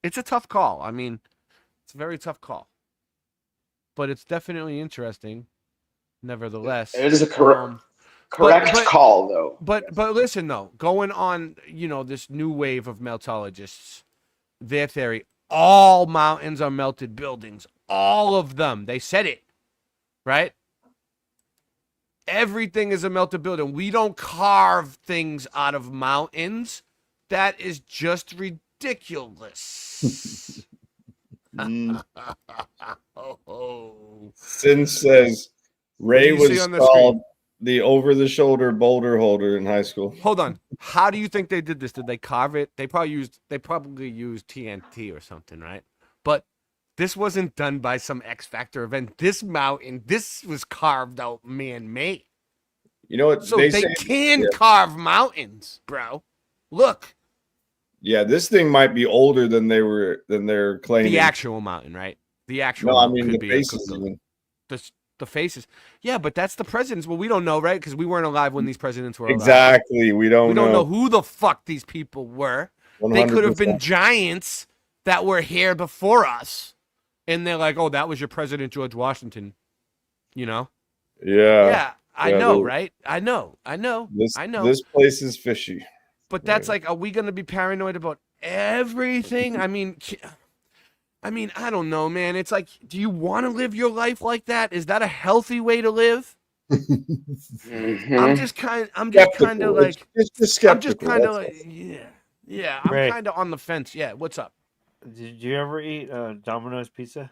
It's a tough call. I mean, it's a very tough call, but it's definitely interesting. Nevertheless, It is a correct call, though. But listen though, going on, this new wave of meltologists, their theory: all mountains are melted buildings, all of them. They said it, right? Everything is a melted building. We don't carve things out of mountains. That is just ridiculous. Sin says Ray was called the over-the-shoulder boulder holder in high school. Hold on. How do you think they did this? Did they carve it? They probably used TNT or something, right? But this wasn't done by some X Factor event. This mountain, this was carved out man-made. You know what? So they can carve mountains, bro. Look. Yeah, this thing might be older than they're claiming. The actual mountain, right? The actual. No, I mountain mean could the be faces. Even. The faces. Yeah, but that's the presidents. Well, we don't know, right? Because we weren't alive when these presidents were alive. Exactly. We don't know who the fuck these people were. 100%. They could have been giants that were here before us. And they're like, oh, that was your president, George Washington. Yeah. Yeah, I know, right? I know. This place is fishy. But that's like, are we going to be paranoid about everything? I mean, I don't know, man. It's like, do you want to live your life like that? Is that a healthy way to live? I'm just kind of like, yeah. I'm Ray. kind of on the fence. Yeah. What's up? Did you ever eat Domino's pizza?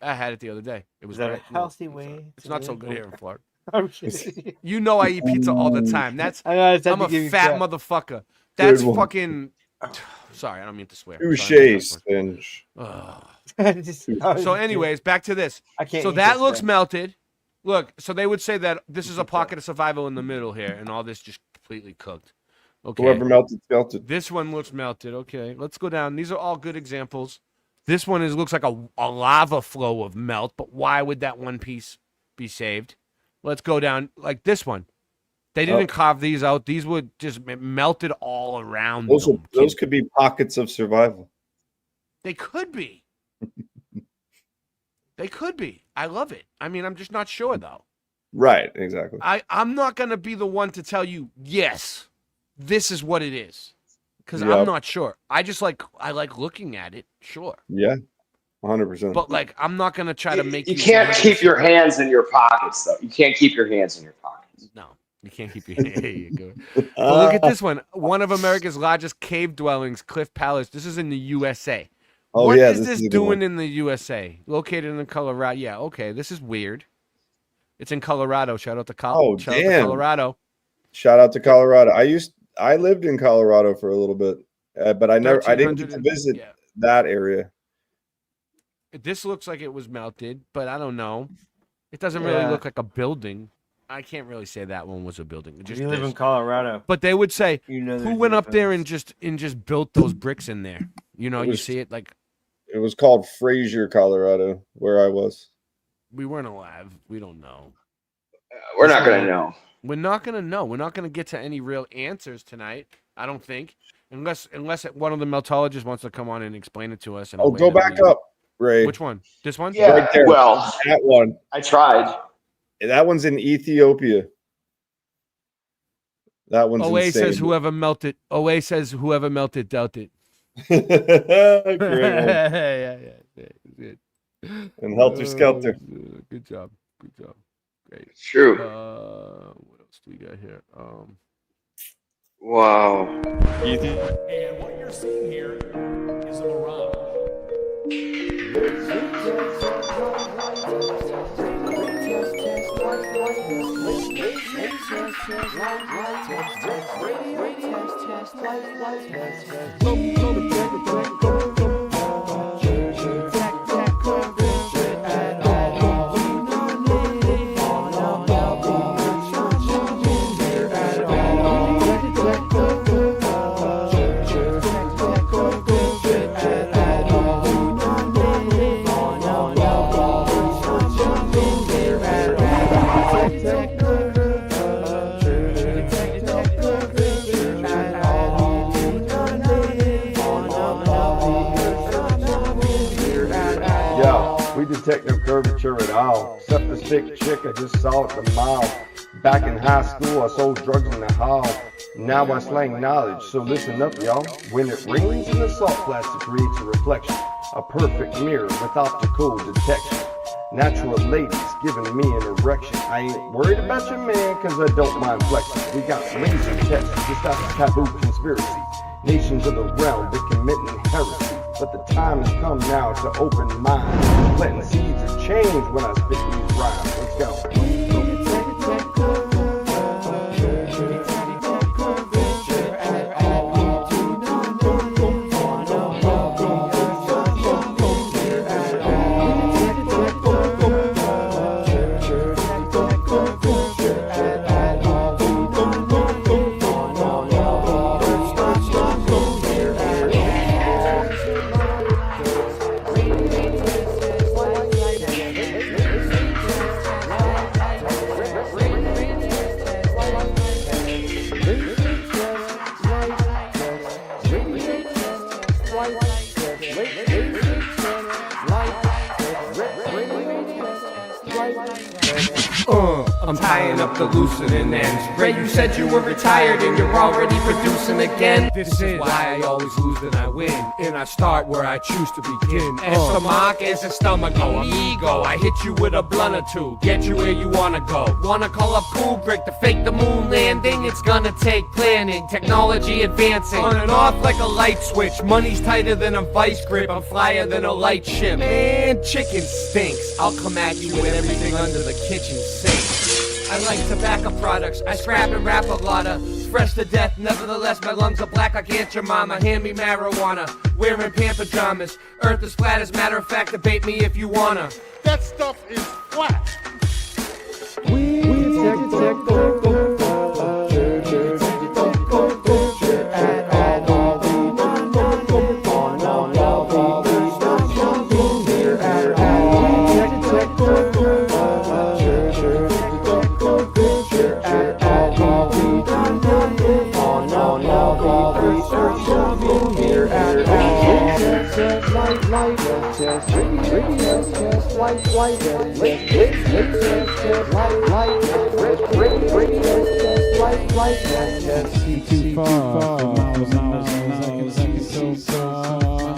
I had it the other day. It was Is that great. a healthy way? It's not so good here in Florida. I'm kidding. You know I eat pizza all the time. I know, I'm a fat motherfucker. That's fucking. Sorry, I don't mean to swear. Touché, Stinge. So, anyways, back to this. I can't So eat that this looks thing. melted. Look, so they would say that this is a pocket of survival in the middle here, and all this just completely cooked. Okay. Whoever melted. This one looks melted. Okay, let's go down. These are all good examples. This one looks like a lava flow of melt, but why would that one piece be saved? Let's go down like this one. They didn't carve these out. These were just melted all around. Those could be pockets of survival. They could be. They could be. I love it. I mean, I'm just not sure though. Right, exactly. I'm not gonna be the one to tell you, yes, this is what it is. Because I'm not sure. I like looking at it, sure. Yeah. 100%. But like, I'm not gonna try to make you can't keep your hands in your pockets, though. You can't keep your hands in your pockets. No, you can't keep your. There you go. But look at this one. One of America's largest cave dwellings, Cliff Palace. This is in the USA. Oh, What yeah, is this this is a good doing one. in the USA? Located in Colorado. Yeah, okay. This is weird. It's in Colorado. Shout out to Oh, Out to damn. Colorado. Shout out to Colorado. I lived in Colorado for a little bit, but I didn't get to visit that area. This looks like it was melted, but I don't know. It doesn't really Yeah. look like a building. I can't really say that one was a building. It just You live this. in Colorado. But they would say, You know who there's went no up there and just built those bricks in there? You know, It you was- see it like It was called Fraser, Colorado, where I was. we weren't alive. We don't know. We're not going to know. We're not gonna know. We're not gonna get to any real answers tonight. I don't think, unless one of the meltologists wants to come on and explain it to us. In a Oh, way go that back we- up, Ray. Which one? This one? Yeah, Right there. well, That one. I tried. That one's in Ethiopia. That one's OA insane. says whoever melted. OA says whoever melted dealt it. Great one. yeah. Good. And Helter Skelter. Good job. Good job. Great. It's true. What else do we got here? Wow. And what you're seeing here is a mirage. Yeah, we detect no curvature at all. Except the stick chick I just saw at the mall. Back in high school, I sold drugs in the hall. Now I slang knowledge, so listen up, y'all. When it rains in the salt plastic creates a reflection, a perfect mirror with optical detection. Natural ladies giving me an erection. I ain't worried about your man, cause I don't mind flexing. We got laser tests, just out of taboo conspiracy. Nations of the realm, they're committing heresy. But the time has come now to open minds. Planting seeds of change when I spit these rhymes. Let's go. I'm tying up the loosening ends. Ray, you said you were retired and you're already producing again. This is why I always lose and I win, and I start where I choose to begin. As the mark, as a stomach, ego. I hit you with a blunt or two, get you where you wanna go. Wanna call up Kubrick to fake the moon landing? It's gonna take planning, technology advancing, on and off like a light switch. Money's tighter than a vice grip, I'm flyer than a light ship. Man, chicken stinks. I'll come at you with everything under the kitchen sink. I like tobacco products, I scrap and rap a lotta. Fresh to death, nevertheless my lungs are black like Aunt your mama. Hand me marijuana, wearing pant pajamas. Earth is flat, as matter of fact, debate me if you wanna. That stuff is flat. Too far for miles and miles. I can see it so far. I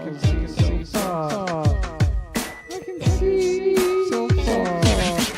can see it so far. I can see so far.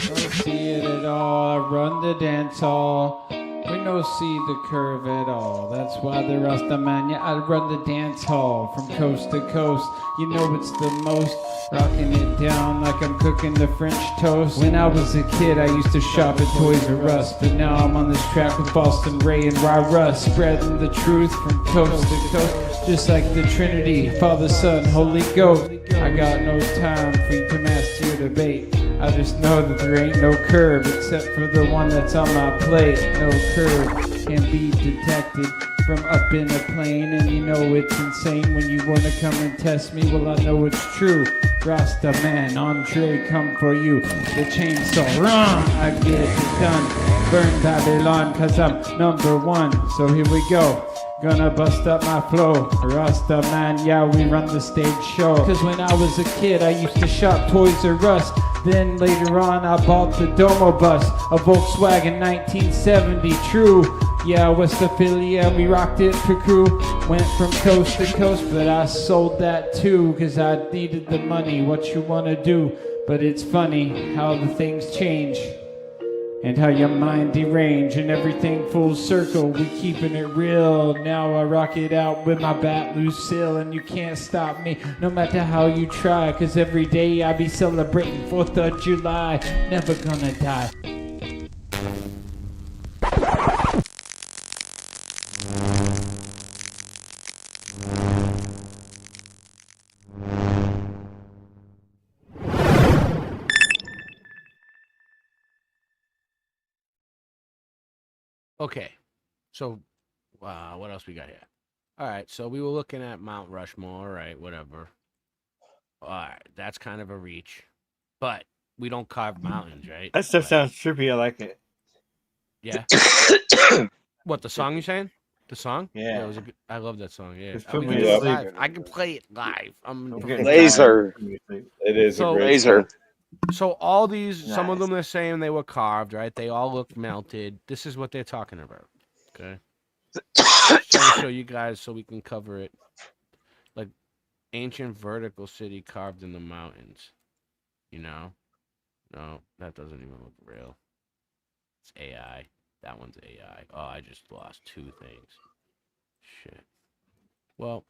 Don't see it at all. I run the dance hall. We no see the curve at all. That's why the Rasta man, yeah, I run the dance hall from coast to coast. You know it's the most, rocking it down like I'm cooking the French toast. When I was a kid, I used to shop at Toys R Us, but now I'm on this track with Boston Ray and Russ, spreading the truth from coast to coast, just like the Trinity, Father, Son, Holy Ghost. I got no time for you to master your debate. I just know that there ain't no curve except for the one that's on my plate. No curve can be detected from up in a plane, and you know it's insane when you wanna come and test me. Well, I know it's true. Rasta man, Andre, come for you. The chainsaw, run! I get it done. Burn Babylon, cause I'm #1. So here we go. Gonna bust up my flow. Rasta man, yeah, we run the stage show. Cause when I was a kid, I used to shop Toys R Us. Then later on, I bought the Domo bus, a Volkswagen 1970, true. Yeah, West Philly, yeah, we rocked it for crew. Went from coast to coast, but I sold that too, cause I needed the money, what you wanna do. But it's funny how the things change, and how your mind derange, and everything full circle, we keeping it real. Now I rock it out with my bat Lucille, and you can't stop me, no matter how you try, cause every day I be celebrating 4th of July, never gonna die. Okay, so what else we got here? All right, so we were looking at Mount Rushmore, all right, whatever. All right, that's kind of a reach, but we don't carve mountains, right? That stuff sounds trippy. I like it. Yeah. What, the song you saying? The song? Yeah. It was I love that song. Yeah. Just I put mean, me do to it sleep. live. I can play it live. I'm Laser. It is So- a great Laser. song. So all these, some of Nice. them they're saying they were carved, right? They all look melted. This is what they're talking about. Okay. Trying to show you guys so we can cover it. Like ancient vertical city carved in the mountains. You know? No, that doesn't even look real. It's AI. That one's AI. Oh, I just lost 2 things. Shit. Well.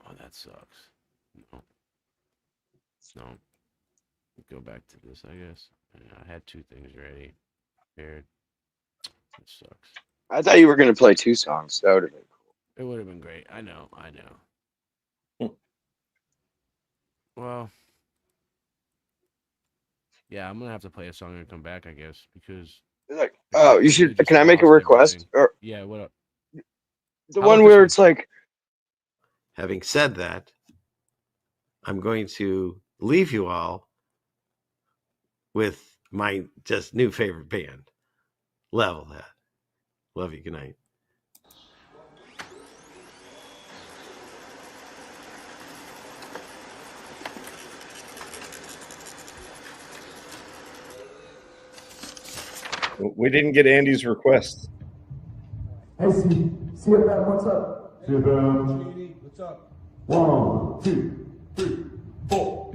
Oh, that sucks. No. No. Go back to this, I guess. I had 2 things ready. Prepared. It sucks. I thought you were going to play 2 songs. That would have been It would have been great. I know. Well. Yeah, I'm going to have to play a song and come back, I guess, because... cool. Oh, you should. Can I make a request? Or Yeah, what up? the one where it's like, Having said that, I'm going to leave you all with my just new favorite band, Level That. Love you. Good night. We didn't get Andy's request. Hey, see you, man. What's up? See you, man. What's up? 1, 2, 3, 4.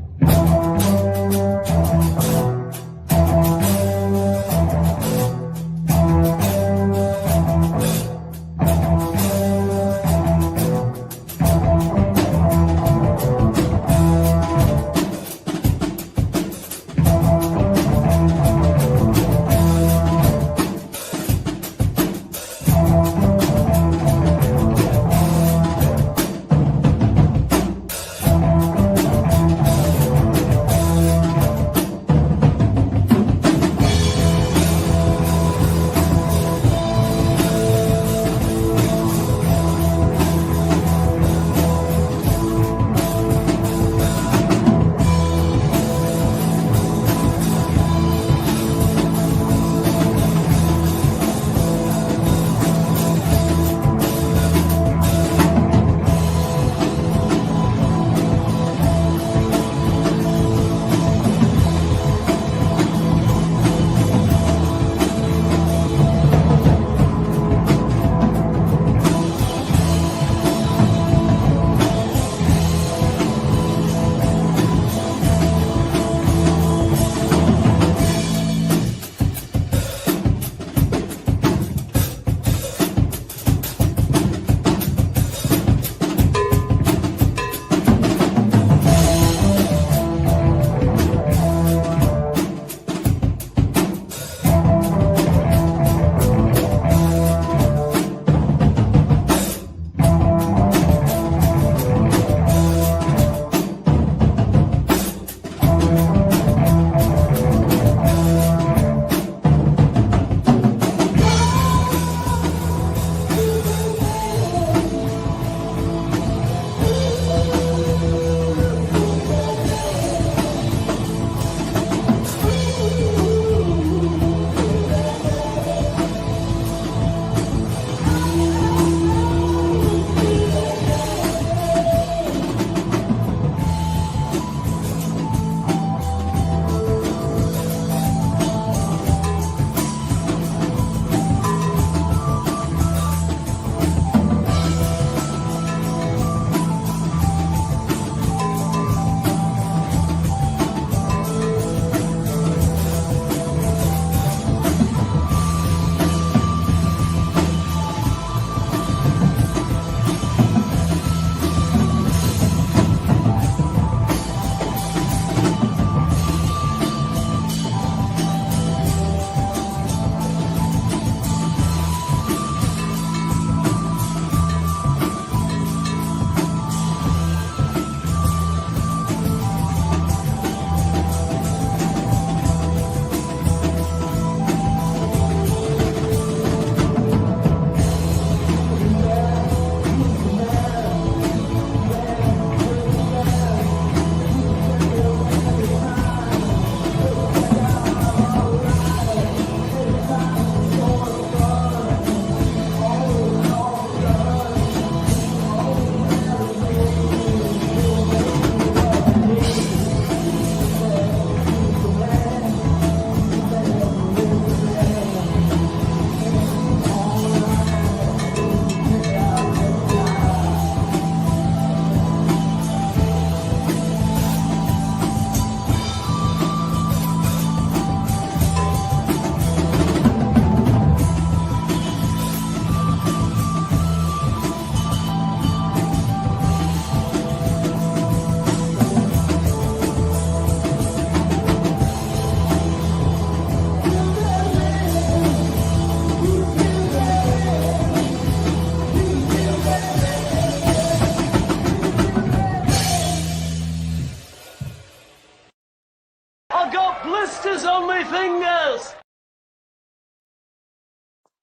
fingers on my fingers.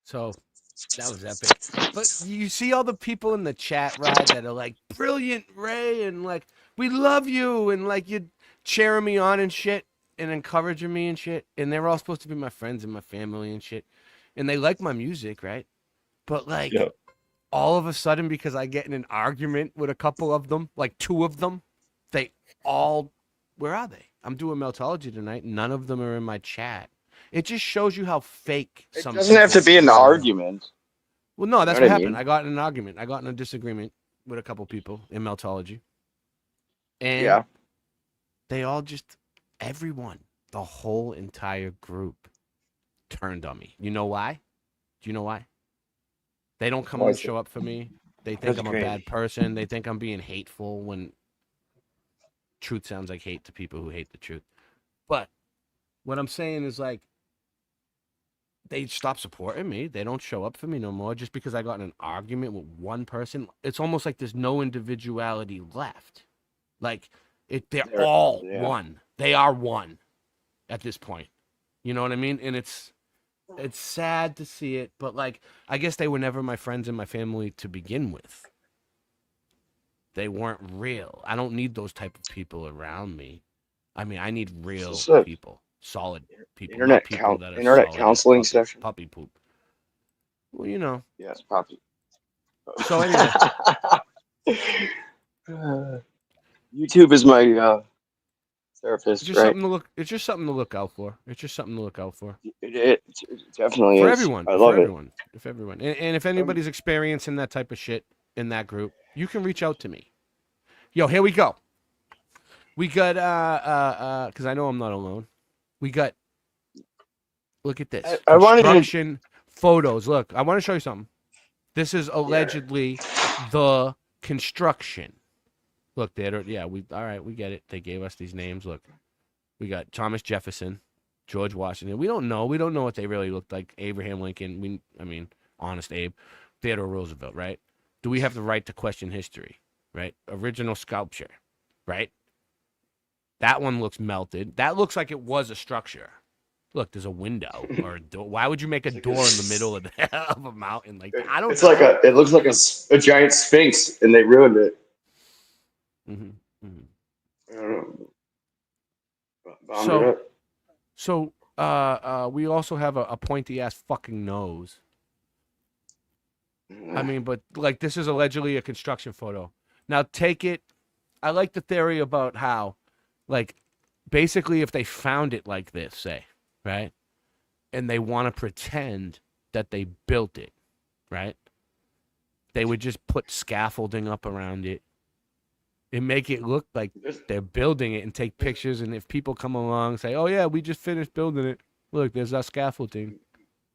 So that was epic. But you see all the people in the chat, Rod, that are like, brilliant, Ray, and like, we love you, and like, you cheering me on and shit, and encouraging me and shit. And they're all supposed to be my friends and my family and shit. And they like my music, right? But like, all of a sudden, because I get in an argument with a couple of them, like 2 of them, they all, where are they? I'm doing Meltology tonight. None of them are in my chat. It just shows you how fake It some doesn't have to people be an are. argument. Well, no, that's You know what what I happened. mean? I got in an argument. I got in a disagreement with a couple people in Meltology. And Yeah. they all just, everyone, the whole entire group turned on me. You know why? Do you know why? They don't come Why and is it? show up for me. They think That's I'm a crazy. bad person. They think I'm being hateful when truth sounds like hate to people who hate the truth. But what I'm saying is like, they stop supporting me. They don't show up for me no more just because I got in an argument with one person. It's almost like there's no individuality left. Like they're all one. They are one at this point. You know what I mean? And it's sad to see it, but like I guess they were never my friends and my family to begin with. They weren't real. I don't need those type of people around me. I mean, I need real people, solid people, Internet not people that are internet solid as counseling session. puppy poop. Well, you know. Yes, puppy. So anyway, YouTube is my therapist, it's just right? something to look. It's just something to look out for. It's just something to look out for. It definitely For is. everyone. I love for it. everyone. For everyone. And if anybody's experiencing that type of shit in that group, you can reach out to me. Yo, here we go. We got because I know I'm not alone. We got. Look at this. I wanted to- Construction photos. Look, I want to show you something. This is allegedly the construction. Look, all right, we get it. They gave us these names. Look, we got Thomas Jefferson, George Washington. We don't know what they really looked like. Abraham Lincoln. I mean, Honest Abe, Theodore Roosevelt. Right? Do we have the right to question history? Right? Original sculpture. Right? That one looks melted. That looks like it was a structure. Look, there's a window or a door. Why would you make a door in the middle of a mountain? Like I don't. It's like it looks like a giant sphinx, and they ruined it. Mm-hmm. I don't know. Bombed it So we also have a pointy ass fucking nose. I mean, but like this is allegedly a construction photo. Now take it. I like the theory about how, like, basically if they found it like this, say, right, and they want to pretend that they built it, right, they would just put scaffolding up around it and make it look like they're building it and take pictures. And if people come along and say, oh yeah, we just finished building it. Look, there's our scaffolding.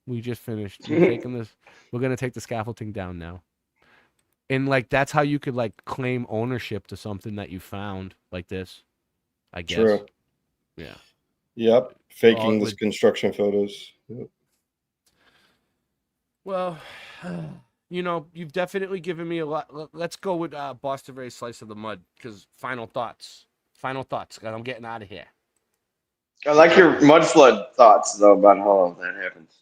We just finished. We're taking this. We're going to take the scaffolding down now. And like, that's how you could like claim ownership to something that you found like this, I guess. True. Yeah. Yep. Faking All this construction photos. Yep. Well, you know, you've definitely given me a lot. Let's go with Boston Ray's Slice of the Mud, because final thoughts. Final thoughts, because I'm getting out of here. I like your mud flood thoughts though about how that happens.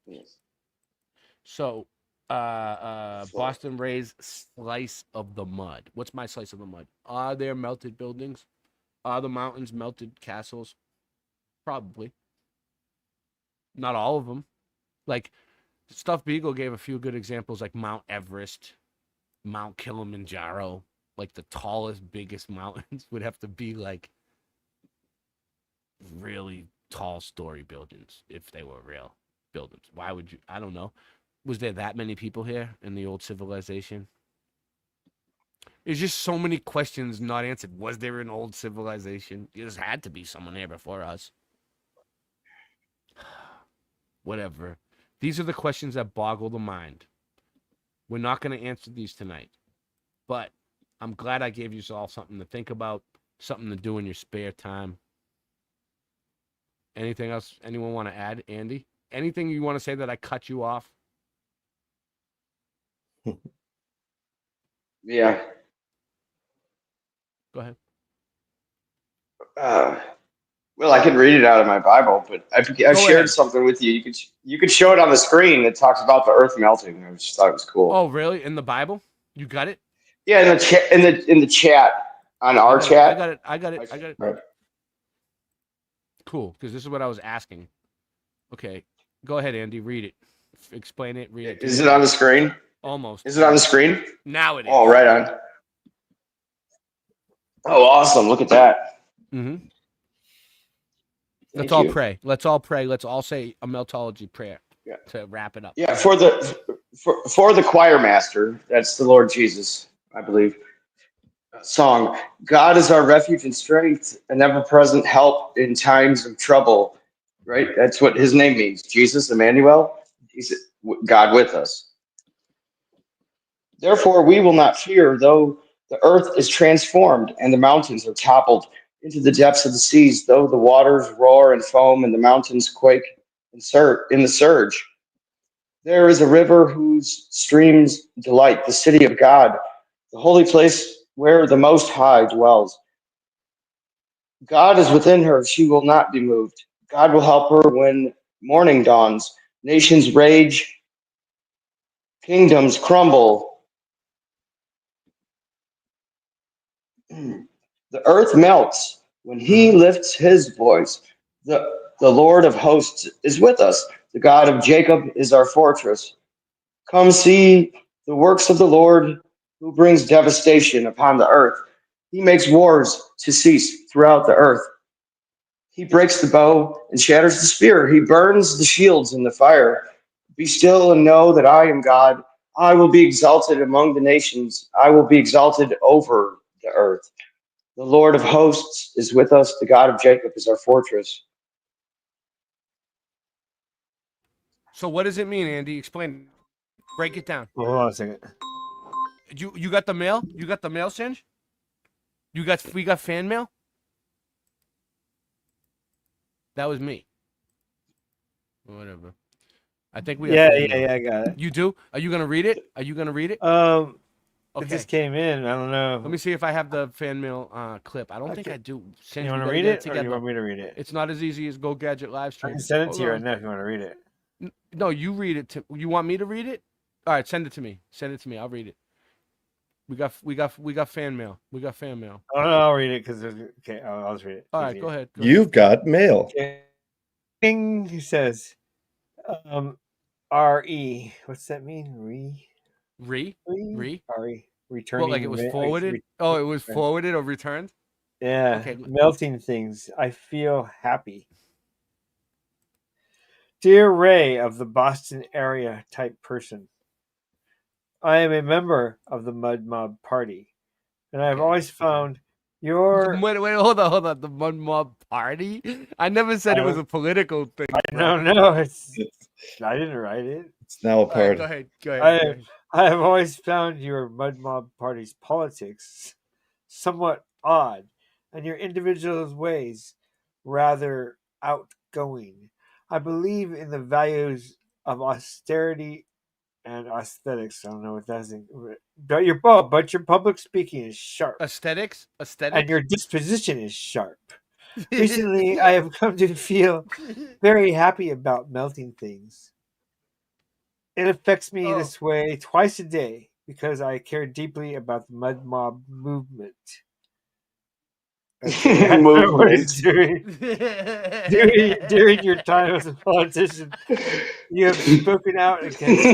Yes. So, Boston Ray's Slice of the Mud. What's my slice of the mud? Are there melted buildings? Are the mountains melted castles? Probably. Not all of them. Like, Stuff Beagle gave a few good examples, like Mount Everest, Mount Kilimanjaro. Like, the tallest, biggest mountains would have to be, like, really tall story buildings if they were real buildings. Why would you? I don't know. Was there that many people here in the old civilization? There's just so many questions not answered. Was there an old civilization? There's had to be someone here before us. Whatever. These are the questions that boggle the mind. We're not going to answer these tonight. But I'm glad I gave you all something to think about, something to do in your spare time. Anything else anyone want to add, Andy? Anything you want to say that I cut you off? Yeah. Go ahead. Well, I could read it out of my Bible, but I Go shared ahead. something with you. You could show it on the screen. It talks about the Earth melting. I just thought it was cool. Oh, really? In the Bible? You got it? Yeah, in the chat, in the chat on our chat. I got it. Right. Cool, because this is what I was asking. Okay, go ahead, Andy. Read it. Explain it. Read it. Is it on the screen? Almost. Is it on the screen? Now it is. Oh, right on. Oh, awesome! Look at that. Mm-hmm. Thank Let's all you. pray. Let's all pray. Let's all say a meltology prayer to wrap it up. Yeah, for the choir master, that's the Lord Jesus, I believe. Song. God is our refuge and strength, an ever-present help in times of trouble. Right? That's what his name means. Jesus, Emmanuel. He's God with us. Therefore, we will not fear, though the earth is transformed and the mountains are toppled into the depths of the seas, though the waters roar and foam and the mountains quake in the surge. There is a river whose streams delight, the city of God, the holy place where the Most High dwells. God is within her, she will not be moved. God will help her when morning dawns. Nations rage, kingdoms crumble. The earth melts when he lifts his voice. The Lord of hosts is with us. The God of Jacob is our fortress. Come see the works of the Lord, who brings devastation upon the earth. He makes wars to cease throughout the earth. He breaks the bow and shatters the spear. He burns the shields in the fire. Be still and know that I am God. I will be exalted among the nations. I will be exalted over the earth. The Lord of hosts is with us. The God of Jacob is our fortress. So what does it mean, Andy? Explain. Break it down. Hold on a second. You got the mail? You got the mail, Singe? We got fan mail? That was me. Whatever. I think we have fan mail. I got it. You do? Are you gonna read it? Are you gonna read it? It just came in. I don't know. Let me see if I have the fan mail clip. I don't think I do. You want to read it, or you want me to read it? It's not as easy as Go Gadget live I stream. can send it to you right now if you want to read it. No, you read it. You want me to read it? All right, send it to me. Send it to me. I'll read it. We got fan mail. We got fan mail. Oh no, I'll read it because okay, I'll just read it. All right, go ahead. You've got mail. Ding, he says, R-E. What's that mean? Re? R-E. Returning. Well, like it was forwarded? It was forwarded or returned? Yeah. Okay. Melting things. I feel happy. Dear Ray of the Boston area type person, I am a member of the Mud Mob Party, and I've always found your... Wait, hold on. The Mud Mob Party? I never said it was a political thing. No, I didn't write it. It's now a party. Right, go ahead. I have always found your Mud Mob Party's politics somewhat odd, and your individual's ways rather outgoing. I believe in the values of austerity and aesthetics. I don't know what that's. But your public speaking is sharp. Aesthetics? And your disposition is sharp. Recently, I have come to feel very happy about melting things. It affects me this way twice a day because I care deeply about the Mud Mob movement. During your time as a politician, you have spoken out against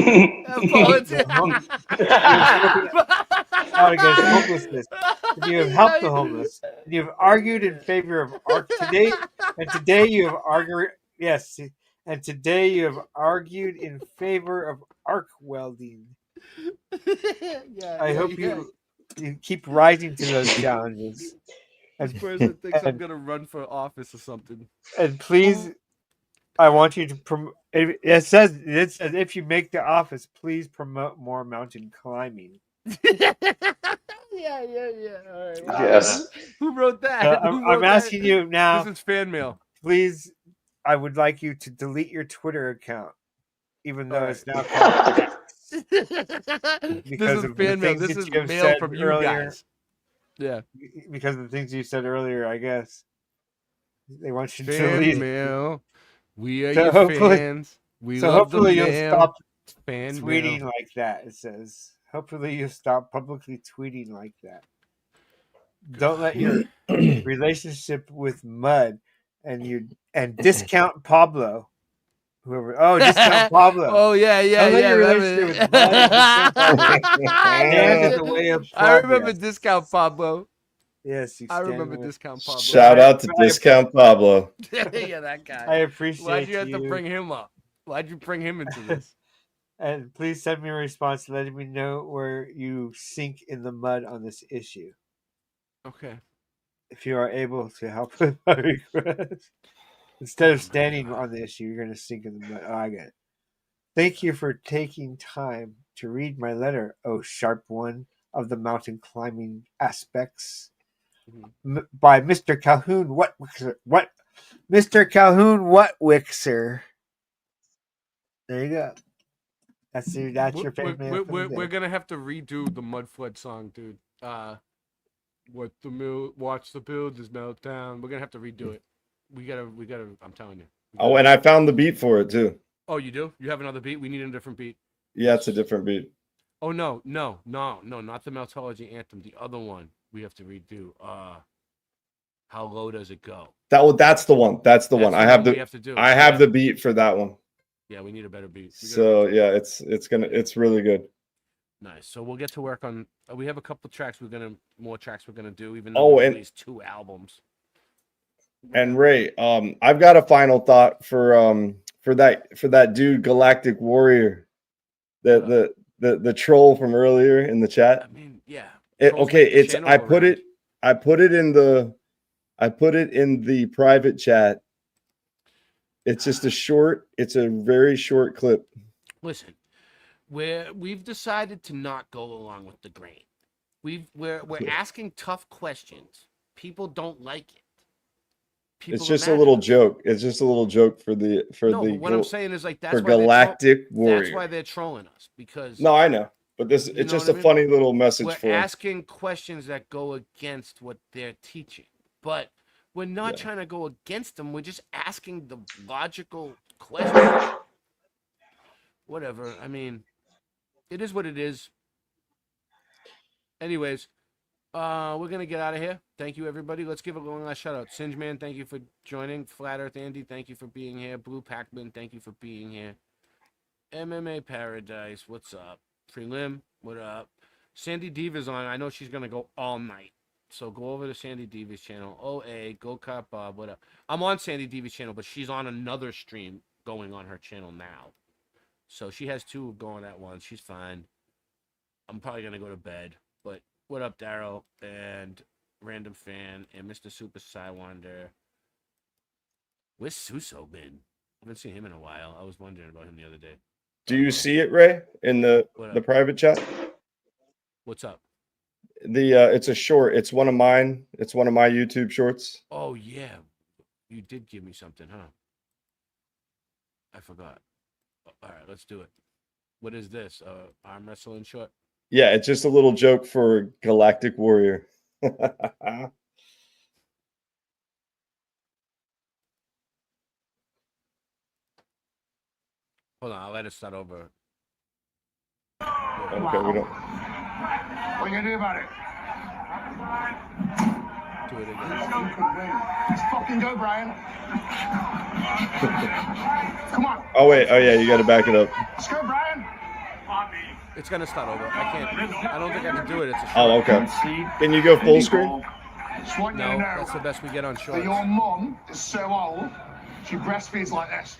homelessness. And you have helped the homeless. And you have argued in favor of arc today. And today you have argued. Yes. And today you have argued in favor of arc welding. I hope you keep rising to those challenges. This person thinks I'm gonna run for office or something. And please, I want you to promote. It says if you make the office, please promote more mountain climbing. Yeah. All right. Yes. Who wrote that? I'm asking you now. This is fan mail. Please, I would like you to delete your Twitter account, even though it's now called X. This is fan mail. This is mail from you guys. Yeah. Because of the things you said earlier, I guess. They want you to Fan delete it. mail. We are So your hopefully- fans. We So love the hopefully you'll mail. stop Fan tweeting mail. like that. It says, hopefully you'll stop publicly tweeting like that. Don't let your relationship with Mud and discount Pablo, whoever. Discount Pablo. Oh yeah. Don't let your relationship with Mud and discount Pablo stand in the way of I remember progress. Discount Pablo. Yes, I remember Discount Pablo. Shout out to Discount Pablo. Yeah, that guy. I appreciate Why'd you have to you. bring him up? Why'd you bring him into this? And please send me a response letting me know where you sink in the mud on this issue. Okay. If you are able to help with my request. Instead of standing on the issue, you're going to sink in the mud. Oh, I get it. Thank you for taking time to read my letter, oh sharp one of the mountain climbing aspects. By Mr. Calhoun Whatwixer. What? Mr. Calhoun Whatwixer. There you go. That's your favorite. We're gonna have to redo the Mudflood song, dude. Watch the builders melt down. We're gonna have to redo it. We gotta. I'm telling you. Oh, and I found the beat for it too. Oh, you do? You have another beat? We need a different beat. Yeah, it's a different beat. Oh no, not the Meltology anthem. The other one we have to redo. How low does it go? That's the one. That's the one. I have we have to do. I have the beat for that one. Yeah, we need a better beat. So yeah, it's really good. Nice. So we'll get to work on. We have a couple tracks. More tracks we're gonna do. Even though we released 2 albums. And Ray, I've got a final thought for that dude Galactic Warrior, the troll from earlier in the chat. I mean, yeah. I put it in the private chat. It's just it's a very short clip. Listen, we've decided to not go along with the grain. We're asking tough questions. People don't like it. It's just a little joke. It's just a little joke for what I'm saying is like that's for why Galactic Warrior. That's why they're trolling us because. No, I know, but it's just a funny little message. We're asking questions that go against what they're teaching, but we're not trying to go against them. We're just asking the logical questions. Whatever. I mean, it is what it is. Anyways. We're gonna get out of here. Thank you, everybody. Let's give a long last shout out. Singe Man, thank you for joining. Flat Earth Andy, thank you for being here. Blue Pac-Man, thank you for being here. MMA Paradise, what's up? Prelim, what up? Sandy Diva's on. I know she's gonna go all night. So go over to Sandy Diva's channel. OA, Go Cop Bob, what up? I'm on Sandy Diva's channel, but she's on another stream going on her channel now. So she has 2 going at once. She's fine. I'm probably gonna go to bed, but what up, Daryl and Random Fan and Mr. Super Psywander? Where's Suso been? I haven't seen him in a while. I was wondering about him the other day. Do you see it, Ray, in the private chat? What's up? It's a short. It's one of mine. It's one of my YouTube shorts. Oh yeah, you did give me something, huh? I forgot. All right, let's do it. What is this? Arm wrestling short? Yeah, it's just a little joke for Galactic Warrior. Hold on, I'll let it start over. Okay, we don't. What are you gonna do about it? Do it again. Just fucking go, Brian. Come on. Oh wait, oh yeah, you got to back it up. Let's go, Brian. It's gonna start over. I don't think I can do it. It's a short. Oh, okay. Can you go full screen? No, that's the best we get on shorts. Your mom is so old, she breastfeeds like this.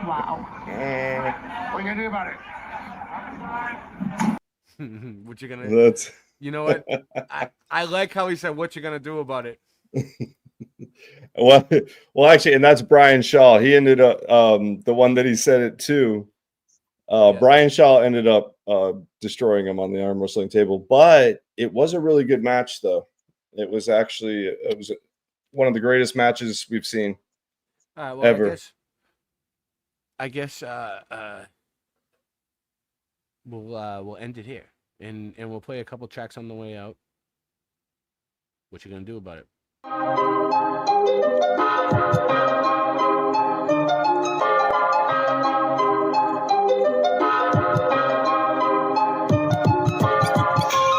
Wow. What are you gonna do about it? What you gonna? That's. You know what? I like how he said, "What you gonna do about it?" Well, actually, and that's Brian Shaw. He ended up the one that he said it to. Brian Shaw ended up destroying him on the arm wrestling table, but it was a really good match, though. It was one of the greatest matches we've seen ever. I guess we'll end it here, and we'll play a couple tracks on the way out. What you gonna do about it?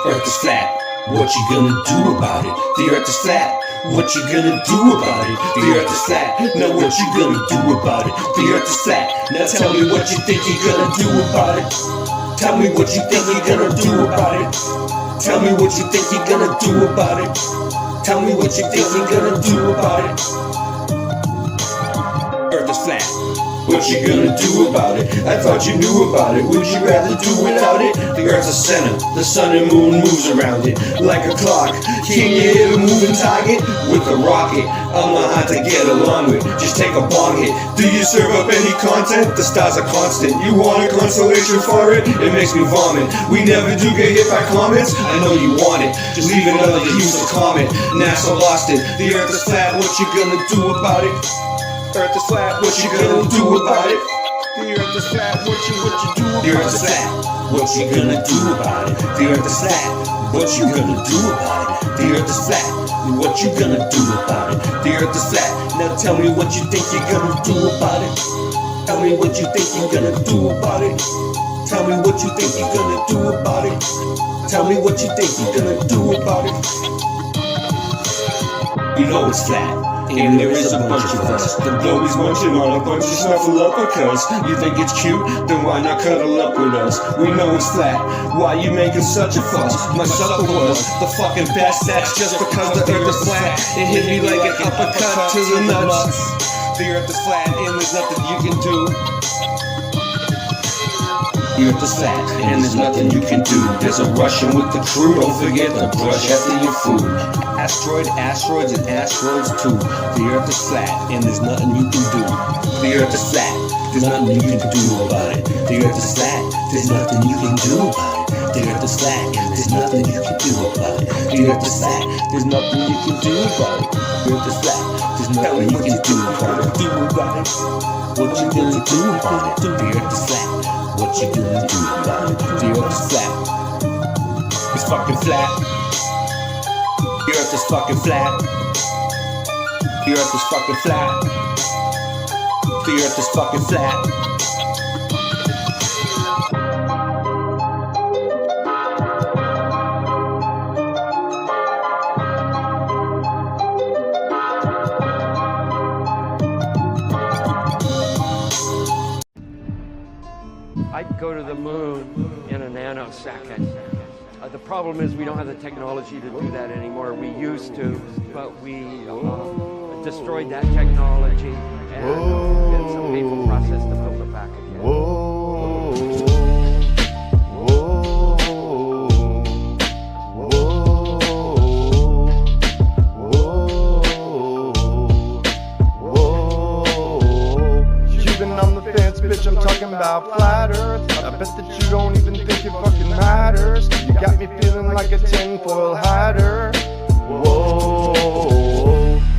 Earth is flat, what you gonna do about it? The earth is flat, what you gonna do about it? The earth is flat, now what you gonna do about it? The earth is flat, now tell me what you think you're gonna do about it. Tell me what you think you're gonna do about it. Tell me what you think you're gonna do about it. Tell me what you think you're gonna do about it. Earth is flat, what you gonna do about it? I thought you knew about it, would you rather do without it? The earth's a center, the sun and moon moves around it like a clock. Can you hit a moving target with a rocket? I'm not hard to get along with, just take a bong hit. Do you serve up any content? The stars are constant. You want a consolation for it? It makes me vomit. We never do get hit by comments. I know you want it, just leave another use of comment. NASA lost it. The earth is flat, what you gonna do about it? Earth is flat, what you gonna do about it? The earth is flat, what you do about it? The earth is flat, what you gonna do about it? The earth is flat, what you gonna do about it? The earth is flat, what you gonna do about it? The earth is flat, now tell me what you think you're gonna do about it. Tell me what you think you're gonna do about it. Tell me what you think you're gonna do about it. Tell me what you think you're gonna do about it. You know it's flat. And there is a bunch of us. The globe is munching on a bunch of snuffleupagus. You think it's cute? Then why not cuddle up with us? We know it's flat. Why you making such a fuss? My supper was the fucking best. That's just because the earth is flat. It hit me like an uppercut to the nuts. The earth is flat and there's nothing you can do. The earth is flat and there's nothing you can do. There's a Russian with the crew. Don't forget to brush after your food. Asteroids and asteroids too. The earth is flat and there's nothing you can do. The earth is flat, there's nothing you can do about it. The earth is flat, there's nothing you can do about it. The earth is flat and there's nothing you can do about it. The earth is flat, there's nothing you can do about it. The earth is flat, there's nothing you can do about it. What you gonna do about it? The earth is flat, what you gonna do about it? The earth is flat, it's fucking flat. The earth is fucking flat. The earth is fucking flat. The earth is fucking flat. I'd go to the moon in a nanosecond. The problem is we don't have the technology to do that anymore. We used to, but we destroyed that technology and it's a painful process to build it back again. Bitch, I'm talking about flat earth. I bet that you don't even think it fucking matters. You got me feeling like a tinfoil hatter. Whoa,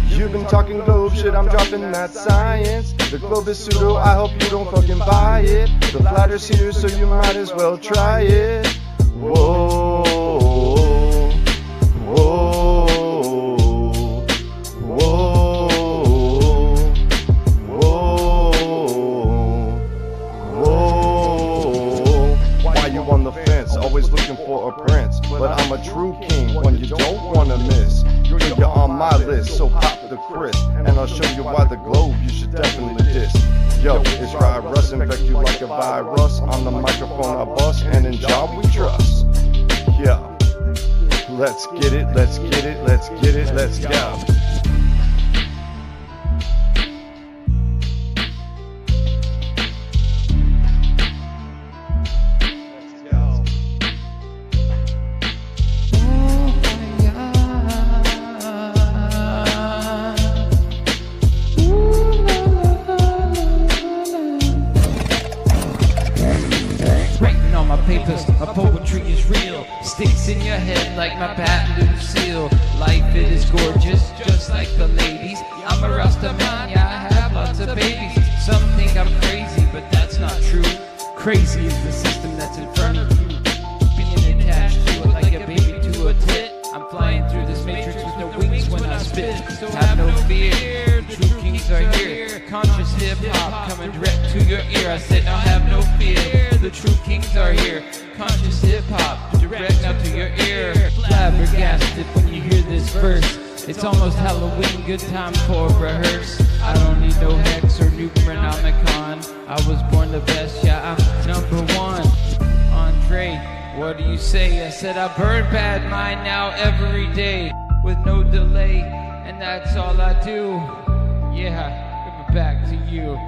you've been talking globe shit, I'm dropping that science. The globe is pseudo, I hope you don't fucking buy it. The flat earth's here, so you might as well try it. Whoa, whoa, whoa. Always looking for a prince, but I'm a true king, one you don't wanna miss. You're on my list, so pop the crisp, and I'll show you why the globe you should definitely diss. Yo, it's Rye Russ, infect you like a virus. On the microphone I bust, and in job we trust. Yeah, let's get it, let's get it, let's get it, let's go. My poetry is real, sticks in your head like my patent Lucille. Life it is gorgeous, just like the ladies. I'm a Rasta man, yeah, I have lots of babies. Some think I'm crazy, but that's not true. Crazy is the system that's in front of you. Being attached to it like a baby to a tit. I'm flying through this matrix with no Conscious hip hop coming direct to your ear. I said, now have no fear, the true kings are here. Conscious hip hop direct now to your ear. Flabbergasted when you hear this verse. It's almost Halloween, good time for rehearse. I don't need no hex or Nukeronomicon. I was born the best, yeah, I'm #1. Andre, what do you say? I said I burn bad mind now every day with no delay, and that's all I do. Yeah, give it back to you.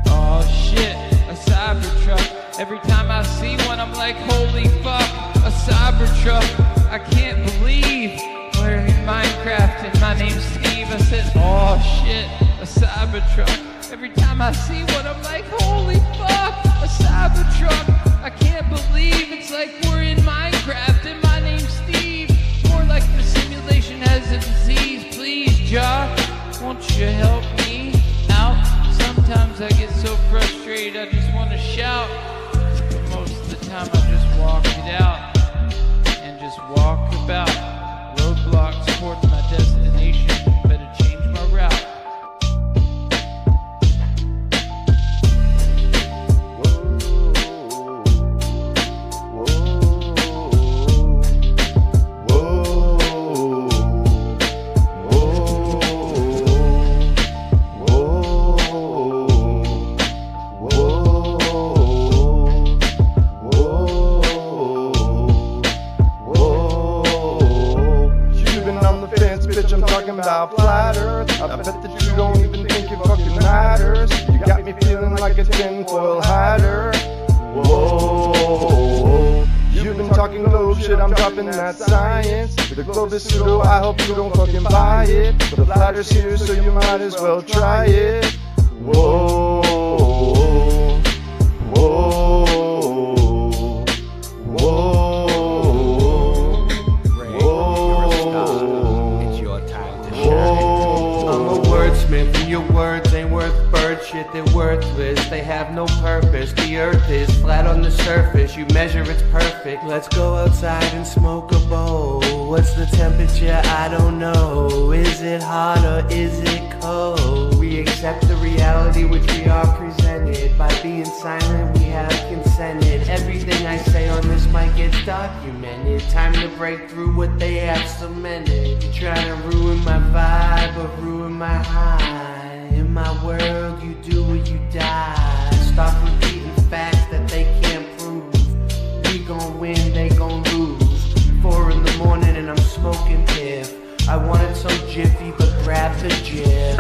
Oh shit, a Cybertruck. Every time I see one, I'm like, holy fuck, a Cybertruck. I can't believe we're in Minecraft and my name's Steve. I said, oh shit, a Cybertruck. Every time I see one, I'm like, holy fuck, a Cybertruck. I can't believe it's like we're in Minecraft and my name's Steve. More like the simulation has a disease. Please, Josh, won't you help me out? Sometimes I get so frustrated, I just want to shout. But most of the time I just walk it out and just walk about. Roadblocks towards my destination, better change my route. About flat earth, I bet that you don't even think it fucking matters. You got me feeling like a tinfoil hatter. Whoa, you've been talking globe shit, I'm dropping that science. The globe is pseudo, I hope you don't fucking buy it. The flat earth's here, so you might as well try it. Whoa, whoa, whoa. Your words ain't worth bird shit, they're worthless. They have no purpose. The earth is flat on the surface. You measure it's perfect. Let's go outside and smoke a bowl. What's the temperature? I don't know. Is it hot or is it cold? We accept the reality which we are presented. By being silent we have consented. Everything I say on this mic gets documented. Time to break through what they have cemented. You're trying to ruin my vibe or ruin my high. In my world, you do or you die. Stop repeating facts that they can't prove. We gon' win, they gon' lose. 4 in the morning and I'm smoking piff. I wanted some Jiffy, but grab the Jif.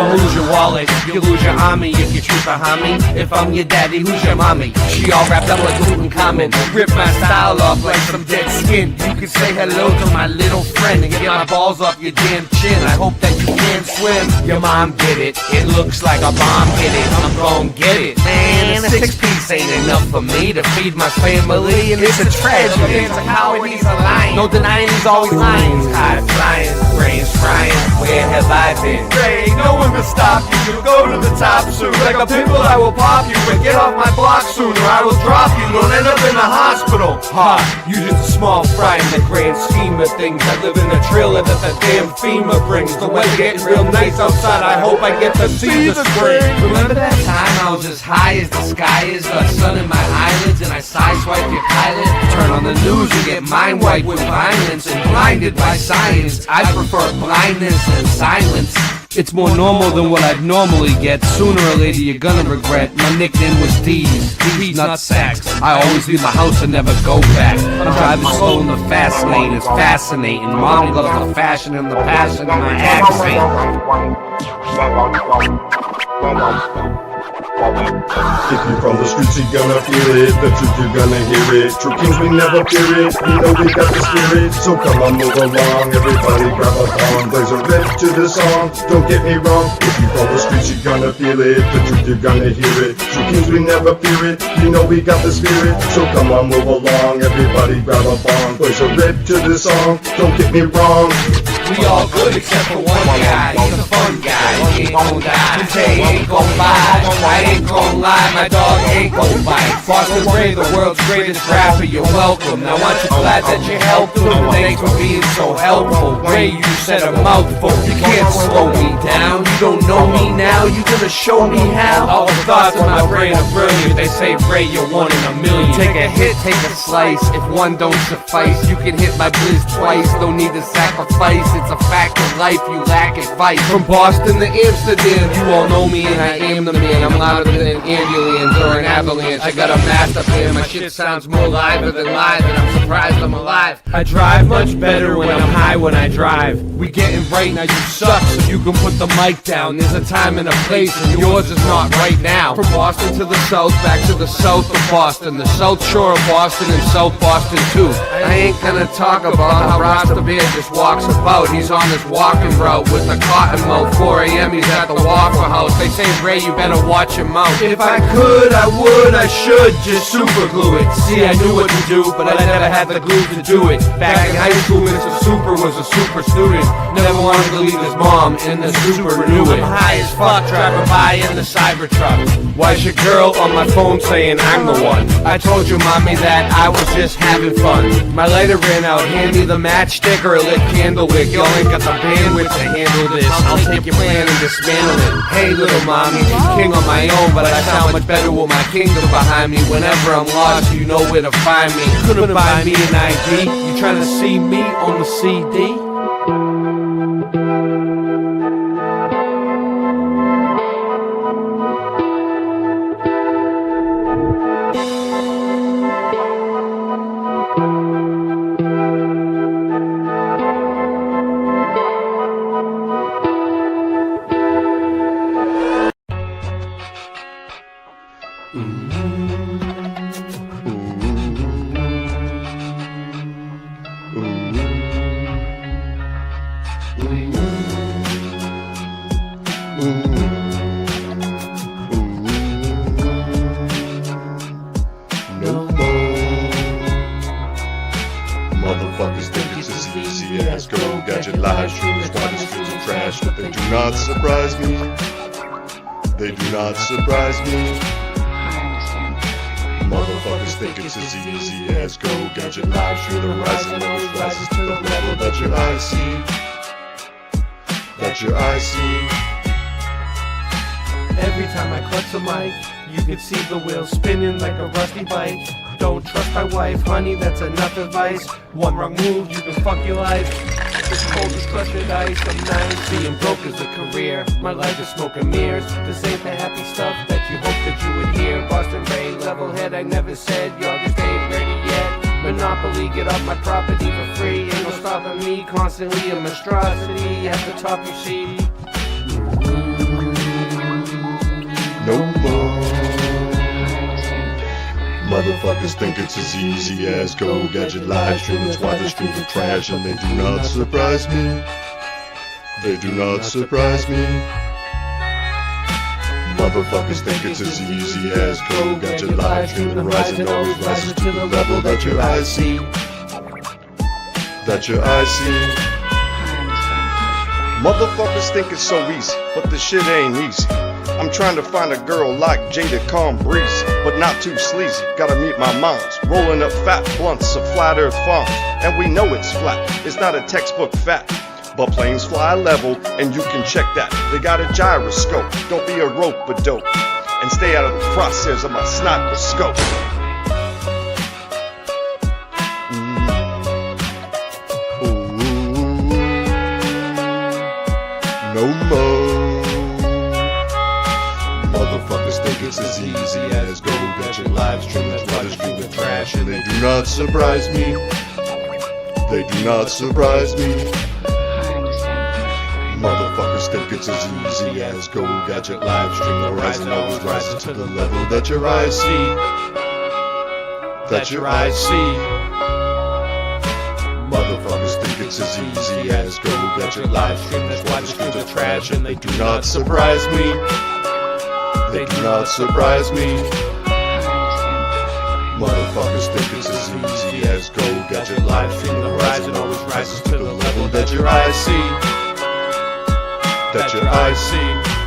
lose your wallet, you lose your army if you choose to harm me. If I'm your daddy, who's your mommy? She all wrapped up like Tutankhamun. Rip my style off like some dead skin. You can say hello to my little friend and get my balls off your damn chin. I hope that you can swim. Your mom get it. It looks like a bomb hit it. I'm gon' get it. Man, a 6-piece ain't enough for me to feed my family, and it's a tragedy. It's a coward, he's a lion. No denying he's always lying. High flying, brains frying. Where have I been? Ray, no one can stop you. You'll go to the top soon. Like a pimple, I will pop you and get off my block soon, or I will drop you. Don't end up in the hospital. Ha, you just a small fry in the grand scheme of things. I live in a trailer that the damn FEMA brings. The weather getting real nice outside. I hope I get to see the spring. Remember that time I was as high as the sky is, got sun in my eyelids, and I sideswipe your pilot? Turn on the news and get mind wiped with violence and blinded by science. I prefer blindness and silence. It's more normal than what I'd normally get. Sooner or later you're gonna regret. My nickname was D's nut sacks. I always leave my house and never go back. I'm driving slow in the fast lane, it's fascinating. Mom loves the fashion and the passion in my accent. If you're from the streets, you're gonna feel it. The truth, you're gonna hear it. True kings, we never fear it. You know we got the spirit. So come on, move along. Everybody grab a bong. Blaze a rip to the song. Don't get me wrong. If you're from the streets, you're gonna feel it. The truth, you're gonna hear it. True kings, we never fear it. You know we got the spirit. So come on, move along. Everybody grab a bong. Blaze a rip to the song. Don't get me wrong. We all good except for one guy. He's a fun guy. He ain't gon' die. His day ain't gon' lie. I ain't gon' lie. My dog ain't gon' bite. Boston Ray, the world's greatest rapper. You're welcome. Now aren't you glad that you helped him? Thanks for being so helpful. Ray, you said a mouthful. You can't slow me down. You don't know me now. You gonna show me how? All the thoughts in my brain are brilliant. They say Ray, you're one in a million. Take a hit, take a slice. If one don't suffice, you can hit my blizz twice. Don't need to sacrifice. It's a fact of life, you lack it, fight. From Boston to Amsterdam, you all know me and I am the man. I'm louder than an ambulance or an avalanche. I got a master plan, my shit sounds more liver than live, and I'm surprised I'm alive. I drive much better when I'm high when I drive. We getting right now, you suck, so you can put the mic down. There's a time and a place, and yours is not right now. From Boston to the south, back to the south of Boston, the south shore of Boston and South Boston too. I ain't gonna talk about how Rasta Bear just walks about. He's on his walking route with a cotton mouth. 4 a.m. he's at the Waffle House. They say, Ray, you better watch your mouth. If I could, I would, I should just super glue it. See, I knew what to do, but I never had the glue to do it. Back in high school, Mr. Super was a super student. Never wanted to leave his mom, and the super knew it. I'm high as fuck, driving by in the Cybertruck. Why's your girl on my phone saying I'm the one? I told your mommy that I was just having fun. My lighter ran out, hand me the matchstick or a lit candle wick. Y'all ain't got the bandwidth to handle this. I'll take your plan and dismantle it. Hey little mommy, king on my own, but I sound much better with my kingdom behind me. Whenever I'm lost, you know where to find me. Couldn't buy me an ID. You trying to see me on the CD? Motherfuckers think it's as easy as go gadget live streams, why the streets are trash, but they do not surprise me. They do not surprise me. Motherfuckers think it's as easy as go gadget live stream, the rising levels rises to the level that your eyes see. That your eyes see. Every time I clutch the mic, you can see the wheels spinning like a rusty bike. Don't trust my wife, honey, that's enough advice. One wrong move, you can fuck your life. It's cold as crushed ice, I'm nice. Being broke is a career, my life is smoking mirrors. This ain't the happy stuff that you hope that you would hear. Boston Ray, level head, I never said y'all just ain't ready yet. Monopoly, get off my property for free. Ain't no stopping me, constantly a monstrosity. At the top you see no more. Motherfuckers think it's as easy as go gadget live stream. That's why the streams are trash and they do not surprise me. They do not surprise me. Motherfuckers think it's as easy as go gadget live stream. The Horizon always rises to the level that your eyes see. That your eyes see. Motherfuckers think it's so easy, but the shit ain't easy. I'm trying to find a girl like Jada Calm Breezy, but not too sleazy. Gotta meet my moms, rolling up fat blunts of flat earth farms. And we know it's flat, it's not a textbook fact. But planes fly level, and you can check that. They got a gyroscope, don't be a rope-a-dope. And stay out of the crosshairs of my sniper scope. No more. Motherfuckers think it's as easy as go gadget live stream. That's why the stream of trash and they do not surprise me. They do not surprise me. Motherfuckers think it's as easy as go gadget live stream. The Horizon always rises to the level that your eyes see. That your eyes see. Motherfuckers think it's as easy as go gadget live stream. That's why the streams are trash and they do not surprise me. They do not surprise me. Motherfuckers think it's as easy as go gadget live stream. The Horizon always rises to the level that your eyes see. That your eyes see.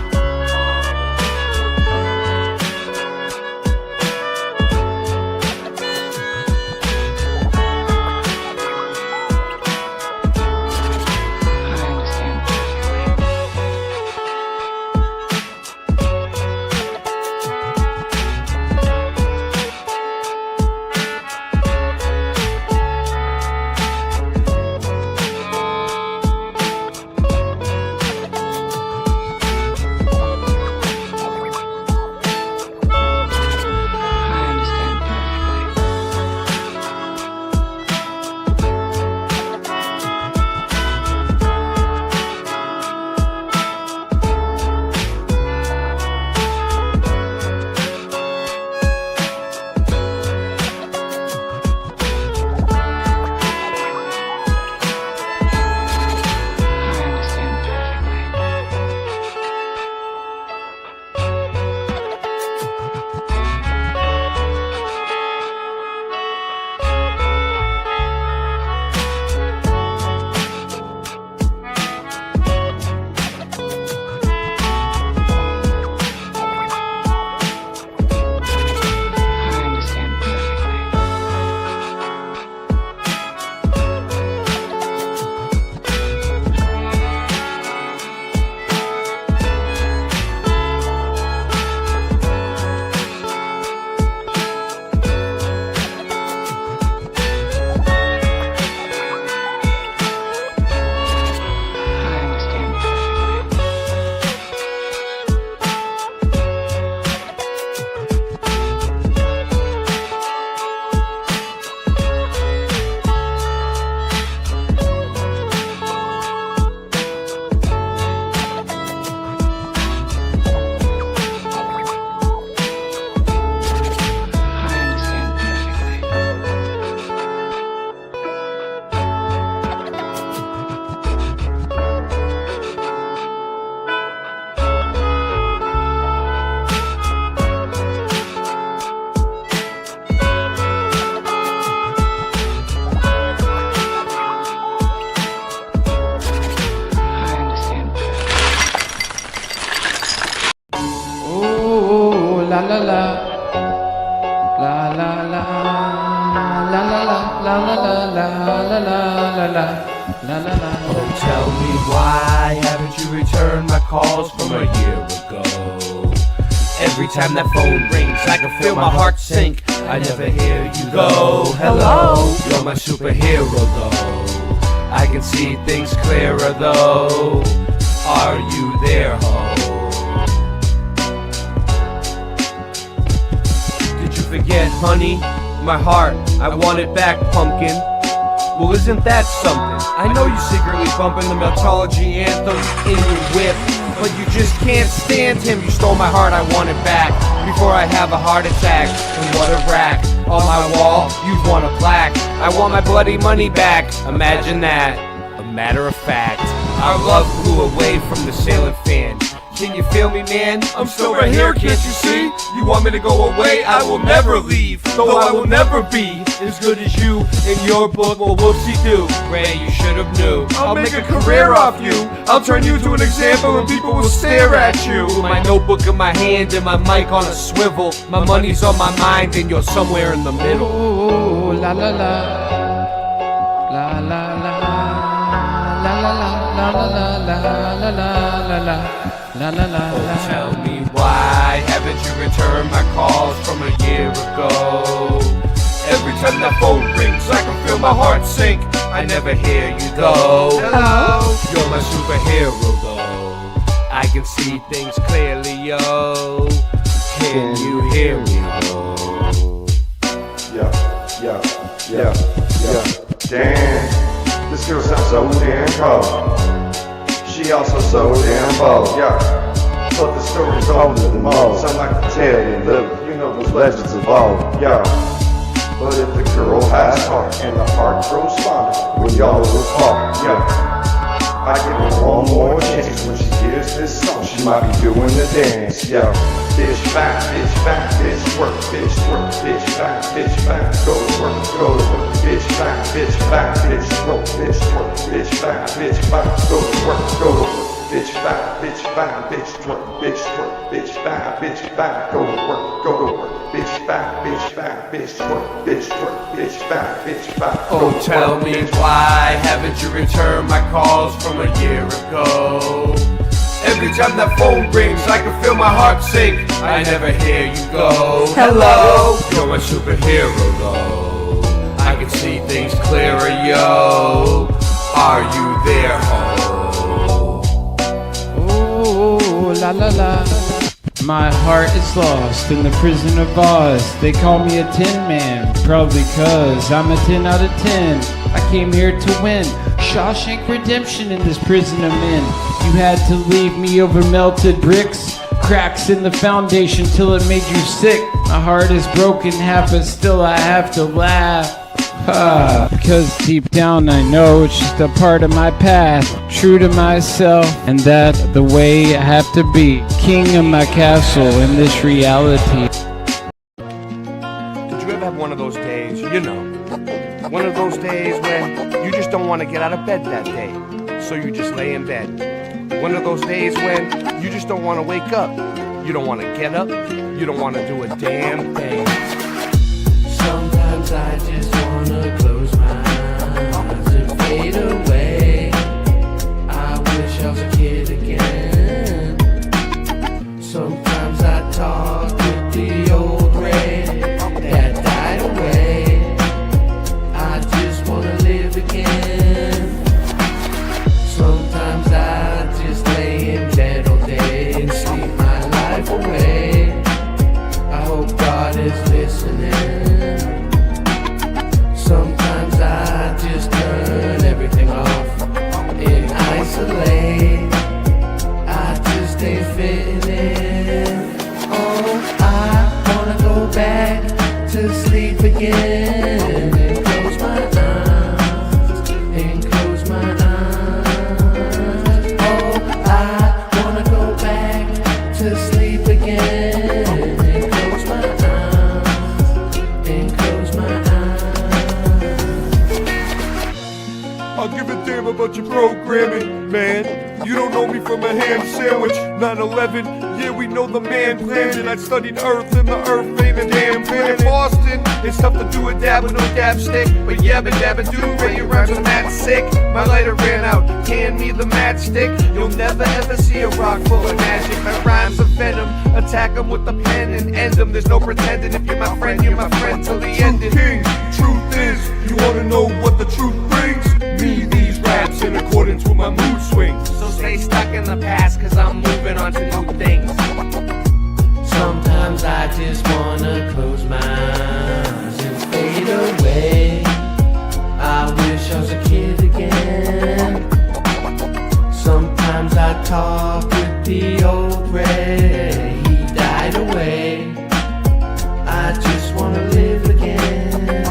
la la la, la la la, la la la, la la la, la la la, la la la. Oh, tell me why haven't you returned my calls from a year ago? Every time that phone rings, I can feel my heart sink. I never hear you go. Hello, you're my superhero though. I can see things clearer though. Are you there, ho? Did you forget, honey? My heart, I want it back, pumpkin. Well, isn't that something? I know you secretly bumping the Meltology anthem in your whip, but you just can't stand him. You stole my heart, I want it back before I have a heart attack. And what a rack. On my wall, you'd want a plaque. I want my bloody money back. Imagine that. A matter of fact, our love blew away from the ceiling fan. Can you feel me, man? I'm still right here, can't you see? You want me to go away? I will never leave, though I will never be as good as you in your book. Well, whoopsie-doo, Ray, you should have knew. I'll make a career off you. I'll turn you to an example and people will stare at you. My notebook in my hand and my mic on a swivel. My money's on my mind and you're somewhere in the middle. Ooh, la la la, la la la, la la la, la la la, la la la. La, la, la, la. Tell me why haven't you returned my calls from a year ago? Every time that phone rings, I can feel my heart sink. I never hear you though. Hello, you're my superhero though. I can see things clearly, yo. Can you hear me, yo? Yeah. Damn, this girl sounds so damn cold. She also so damn bold, yeah. But the story's older than most. Sound like a tale you live, you know those legends evolve, yeah. But if the girl has heart and the heart grows fonder when y'all will apart, yeah. I give her one more chance when she hears this song. She might be doing the dance, yeah. Bitch back, bitch work, bitch twerk, bitch back, go to work, bitch back, bitch roll, bitch twerk, bitch back, go to work, bitch back, bitch twerk, bitch back, go to work, bitch back, bitch back. Oh, tell me why haven't you returned my calls from a year ago? Every time that phone rings, I can feel my heart sink. I never hear you go. Hello, you're my superhero though. I can see things clearer, yo. Are you there, ho? Ooh, la la la. My heart is lost in the prison of Oz. They call me a Tin Man, probably cause I'm a 10 out of 10. I came here to win Shawshank Redemption in this prison I'm in. You had to leave me over melted bricks, cracks in the foundation till it made you sick. My heart is broken half, but still I have to laugh. Because deep down I know it's just a part of my path. True to myself, and that the way I have to be. King of my castle in this reality. Did you ever have one of those days, you know, one of those days when you just don't want to get out of bed that day, so you just lay in bed? One of those days when you just don't want to wake up, you don't want to get up, you don't want to do a damn thing. Sometimes I just wanna close my eyes and fade away. I wish I was a kid again. Sometimes I talk with the old Ray that died away. I just wanna live again. Sometimes I just lay in bed all day and sleep my life away. I hope God is listening. Sometimes I just turn everything off in isolate. I just ain't fitting in. Oh, I wanna go back to sleep again and close my eyes and close my eyes. Oh, I wanna go back to sleep again and close my eyes and close my eyes. I'll give a damn about your programming, man. You don't know me from a ham sandwich. 9/11, yeah, we know the man planned it. I studied Earth and the Earth ain't a damn planet. Boston, it's tough to do a dab with no dab stick, but yabba dabba do, Ray, your rhymes are mad sick. My lighter ran out, hand me the matchstick. You'll never ever see a rock full of magic. My rhymes are venom, attack them with the pen and end them. There's no pretending, if you're my friend till the end. King, truth is, you wanna know what the truth brings? Me, these raps in accordance with my mood swings. So stay stuck in the past, cause I'm moving on to new things. Sometimes I just wanna close my eyes and fade away. I wish I Sometimes I talk with the old Ray. He died away. I just wanna live again.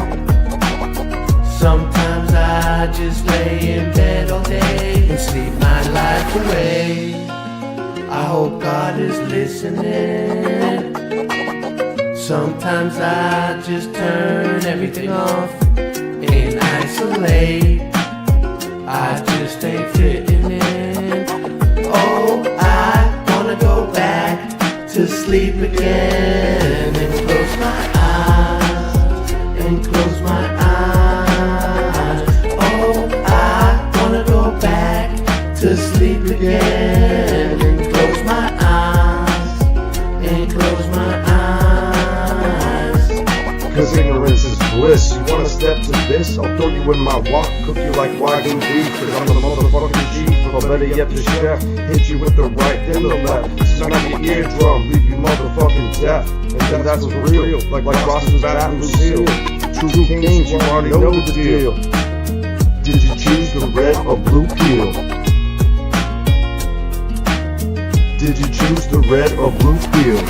Sometimes I just lay in bed all day and sleep my life away. I hope God is listening. Sometimes I just turn everything off and isolate. I just ain't fitting in. Oh, I wanna go back to sleep again and close my eyes and close my eyes. Oh, I wanna go back to sleep again and close my eyes and close my eyes. Cause ignorance is bliss. You wanna step to this? I'll throw you in my wok, cook you like Wagyu beef. Cause I'm the motherfucking chief, or better yet the chef. Hit you with the right then the left, smack your eardrum, leave you motherfucking deaf. And then that's what's real, like Ross's Baton Lucille. True kings, you already know the deal. Did you choose the red or blue pill? Did you choose the red or blue pill?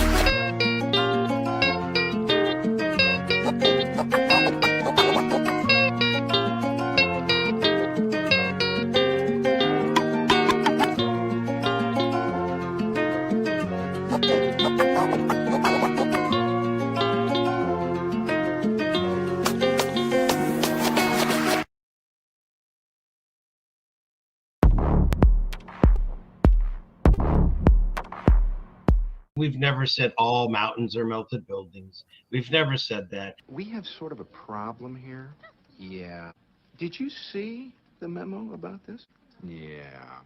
We've never said all mountains are melted buildings. We've never said that. We have sort of a problem here. Yeah. Did you see the memo about this? Yeah.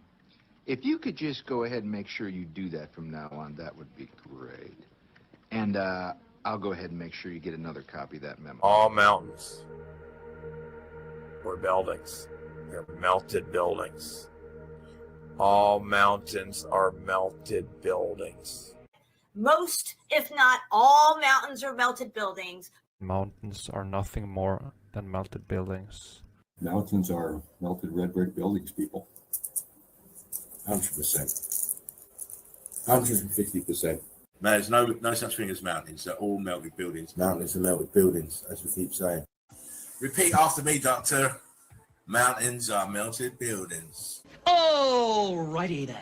If you could just go ahead and make sure you do that from now on, that would be great. And I'll go ahead and make sure you get another copy of that memo. All mountains or buildings. They're melted buildings. All mountains are melted buildings. Most, if not all, mountains are melted buildings. Mountains are nothing more than melted buildings. Mountains are melted red brick buildings, people. 100%. 150%. No, there's no such thing as mountains. They're all melted buildings. Mountains are melted buildings, as we keep saying. Repeat after me, Doctor. Mountains are melted buildings. Alrighty then.